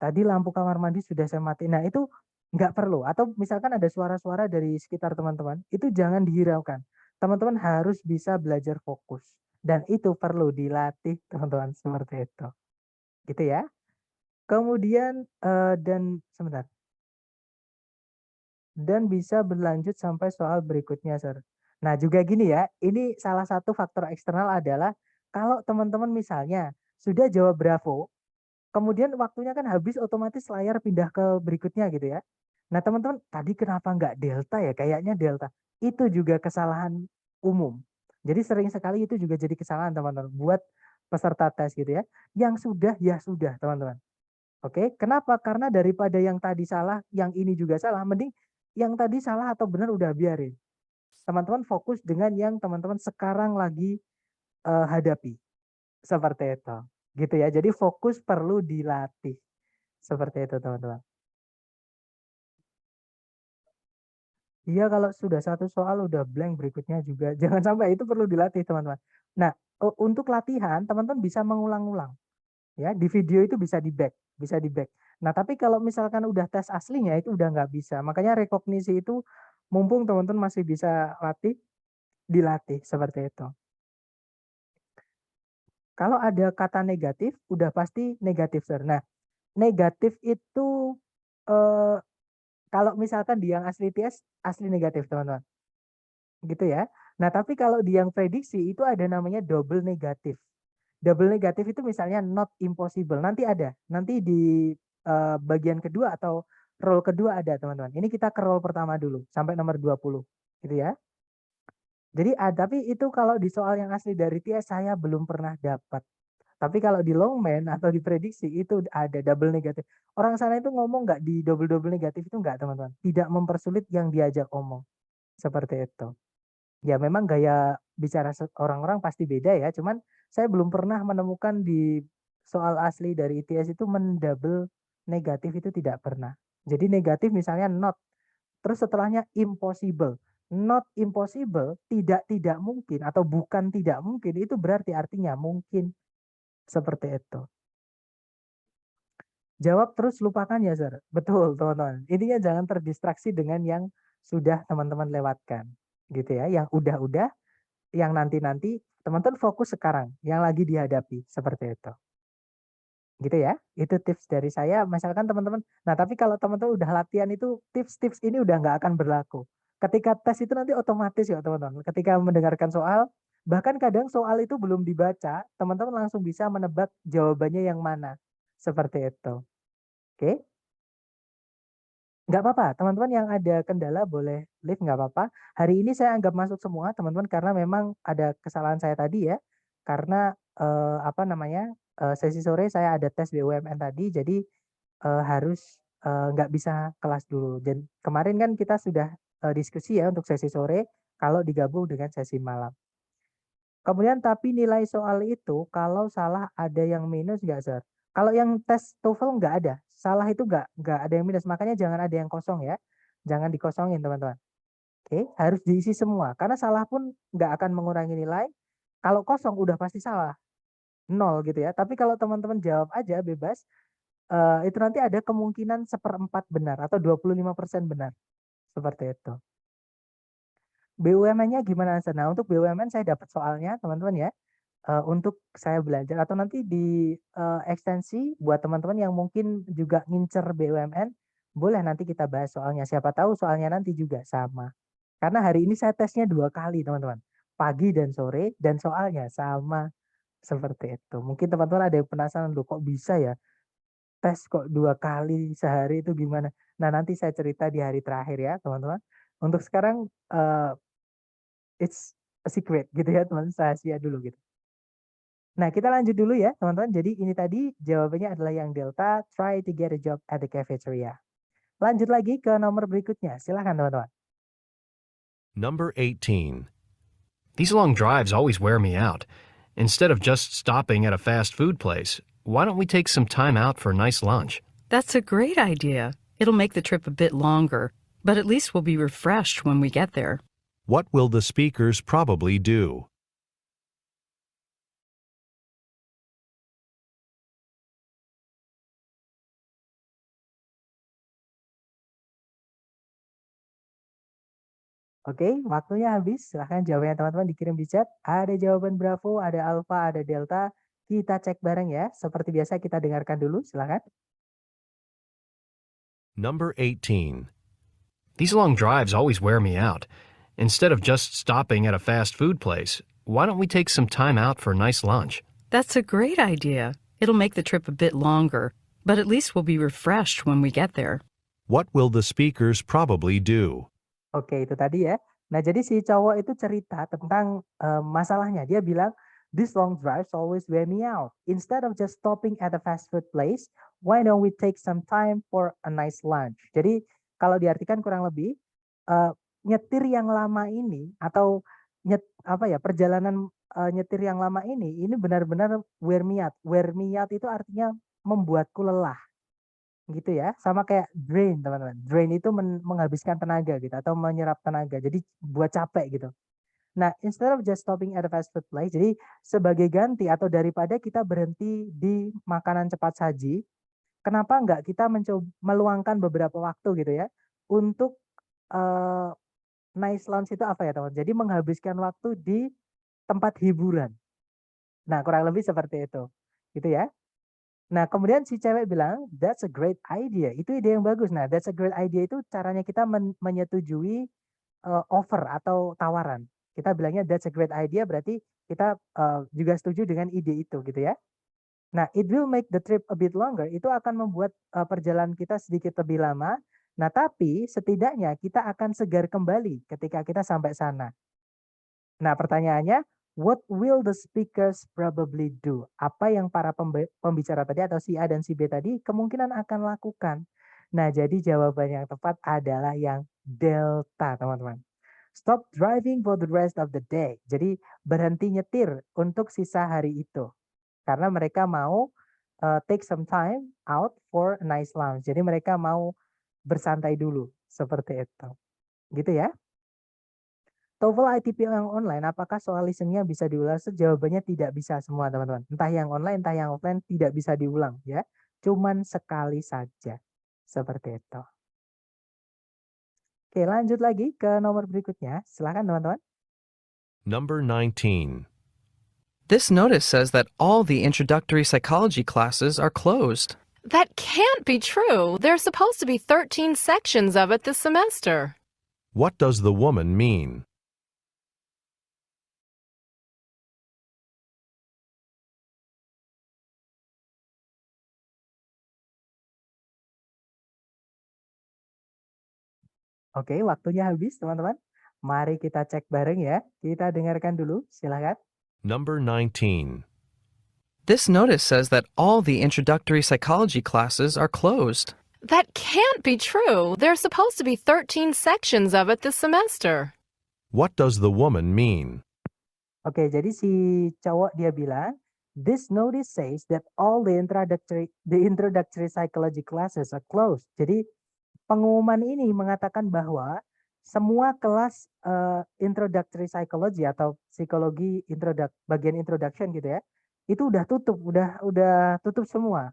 Tadi lampu kamar mandi sudah saya matiin. Nah, itu nggak perlu. Atau misalkan ada suara-suara dari sekitar teman-teman, itu jangan dihiraukan. Teman-teman harus bisa belajar fokus. Dan itu perlu dilatih, teman-teman, seperti itu. Gitu ya. Kemudian dan sebentar. Dan bisa berlanjut sampai soal berikutnya, Sir. Nah, juga gini ya, ini salah satu faktor eksternal adalah kalau teman-teman misalnya sudah jawab bravo, kemudian waktunya kan habis, otomatis layar pindah ke berikutnya gitu ya. Nah, teman-teman, tadi kenapa nggak delta ya? Kayaknya delta. Itu juga kesalahan umum. Jadi sering sekali itu juga jadi kesalahan, teman-teman, buat peserta tes gitu ya. Yang sudah ya sudah, teman-teman. Oke, kenapa? Karena daripada yang tadi salah, yang ini juga salah, mending yang tadi salah atau benar udah biarin. Teman-teman fokus dengan yang teman-teman sekarang lagi hadapi. Seperti itu. Gitu ya. Jadi fokus perlu dilatih. Seperti itu, teman-teman. Iya, kalau sudah satu soal udah blank, berikutnya juga jangan sampai, itu perlu dilatih, teman-teman. Nah, untuk latihan teman-teman bisa mengulang-ulang. Ya, di video itu bisa di-back, bisa di-back. Nah, tapi kalau misalkan udah tes aslinya itu udah nggak bisa. Makanya rekognisi itu mumpung teman-teman masih bisa dilatih seperti itu. Kalau ada kata negatif, udah pasti negatif, Sir. Nah, negatif itu eh, kalau misalkan di yang asli TS, asli negatif, teman-teman. Gitu ya. Nah, tapi kalau di yang prediksi itu ada namanya double negatif. Double negatif itu misalnya not impossible. Nanti ada. Nanti di bagian kedua atau roll kedua ada, teman-teman. Ini kita ke roll pertama dulu sampai nomor 20. Gitu ya. Jadi tapi itu kalau di soal yang asli dari TS saya belum pernah dapat. Tapi kalau di longman atau di prediksi itu ada double negatif. Orang sana itu ngomong nggak di double-double negatif itu nggak, teman-teman. Tidak mempersulit yang diajak omong. Seperti itu. Ya memang gaya bicara orang-orang pasti beda ya. Cuman saya belum pernah menemukan di soal asli dari ITS itu mendouble negatif itu tidak pernah. Jadi negatif misalnya not, terus setelahnya impossible. Not impossible, tidak mungkin atau bukan tidak mungkin, itu berarti artinya mungkin. Seperti itu. Jawab terus lupakan ya, Sir. Betul, teman-teman. Intinya jangan terdistraksi dengan yang sudah teman-teman lewatkan. Gitu ya. Yang udah-udah, yang nanti-nanti, teman-teman fokus sekarang, yang lagi dihadapi. Seperti itu. Gitu ya. Itu tips dari saya. Misalkan teman-teman, nah tapi kalau teman-teman udah latihan itu, tips-tips ini udah nggak akan berlaku. Ketika tes itu nanti otomatis ya, teman-teman. Ketika mendengarkan soal, bahkan kadang soal itu belum dibaca, teman-teman langsung bisa menebak jawabannya yang mana. Seperti itu. Oke, nggak apa-apa. Teman-teman yang ada kendala boleh leave, nggak apa-apa. Hari ini saya anggap masuk semua, teman-teman, karena memang ada kesalahan saya tadi ya. Karena apa namanya sesi sore saya ada tes BUMN tadi, jadi harus nggak bisa kelas dulu. Dan kemarin kan kita sudah diskusi ya untuk sesi sore, kalau digabung dengan sesi malam. Kemudian tapi nilai soal itu kalau salah ada yang minus nggak, Sir? Kalau yang tes TOEFL nggak ada, salah itu nggak ada yang minus, makanya jangan ada yang kosong ya. Jangan dikosongin, teman-teman. Oke, harus diisi semua, karena salah pun nggak akan mengurangi nilai. Kalau kosong udah pasti salah, nol gitu ya. Tapi kalau teman-teman jawab aja bebas, itu nanti ada kemungkinan 1/4 benar atau 25% benar. Seperti itu. BUMN-nya gimana, Sir? Nah, untuk BUMN saya dapat soalnya, teman-teman ya. Untuk saya belajar atau nanti di ekstensi buat teman-teman yang mungkin juga ngincer BUMN, boleh nanti kita bahas soalnya. Siapa tahu soalnya nanti juga sama. Karena hari ini saya tesnya 2 kali, teman-teman. Pagi dan sore, dan soalnya sama. Seperti itu. Mungkin teman-teman ada yang penasaran, loh kok bisa ya? Tes kok 2 kali sehari itu gimana? Nah, nanti saya cerita di hari terakhir ya, teman-teman. Untuk sekarang it's a secret gitu ya, teman-teman. Rahasia dulu gitu. Nah, kita lanjut dulu ya, teman-teman. Jadi ini tadi jawabannya adalah yang delta, try to get a job at the cafeteria. Lanjut lagi ke nomor berikutnya. Silahkan, teman-teman. Number 18. These long drives always wear me out. Instead of just stopping at a fast food place, why don't we take some time out for a nice lunch? That's a great idea. It'll make the trip a bit longer, but at least we'll be refreshed when we get there. What will the speakers probably do? Oke, waktunya habis. Silahkan jawabannya teman-teman dikirim di chat. Ada jawaban Bravo, ada Alpha, ada Delta. Kita cek bareng ya. Seperti biasa kita dengarkan dulu. Silahkan. Number 18. These long drives always wear me out. Instead of just stopping at a fast food place, why don't we take some time out for a nice lunch? That's a great idea. It'll make the trip a bit longer, but at least we'll be refreshed when we get there. What will the speakers probably do? Oke, itu tadi ya. Nah, jadi si cowok itu cerita tentang masalahnya. Dia bilang, "These long drives always wear me out. Instead of just stopping at a fast food place, why don't we take some time for a nice lunch?" Jadi kalau diartikan kurang lebih nyetir yang lama ini atau perjalanan nyetir yang lama ini benar-benar wear me out. Wear me out itu artinya membuatku lelah. Gitu ya, sama kayak drain, teman-teman. Drain itu menghabiskan tenaga gitu atau menyerap tenaga. Jadi buat capek gitu. Nah, instead of just stopping at a fast food place, jadi sebagai ganti atau daripada kita berhenti di makanan cepat saji, kenapa enggak kita mencoba meluangkan beberapa waktu gitu ya untuk nice lunch itu apa ya, teman? Jadi menghabiskan waktu di tempat hiburan. Nah, kurang lebih seperti itu. Gitu ya. Nah, kemudian si cewek bilang, "That's a great idea." Itu ide yang bagus. Nah, that's a great idea itu caranya kita menyetujui offer atau tawaran. Kita bilangnya that's a great idea berarti kita juga setuju dengan ide itu gitu ya. Nah, it will make the trip a bit longer. Itu akan membuat perjalanan kita sedikit lebih lama. Nah, tapi setidaknya kita akan segar kembali ketika kita sampai sana. Nah, pertanyaannya, what will the speakers probably do? Apa yang para pembicara tadi atau si A dan si B tadi kemungkinan akan lakukan? Nah, jadi jawaban yang tepat adalah yang delta, teman-teman. Stop driving for the rest of the day. Jadi berhenti nyetir untuk sisa hari itu. Karena mereka mau take some time out for a nice lounge. Jadi mereka mau bersantai dulu, seperti itu. Gitu ya. TOEFL ITP yang online, apakah soal listeningnya bisa diulang? Jawabannya tidak bisa semua, teman-teman. Entah yang online, entah yang offline, tidak bisa diulang ya. Cuman sekali saja. Seperti itu. Oke, lanjut lagi ke nomor berikutnya. Silakan, teman-teman. Number 19. This notice says that all the introductory psychology classes are closed. That can't be true. There's supposed to be 13 sections of it this semester. What does the woman mean? Oke, waktunya habis, teman-teman. Mari kita cek bareng ya. Kita dengarkan dulu, silakan. Number 19. This notice says that all the introductory psychology classes are closed. That can't be true. There's supposed to be 13 sections of it this semester. What does the woman mean? Oke, jadi si cowok dia bilang, this notice says that all the introductory psychology classes are closed. Jadi pengumuman ini mengatakan bahwa semua kelas introductory psychology atau psikologi bagian introduction gitu ya, itu udah tutup, udah tutup semua.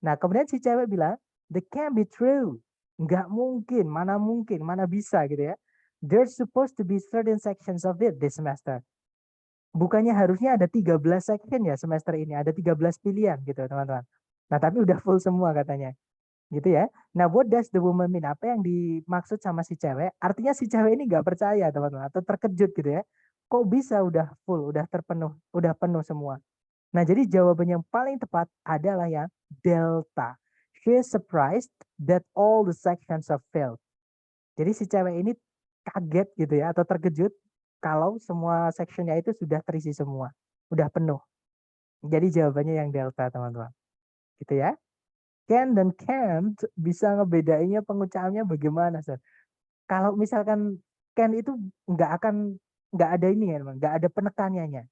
Nah, kemudian si cewek bilang, that can't be true. Nggak mungkin, mana bisa gitu ya. There's supposed to be certain sections of it this semester. Bukannya harusnya ada 13 section ya semester ini, ada 13 pilihan gitu teman-teman. Nah, tapi udah full semua katanya. Gitu ya. Nah, what does the woman mean? Apa yang dimaksud sama si cewek? Artinya si cewek ini nggak percaya teman-teman, atau terkejut gitu ya. Kok bisa udah full, udah penuh semua. Nah, jadi jawaban yang paling tepat adalah yang delta. She is surprised that all the sections are filled. Jadi si cewek ini kaget gitu ya, atau terkejut kalau semua sectionnya itu sudah terisi semua, udah penuh. Jadi jawabannya yang delta, teman-teman. Gitu ya. Can dan can't bisa ngebedainnya pengucapannya bagaimana, Sir? Kalau misalkan can itu nggak ada ini ya, teman, nggak ada penekanannya.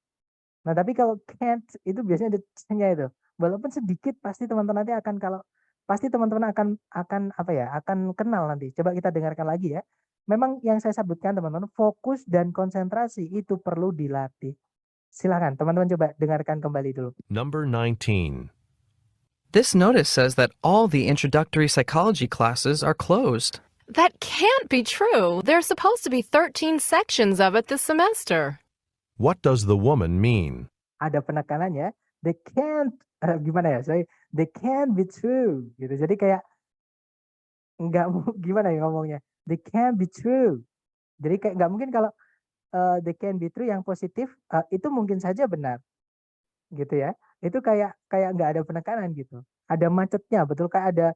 Nah, tapi kalau can't itu biasanya ada c-nya itu. Walaupun sedikit pasti teman-teman nanti pasti teman-teman akan apa ya, akan kenal nanti. Coba kita dengarkan lagi ya. Memang yang saya sebutkan teman-teman, fokus dan konsentrasi itu perlu dilatih. Silakan teman-teman coba dengarkan kembali dulu. Number 19. This notice says that all the introductory psychology classes are closed. That can't be true. There's supposed to be 13 sections of it this semester. What does the woman mean? Ada penekanannya. They can't gimana ya? They can't be true gitu. Jadi kayak gimana ya ngomongnya? They can't be true. Jadi kayak nggak mungkin kalau they can be true yang positif itu mungkin saja benar. Gitu ya. Itu kayak nggak ada penekanan gitu. Ada macetnya, betul, kayak ada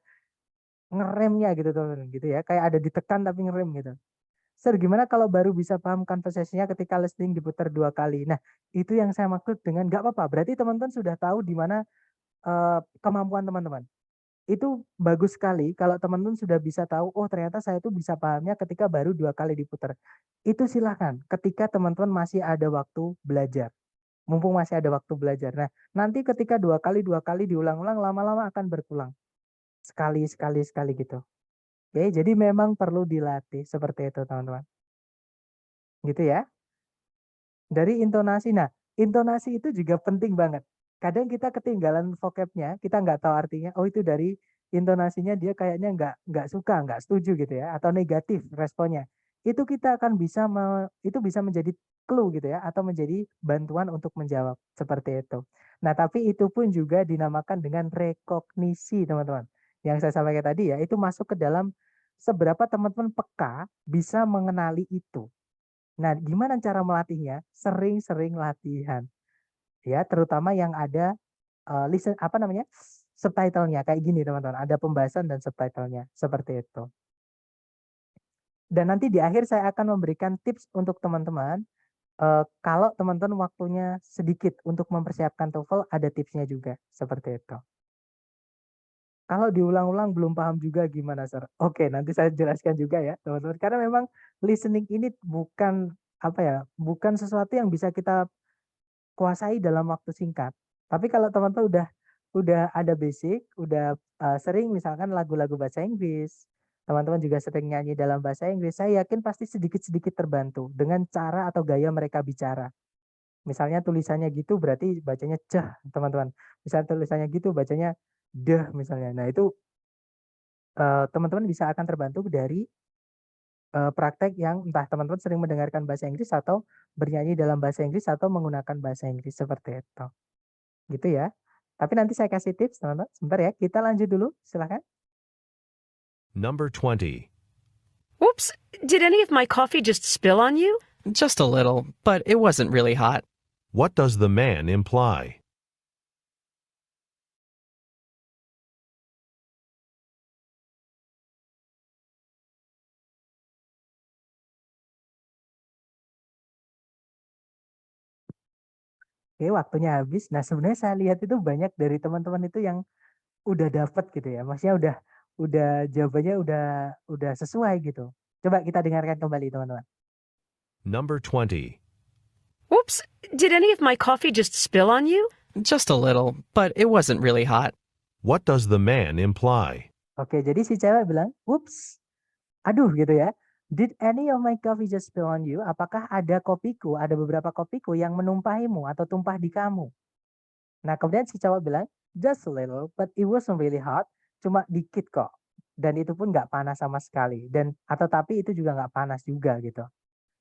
ngeremnya gitu teman-teman gitu ya. Kayak ada ditekan tapi ngerem gitu. Sir, gimana kalau baru bisa paham conversation-nya ketika listening diputar 2 kali? Nah, itu yang saya maksud dengan nggak apa-apa. Berarti teman-teman sudah tahu di mana kemampuan teman-teman. Itu bagus sekali kalau teman-teman sudah bisa tahu, oh ternyata saya tuh bisa pahamnya ketika baru 2 kali diputar. Itu silahkan ketika teman-teman masih ada waktu belajar. Mumpung masih ada waktu belajar. Nah, nanti ketika 2 kali diulang-ulang, lama-lama akan berpulang. Sekali gitu. Oke, jadi memang perlu dilatih seperti itu teman-teman. Gitu ya. Dari intonasi. Nah, intonasi itu juga penting banget. Kadang kita ketinggalan vocabnya, kita nggak tahu artinya. Oh, itu dari intonasinya dia kayaknya nggak suka, nggak setuju gitu ya, atau negatif responnya. Itu kita akan itu bisa menjadi clue gitu ya, atau menjadi bantuan untuk menjawab seperti itu. Nah, tapi itu pun juga dinamakan dengan rekognisi, teman-teman. Yang saya sampaikan tadi ya, itu masuk ke dalam seberapa teman-teman peka bisa mengenali itu. Nah, gimana cara melatihnya? Sering-sering latihan. Ya, terutama yang ada subtitlenya kayak gini teman-teman. Ada pembahasan dan subtitlenya seperti itu. Dan nanti di akhir saya akan memberikan tips untuk teman-teman Kalau teman-teman waktunya sedikit untuk mempersiapkan TOEFL, ada tipsnya juga, seperti itu. Kalau diulang-ulang belum paham juga gimana, Sir? Oke, nanti saya jelaskan juga ya, teman-teman. Karena memang listening ini bukan, apa ya, bukan sesuatu yang bisa kita kuasai dalam waktu singkat. Tapi kalau teman-teman udah ada basic, udah, sering misalkan lagu-lagu bahasa Inggris, teman-teman juga sering nyanyi dalam bahasa Inggris, saya yakin pasti sedikit-sedikit terbantu dengan cara atau gaya mereka bicara. Misalnya tulisannya gitu berarti bacanya ceh, teman-teman. Misal tulisannya gitu bacanya deh misalnya. Nah itu, teman-teman bisa akan terbantu dari, praktek yang entah teman-teman sering mendengarkan bahasa Inggris atau bernyanyi dalam bahasa Inggris atau menggunakan bahasa Inggris, seperti itu. Gitu ya. Tapi nanti saya kasih tips teman-teman, sebentar ya, kita lanjut dulu, silakan. Number 20. Whoops! Did any of my coffee just spill on you? Just a little, but it wasn't really hot. What does the man imply? Oke, waktunya habis. Nah, sebenarnya saya lihat itu banyak dari teman-teman itu yang udah dapat gitu ya, maksudnya udah jawabannya udah sesuai gitu. Coba kita dengarkan kembali teman-teman. Number 20. Whoops! Did any of my coffee just spill on you? Just a little, but it wasn't really hot. What does the man imply? Oke, jadi si cewek bilang, "Whoops, aduh," gitu ya. "Did any of my coffee just spill on you?" Apakah ada kopiku, ada beberapa kopiku yang menumpahimu atau tumpah di kamu? Nah, kemudian si cowok bilang, "Just a little, but it wasn't really hot." Cuma dikit kok. Dan itu pun nggak panas sama sekali. Dan atau tapi itu juga nggak panas juga gitu.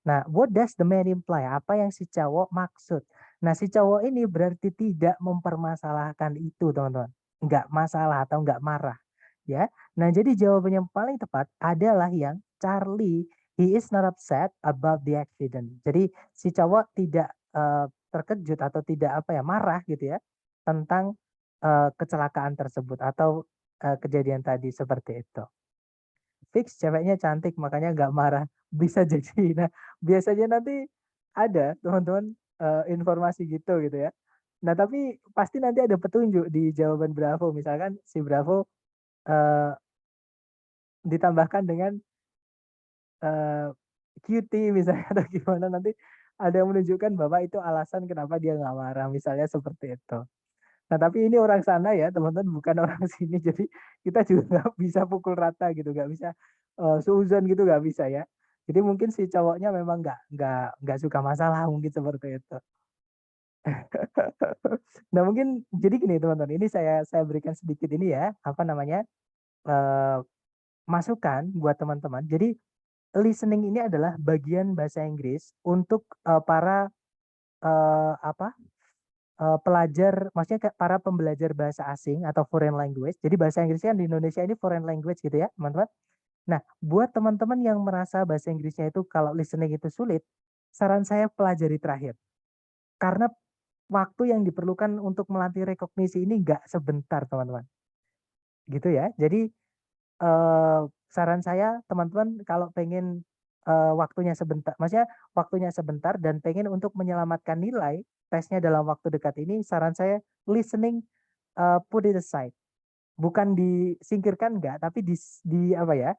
Nah, what does the man imply? Apa yang si cowok maksud? Nah, si cowok ini berarti tidak mempermasalahkan itu, teman-teman. Nggak masalah atau nggak marah, ya. Nah, jadi jawaban yang paling tepat adalah yang Charlie, he is not upset about the accident. Jadi si cowok tidak terkejut atau tidak apa ya, marah gitu ya tentang kecelakaan tersebut atau kejadian tadi seperti itu. Fix ceweknya cantik makanya nggak marah, bisa jadi. Nah, biasanya nanti ada teman-teman, informasi gitu ya. Nah, tapi pasti nanti ada petunjuk di jawaban Bravo, misalkan si Bravo, eee, ditambahkan dengan, eee, cutie misalnya atau gimana nanti ada yang menunjukkan bahwa itu alasan kenapa dia nggak marah, misalnya seperti itu. Nah, tapi ini orang sana ya teman-teman, bukan orang sini, jadi kita juga nggak bisa pukul rata gitu, nggak bisa, suuzon gitu nggak bisa ya. Jadi mungkin si cowoknya memang nggak suka masalah mungkin seperti itu. Nah mungkin jadi gini teman-teman, ini saya berikan sedikit ini ya, apa namanya, eee, masukan buat teman-teman. Jadi listening ini adalah bagian bahasa Inggris untuk, para, apa, pelajar maksudnya kayak para pembelajar bahasa asing atau foreign language. Jadi bahasa Inggrisnya di Indonesia ini foreign language gitu ya, teman-teman. Nah, buat teman-teman yang merasa bahasa Inggrisnya itu kalau listening itu sulit, saran saya pelajari terakhir. Karena waktu yang diperlukan untuk melatih rekognisi ini nggak sebentar, teman-teman. Gitu ya. Jadi, saran saya teman-teman kalau pengen, waktunya sebentar maksudnya waktunya sebentar dan pengen untuk menyelamatkan nilai tesnya dalam waktu dekat ini, saran saya listening, put it aside. Bukan disingkirkan enggak, tapi di apa ya,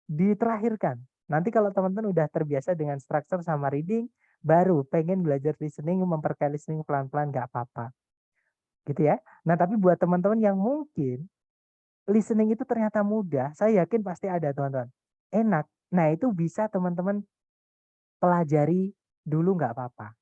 diterakhirkan. Nanti kalau teman-teman udah terbiasa dengan structure sama reading, baru pengen belajar listening, memperkaya listening pelan-pelan nggak apa-apa, gitu ya. Nah, tapi buat teman-teman yang mungkin listening itu ternyata mudah, saya yakin pasti ada teman-teman, enak. Nah, itu bisa teman-teman pelajari dulu nggak apa-apa.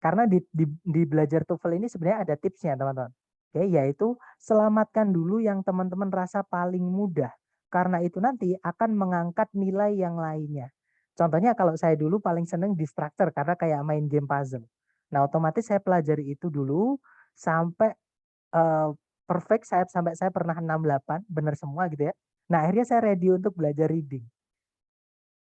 Karena di belajar TOEFL ini sebenarnya ada tipsnya teman-teman. Oke, yaitu selamatkan dulu yang teman-teman rasa paling mudah. Karena itu nanti akan mengangkat nilai yang lainnya. Contohnya kalau saya dulu paling seneng di structure karena kayak main game puzzle. Nah, otomatis saya pelajari itu dulu sampai perfect sampai saya pernah 68 benar semua gitu ya. Nah, akhirnya saya ready untuk belajar reading.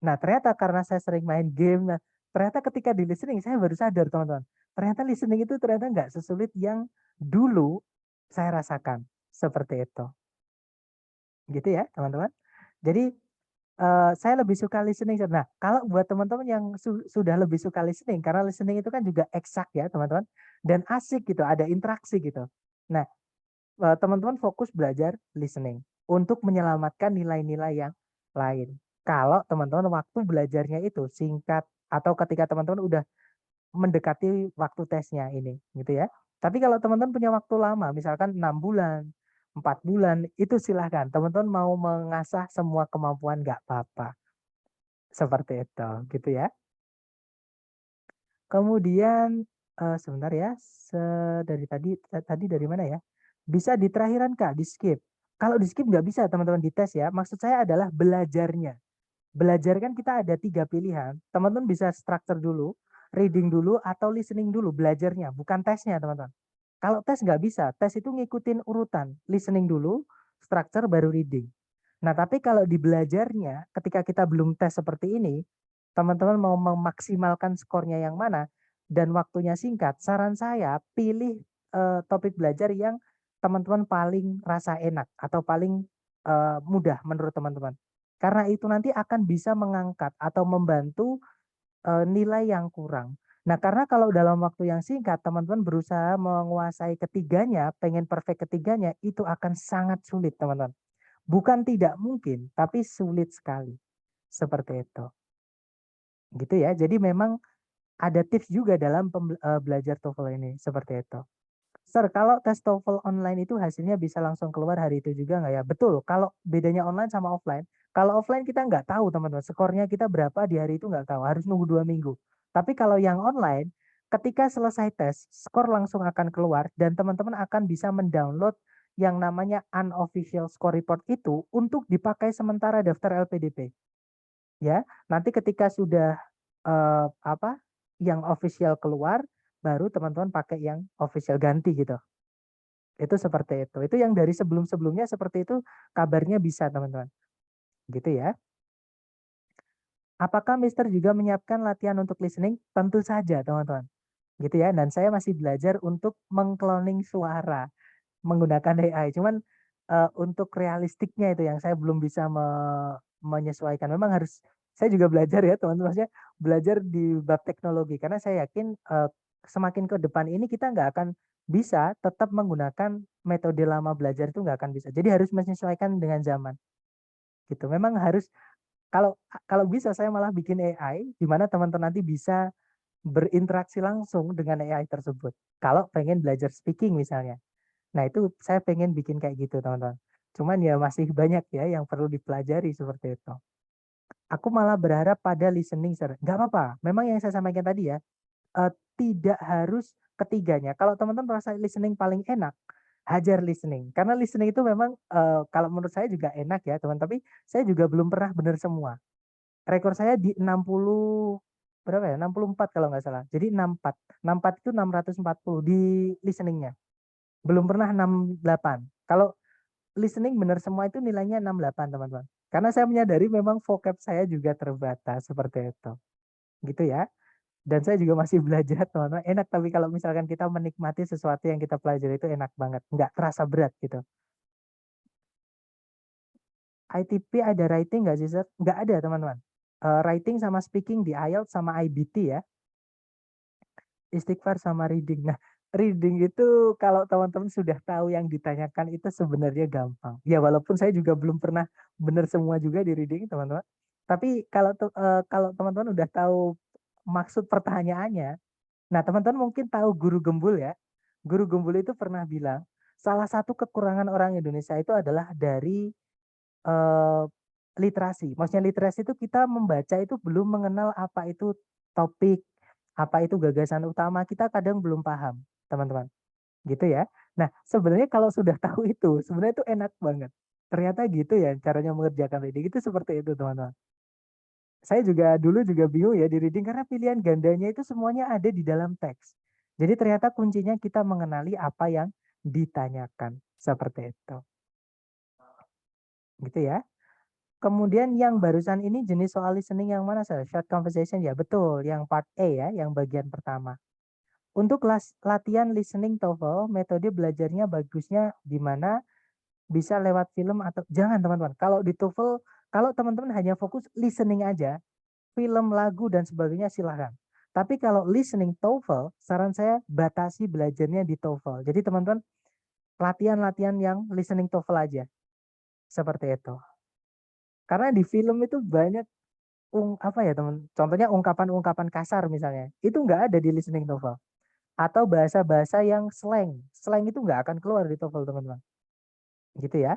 Nah, ternyata karena saya sering main game, nah ternyata ketika di listening saya baru sadar teman-teman, ternyata listening itu ternyata nggak sesulit yang dulu saya rasakan, seperti itu. Gitu ya teman-teman. Jadi Saya lebih suka listening, Sir. Nah, kalau buat teman-teman yang sudah lebih suka listening, karena listening itu kan juga eksak ya, teman-teman, dan asik gitu, ada interaksi gitu. Nah, teman-teman fokus belajar listening untuk menyelamatkan nilai-nilai yang lain. Kalau teman-teman waktu belajarnya itu singkat atau ketika teman-teman udah mendekati waktu tesnya ini, gitu ya. Tapi kalau teman-teman punya waktu lama, misalkan 6 bulan, 4 bulan, itu silahkan. Teman-teman mau mengasah semua kemampuan nggak apa-apa. Seperti itu, gitu ya. Kemudian, sebentar ya, dari tadi dari mana ya? Bisa di terakhiran Kak, di-skip. Kalau di-skip nggak bisa teman-teman dites ya, maksud saya adalah belajarnya. Belajar kan kita ada 3 pilihan, teman-teman bisa structure dulu, reading dulu, atau listening dulu belajarnya, bukan tesnya teman-teman. Kalau tes nggak bisa, tes itu ngikutin urutan, listening dulu, structure, baru reading. Nah, tapi kalau di belajarnya, ketika kita belum tes seperti ini, teman-teman mau memaksimalkan skornya yang mana, dan waktunya singkat, saran saya pilih topik belajar yang teman-teman paling rasa enak atau paling mudah menurut teman-teman. Karena itu nanti akan bisa mengangkat atau membantu nilai yang kurang. Nah, karena kalau dalam waktu yang singkat teman-teman berusaha menguasai ketiganya, pengen perfect ketiganya, itu akan sangat sulit, teman-teman. Bukan tidak mungkin, tapi sulit sekali. Seperti itu. Gitu ya. Jadi memang ada tips juga dalam belajar TOEFL ini, seperti itu. Sir, kalau tes TOEFL online itu hasilnya bisa langsung keluar hari itu juga nggak ya? Betul, kalau bedanya online sama offline. Kalau offline kita nggak tahu teman-teman, skornya kita berapa di hari itu nggak tahu, harus nunggu 2 minggu. Tapi kalau yang online, ketika selesai tes, skor langsung akan keluar dan teman-teman akan bisa mendownload yang namanya unofficial score report itu untuk dipakai sementara daftar LPDP. Ya, nanti ketika sudah yang official keluar, baru teman-teman pakai yang official ganti gitu. Itu seperti itu. Itu yang dari sebelum-sebelumnya seperti itu kabarnya bisa teman-teman. Gitu ya. Apakah Mister juga menyiapkan latihan untuk listening? Tentu saja teman-teman. Gitu ya. Dan saya masih belajar untuk mengcloning suara menggunakan AI. Cuman untuk realistiknya itu yang saya belum bisa menyesuaikan. Memang harus saya juga belajar ya teman-teman. Maksudnya belajar di bab teknologi karena saya yakin semakin ke depan ini kita nggak akan bisa tetap menggunakan metode lama belajar itu nggak akan bisa. Jadi harus menyesuaikan dengan zaman. Gitu. Memang harus kalau kalau bisa saya malah bikin AI di mana teman-teman nanti bisa berinteraksi langsung dengan AI tersebut. Kalau pengen belajar speaking misalnya. Nah, itu saya pengen bikin kayak gitu, teman-teman. Cuman ya masih banyak ya yang perlu dipelajari seperti itu. Aku malah berharap pada listening, Sir. Nggak apa-apa. Memang yang saya sampaikan tadi ya, tidak harus ketiganya. Kalau teman-teman merasa listening paling enak, hajar listening. Karena listening itu memang kalau menurut saya juga enak ya, teman. Tapi saya juga belum pernah benar semua. Rekor saya di 60 berapa ya? 64 kalau nggak salah. Jadi 64. 64 itu 640 di listeningnya. Belum pernah 68. Kalau listening benar semua itu nilainya 68, teman-teman. Karena saya menyadari memang vocab saya juga terbatas seperti itu. Gitu ya. Dan saya juga masih belajar, teman-teman. Enak tapi kalau misalkan kita menikmati sesuatu yang kita pelajari itu enak banget, nggak terasa berat gitu. ITP ada writing nggak sih, Sir? Nggak ada, teman-teman. Writing sama speaking di IELTS sama IBT ya. Istighfar sama reading. Nah, reading itu kalau teman-teman sudah tahu yang ditanyakan itu sebenarnya gampang. Ya walaupun saya juga belum pernah benar semua juga di reading, teman-teman. Tapi kalau teman-teman udah tahu maksud pertanyaannya, nah teman-teman mungkin tahu guru gembul ya. Guru gembul itu pernah bilang, salah satu kekurangan orang Indonesia itu adalah dari eh, literasi. Maksudnya literasi itu kita membaca itu belum mengenal apa itu topik, apa itu gagasan utama, kita kadang belum paham, teman-teman. Gitu ya. Nah, sebenarnya kalau sudah tahu itu, sebenarnya itu enak banget. Ternyata gitu ya caranya mengerjakan reading itu seperti itu, teman-teman. Saya juga dulu juga bingung ya di reading karena pilihan gandanya itu semuanya ada di dalam teks. Jadi ternyata kuncinya kita mengenali apa yang ditanyakan. Seperti itu. Gitu ya. Kemudian yang barusan ini jenis soal listening yang mana, Sir? Short conversation ya, betul. Yang part A ya, yang bagian pertama. Untuk latihan listening TOEFL, metode belajarnya bagusnya di mana? Bisa lewat film atau jangan, teman-teman. Kalau di TOEFL Kalau teman-teman hanya fokus listening aja, film, lagu, dan sebagainya silahkan. Tapi kalau listening TOEFL, saran saya batasi belajarnya di TOEFL. Jadi teman-teman latihan-latihan yang listening TOEFL aja. Seperti itu. Karena di film itu banyak apa ya teman, contohnya ungkapan-ungkapan kasar misalnya, itu nggak ada di listening TOEFL. Atau bahasa-bahasa yang slang itu nggak akan keluar di TOEFL teman-teman. Gitu ya.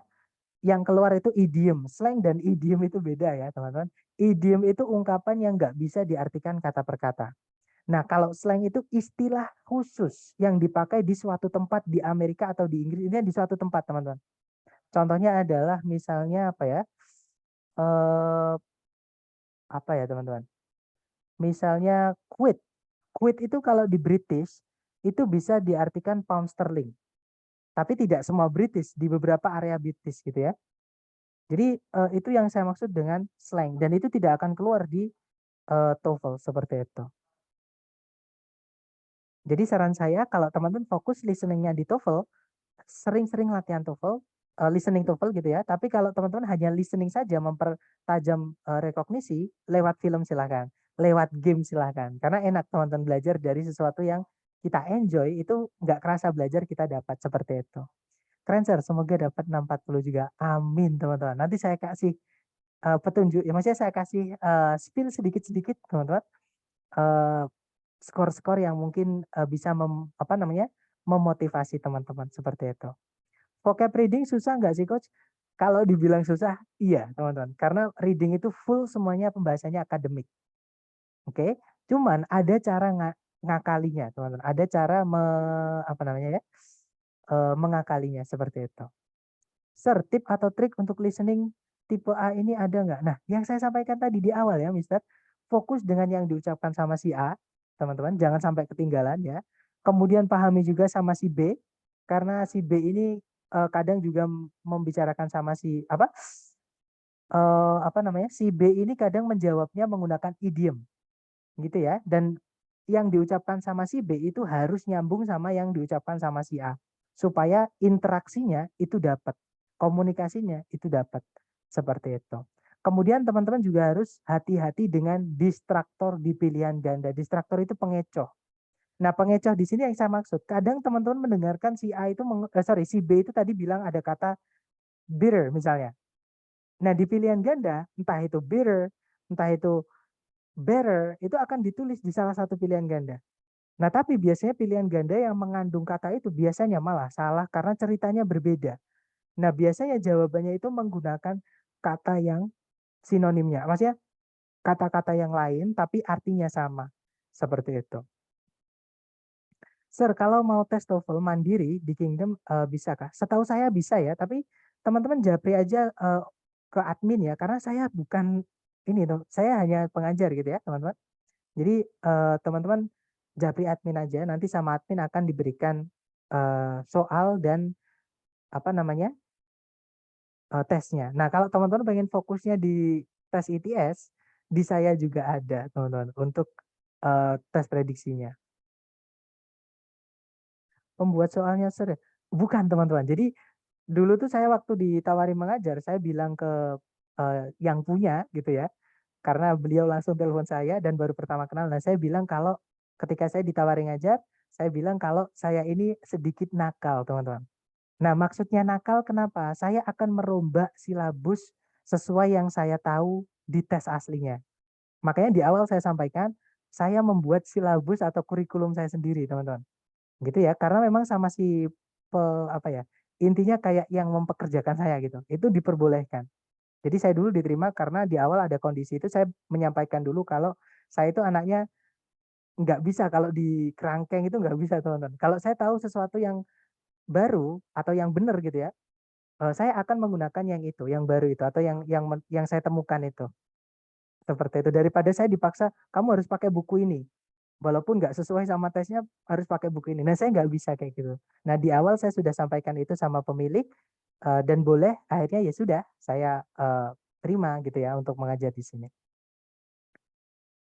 Yang keluar itu idiom, slang dan idiom itu beda ya teman-teman. Idiom itu ungkapan yang nggak bisa diartikan kata per kata. Nah, kalau slang itu istilah khusus yang dipakai di suatu tempat di Amerika atau di Inggris, ini di suatu tempat, teman-teman. Contohnya adalah misalnya apa ya? Eh, apa ya, teman-teman? Misalnya quit. Quit itu kalau di British itu bisa diartikan pound sterling. Tapi tidak semua British, di beberapa area British gitu ya. Jadi itu yang saya maksud dengan slang dan itu tidak akan keluar di TOEFL seperti itu. Jadi saran saya kalau teman-teman fokus listeningnya di TOEFL, sering-sering latihan TOEFL, listening TOEFL gitu ya. Tapi kalau teman-teman hanya listening saja mempertajam rekognisi, lewat film silahkan, lewat game silahkan. Karena enak teman-teman belajar dari sesuatu yang kita enjoy, itu nggak kerasa belajar kita dapat seperti itu. Keren sir, semoga dapat 640 juga. Amin teman-teman. Nanti saya kasih petunjuk, ya maksudnya saya kasih spill sedikit-sedikit teman-teman. Skor-skor yang mungkin bisa memotivasi teman-teman seperti itu. Vocab reading susah nggak sih coach? Kalau dibilang susah, iya teman-teman. Karena reading itu full semuanya pembahasannya akademik. Oke, cuman ada cara ngakalinya teman-teman. Ada cara mengakalinya seperti itu. Sir, tip atau trik untuk listening tipe A ini ada nggak? Nah, yang saya sampaikan tadi di awal ya, Mister, fokus dengan yang diucapkan sama si A, teman-teman, jangan sampai ketinggalan ya. Kemudian pahami juga sama si B, karena si B ini kadang juga membicarakan sama si si B ini kadang menjawabnya menggunakan idiom, gitu ya. Dan yang diucapkan sama si B itu harus nyambung sama yang diucapkan sama si A, supaya interaksinya itu dapat, komunikasinya itu dapat, seperti itu. Kemudian teman-teman juga harus hati-hati dengan distraktor di pilihan ganda. Distraktor itu pengecoh. Nah, pengecoh di sini yang saya maksud, kadang teman-teman mendengarkan si A itu si B itu tadi bilang ada kata bitter misalnya. Nah, di pilihan ganda, entah itu bitter, entah itu better, itu akan ditulis di salah satu pilihan ganda. Nah, tapi biasanya pilihan ganda yang mengandung kata itu biasanya malah salah karena ceritanya berbeda. Nah, biasanya jawabannya itu menggunakan kata yang sinonimnya. Maksudnya kata-kata yang lain tapi artinya sama. Seperti itu. Sir, kalau mau tes TOEFL mandiri di Kingdom bisakah? Setahu saya bisa ya, tapi teman-teman japri aja ke admin ya, karena saya bukan ini tuh, saya hanya pengajar gitu ya, teman-teman. Jadi teman-teman japri admin aja, nanti sama admin akan diberikan soal dan tesnya. Nah, kalau teman-teman pengen fokusnya di tes ITS, di saya juga ada teman-teman untuk tes prediksinya. Pembuat soalnya sering. Bukan teman-teman. Jadi dulu tuh saya waktu ditawari mengajar, saya bilang ke yang punya gitu ya, karena beliau langsung telepon saya dan baru pertama kenal. Nah, saya bilang kalau ketika saya ditawari ngajar, saya bilang kalau saya ini sedikit nakal, teman-teman. Nah, maksudnya nakal kenapa? Saya akan merombak silabus sesuai yang saya tahu di tes aslinya. Makanya di awal saya sampaikan, saya membuat silabus atau kurikulum saya sendiri, teman-teman. Gitu ya, karena memang sama si intinya kayak yang mempekerjakan saya gitu. Itu diperbolehkan. Jadi saya dulu diterima karena di awal ada kondisi itu saya menyampaikan dulu kalau saya itu anaknya nggak bisa kalau di kerangkeng itu nggak bisa teman-teman. Kalau saya tahu sesuatu yang baru atau yang benar gitu ya, saya akan menggunakan yang itu, yang baru itu atau yang saya temukan itu. Seperti itu daripada saya dipaksa kamu harus pakai buku ini. Walaupun nggak sesuai sama tesnya harus pakai buku ini. Nah, saya nggak bisa kayak gitu. Nah, di awal saya sudah sampaikan itu sama pemilik dan boleh akhirnya ya sudah saya terima gitu ya untuk mengajar di sini.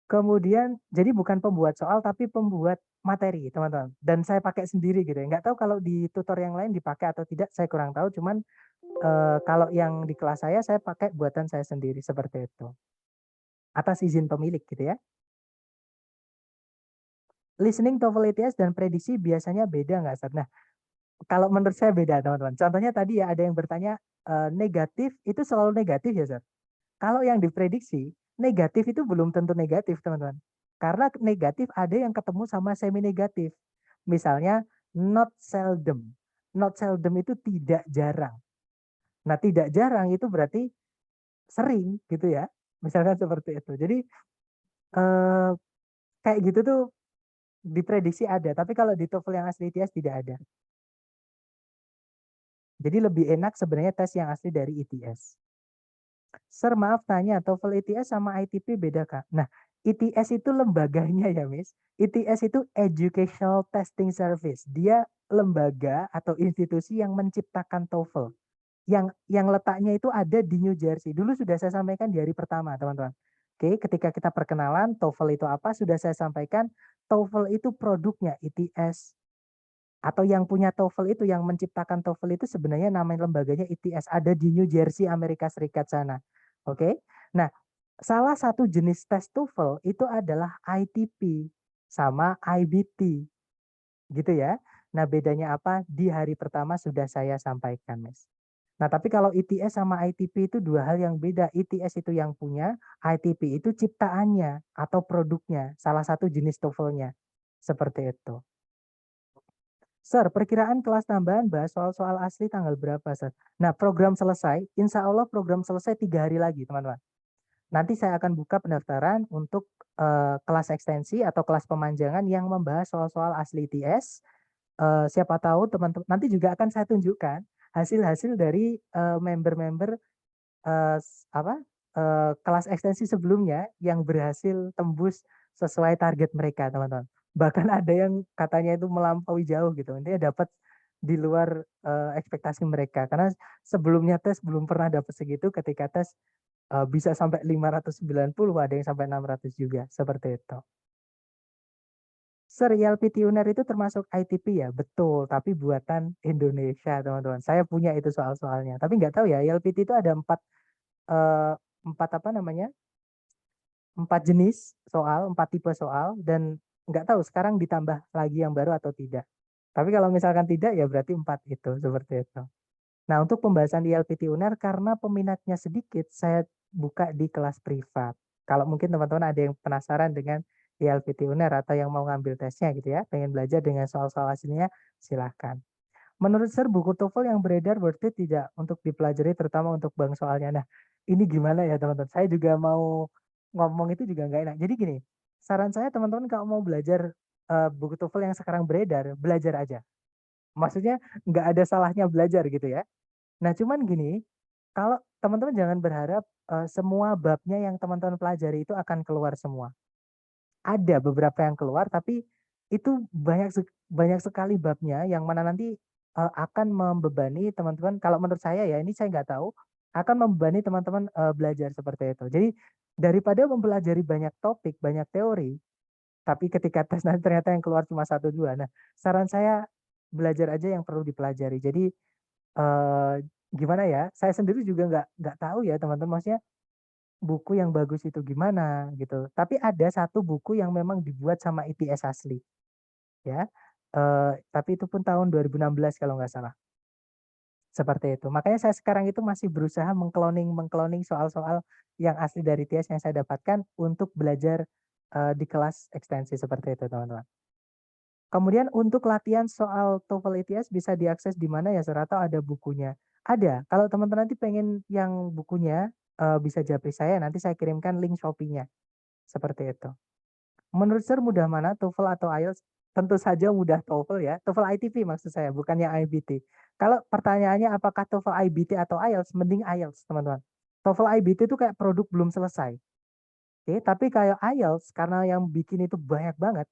Kemudian jadi bukan pembuat soal tapi pembuat materi, teman-teman. Dan saya pakai sendiri gitu ya. Nggak tahu kalau di tutor yang lain dipakai atau tidak, saya kurang tahu. Cuman kalau yang di kelas saya pakai buatan saya sendiri seperti itu. Atas izin pemilik gitu ya. Listening, TOEFL ITS, dan prediksi biasanya beda nggak, Sir? Nah, kalau menurut saya beda, teman-teman. Contohnya tadi ya ada yang bertanya negatif itu selalu negatif ya, Sir? Kalau yang diprediksi, negatif itu belum tentu negatif, teman-teman. Karena negatif ada yang ketemu sama semi negatif. Misalnya not seldom. Not seldom itu tidak jarang. Nah, tidak jarang itu berarti sering gitu ya. Misalkan seperti itu. Jadi eh, kayak gitu tuh diprediksi ada, tapi kalau di TOEFL yang asli ITS tidak ada. Jadi lebih enak sebenarnya tes yang asli dari ITS. Sir, maaf tanya, TOEFL ITS sama ITP beda, Kak? Nah, ITS itu lembaganya ya, Miss. ITS itu Educational Testing Service. Dia lembaga atau institusi yang menciptakan TOEFL. Yang letaknya itu ada di New Jersey. Dulu sudah saya sampaikan di hari pertama, teman-teman. Oke, ketika kita perkenalan TOEFL itu apa, sudah saya sampaikan TOEFL itu produknya ITS. Atau yang punya TOEFL itu, yang menciptakan TOEFL itu sebenarnya namanya lembaganya ITS, ada di New Jersey, Amerika Serikat sana. Oke. Nah, salah satu jenis tes TOEFL itu adalah ITP sama IBT. Gitu ya. Nah, bedanya apa? Di hari pertama sudah saya sampaikan, Mas. Nah, tapi kalau ITS sama ITP itu dua hal yang beda. ITS itu yang punya, ITP itu ciptaannya atau produknya, salah satu jenis TOEFL-nya. Seperti itu. Sir, perkiraan kelas tambahan bahas soal-soal asli tanggal berapa, Sir? Nah, program selesai, insya Allah program selesai 3 hari lagi, teman-teman. Nanti saya akan buka pendaftaran untuk kelas ekstensi atau kelas pemanjangan yang membahas soal-soal asli ITS. Siapa tahu teman-teman, nanti juga akan saya tunjukkan hasil-hasil dari member-member apa kelas ekstensi sebelumnya yang berhasil tembus sesuai target mereka, teman-teman. Bahkan ada yang katanya itu melampaui jauh gitu. Intinya dapat di luar ekspektasi mereka. Karena sebelumnya tes belum pernah dapat segitu, ketika tes bisa sampai 590, ada yang sampai 600 juga. Seperti itu. Sir, ILPT UNER itu termasuk ITP ya? Betul, tapi buatan Indonesia, teman-teman. Saya punya itu soal-soalnya. Tapi nggak tahu ya, ILPT itu ada eh, empat apa namanya? 4 jenis soal, 4 tipe soal, dan nggak tahu sekarang ditambah lagi yang baru atau tidak. Tapi kalau misalkan tidak ya berarti 4 itu, seperti itu. Nah, untuk pembahasan di LPT UNER karena peminatnya sedikit, saya buka di kelas privat. Kalau mungkin teman-teman ada yang penasaran dengan ILPT UNER atau yang mau ngambil tesnya gitu ya, pengen belajar dengan soal-soal aslinya, silahkan. Menurut Sir, buku TOEFL yang beredar worth it tidak untuk dipelajari, terutama untuk bank soalnya. Nah, ini gimana ya teman-teman? Saya juga mau ngomong itu juga nggak enak. Jadi gini, saran saya teman-teman kalau mau belajar buku TOEFL yang sekarang beredar, belajar aja. Maksudnya nggak ada salahnya belajar gitu ya. Nah, cuman gini, kalau teman-teman jangan berharap semua babnya yang teman-teman pelajari itu akan keluar semua. Ada beberapa yang keluar, tapi itu banyak sekali babnya yang mana nanti akan membebani teman-teman. Kalau menurut saya ya, ini saya nggak tahu, akan membebani teman-teman belajar seperti itu. Jadi daripada mempelajari banyak topik, banyak teori, tapi ketika tes nanti ternyata yang keluar cuma 1 2. Nah, saran saya belajar aja yang perlu dipelajari. Jadi eh, gimana ya? Saya sendiri juga nggak tahu ya teman-teman. Maksudnya buku yang bagus itu gimana gitu. Tapi ada satu buku yang memang dibuat sama ITS asli, ya. Tapi itu pun tahun 2016 kalau nggak salah. Seperti itu. Makanya saya sekarang itu masih berusaha mengkloning soal-soal yang asli dari ITS yang saya dapatkan untuk belajar di kelas ekstensi seperti itu, teman-teman. Kemudian untuk latihan soal TOEFL ITS bisa diakses di mana ya, Sir? Atau ada bukunya? Ada. Kalau teman-teman nanti pengen yang bukunya, bisa japri saya, nanti saya kirimkan link Shopee-nya. Seperti itu. Menurut Sir mudah mana, TOEFL atau IELTS? Tentu saja mudah TOEFL ya. TOEFL ITP maksud saya, bukannya IBT. Kalau pertanyaannya apakah TOEFL IBT atau IELTS, mending IELTS, teman-teman. TOEFL IBT itu kayak produk belum selesai. Oke, tapi kayak IELTS karena yang bikin itu banyak banget.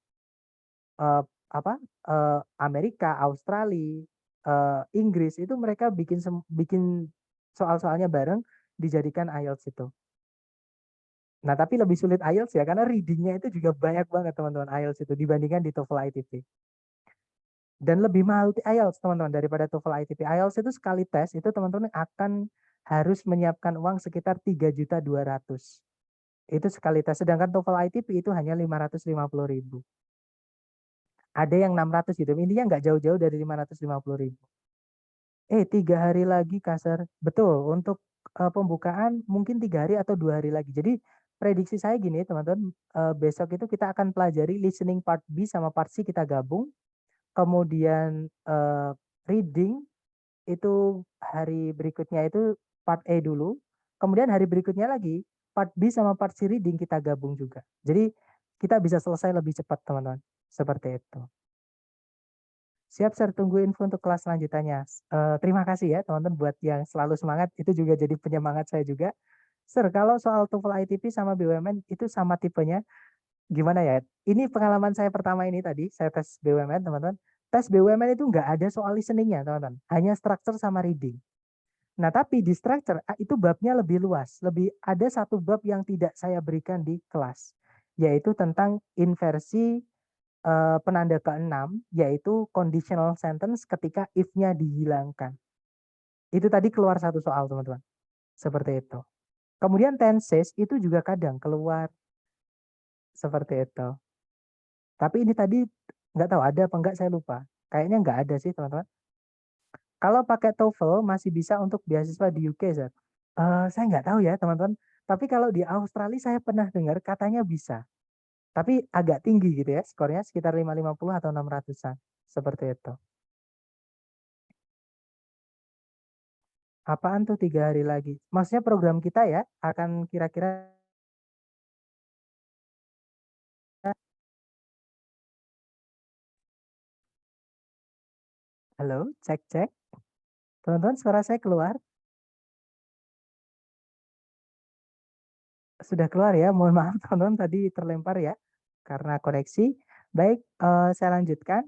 eh, apa Amerika, Australia, Inggris itu mereka bikin soal-soalnya bareng dijadikan IELTS itu. Nah, tapi lebih sulit IELTS ya, karena readingnya itu juga banyak banget teman-teman IELTS itu dibandingkan di TOEFL ITP. Dan lebih mahal IELTS teman-teman daripada TOEFL ITP. IELTS itu sekali tes itu teman-teman akan harus menyiapkan uang sekitar 3.200.000. Itu sekali tes. Sedangkan TOEFL ITP itu hanya 550.000. Ada yang 600 gitu. Intinya nggak jauh-jauh dari 550.000. 3 hari lagi kasar. Betul, untuk pembukaan mungkin 3 hari atau 2 hari lagi. Jadi prediksi saya gini teman-teman, besok itu kita akan pelajari listening part B sama part C kita gabung. Kemudian reading itu hari berikutnya itu part A dulu. Kemudian hari berikutnya lagi part B sama part C reading kita gabung juga. Jadi kita bisa selesai lebih cepat teman-teman. Seperti itu. Siap, Sir. Tunggu info untuk kelas lanjutannya. Terima kasih ya teman-teman buat yang selalu semangat. Itu juga jadi penyemangat saya juga. Sir, kalau soal TOEFL ITP sama BUMN itu sama tipenya, gimana ya? Ini pengalaman saya pertama ini tadi, saya tes BUMN teman-teman. Tes BUMN itu nggak ada soal listeningnya teman-teman. Hanya structure sama reading. Nah, tapi di structure itu babnya lebih luas. Lebih ada satu bab yang tidak saya berikan di kelas. Yaitu tentang inversi penanda ke-6, yaitu conditional sentence ketika if-nya dihilangkan. Itu tadi keluar satu soal teman-teman. Seperti itu. Kemudian tenses itu juga kadang keluar seperti itu. Tapi ini tadi nggak tahu ada apa enggak, saya lupa. Kayaknya nggak ada sih teman-teman. Kalau pakai TOEFL masih bisa untuk beasiswa di UK, Zat. Saya nggak tahu ya teman-teman. Tapi kalau di Australia saya pernah dengar katanya bisa. Tapi agak tinggi gitu ya, skornya sekitar 550 atau 600-an. Seperti itu. Apaan tuh 3 hari lagi? Maksudnya program kita ya akan kira-kira. Halo, cek cek. Teman-teman, suara saya keluar? Sudah keluar ya. Mohon maaf teman-teman tadi terlempar ya karena koneksi. Baik, saya lanjutkan.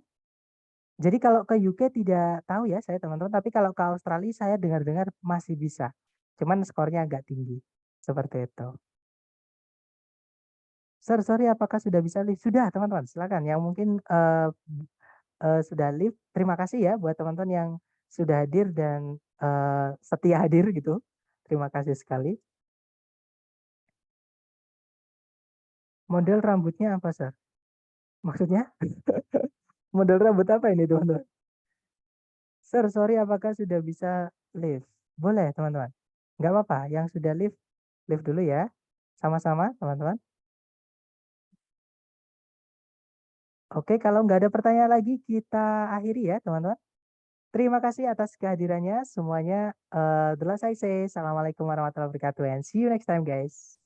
Jadi kalau ke UK tidak tahu ya saya teman-teman, tapi kalau ke Australia saya dengar-dengar masih bisa. Cuman skornya agak tinggi. Seperti itu. Sir, sorry apakah sudah bisa live? Sudah teman-teman, silakan. Yang mungkin sudah live, terima kasih ya buat teman-teman yang sudah hadir dan setia hadir gitu. Terima kasih sekali. Model rambutnya apa, Sir? Maksudnya? Model rambut apa ini, teman-teman? Sir, sorry apakah sudah bisa live? Boleh, teman-teman. Nggak apa-apa, yang sudah live dulu ya. Sama-sama, teman-teman. Oke, kalau nggak ada pertanyaan lagi, kita akhiri ya, teman-teman. Terima kasih atas kehadirannya semuanya. The last I say, Assalamualaikum warahmatullahi wabarakatuh, and see you next time, guys.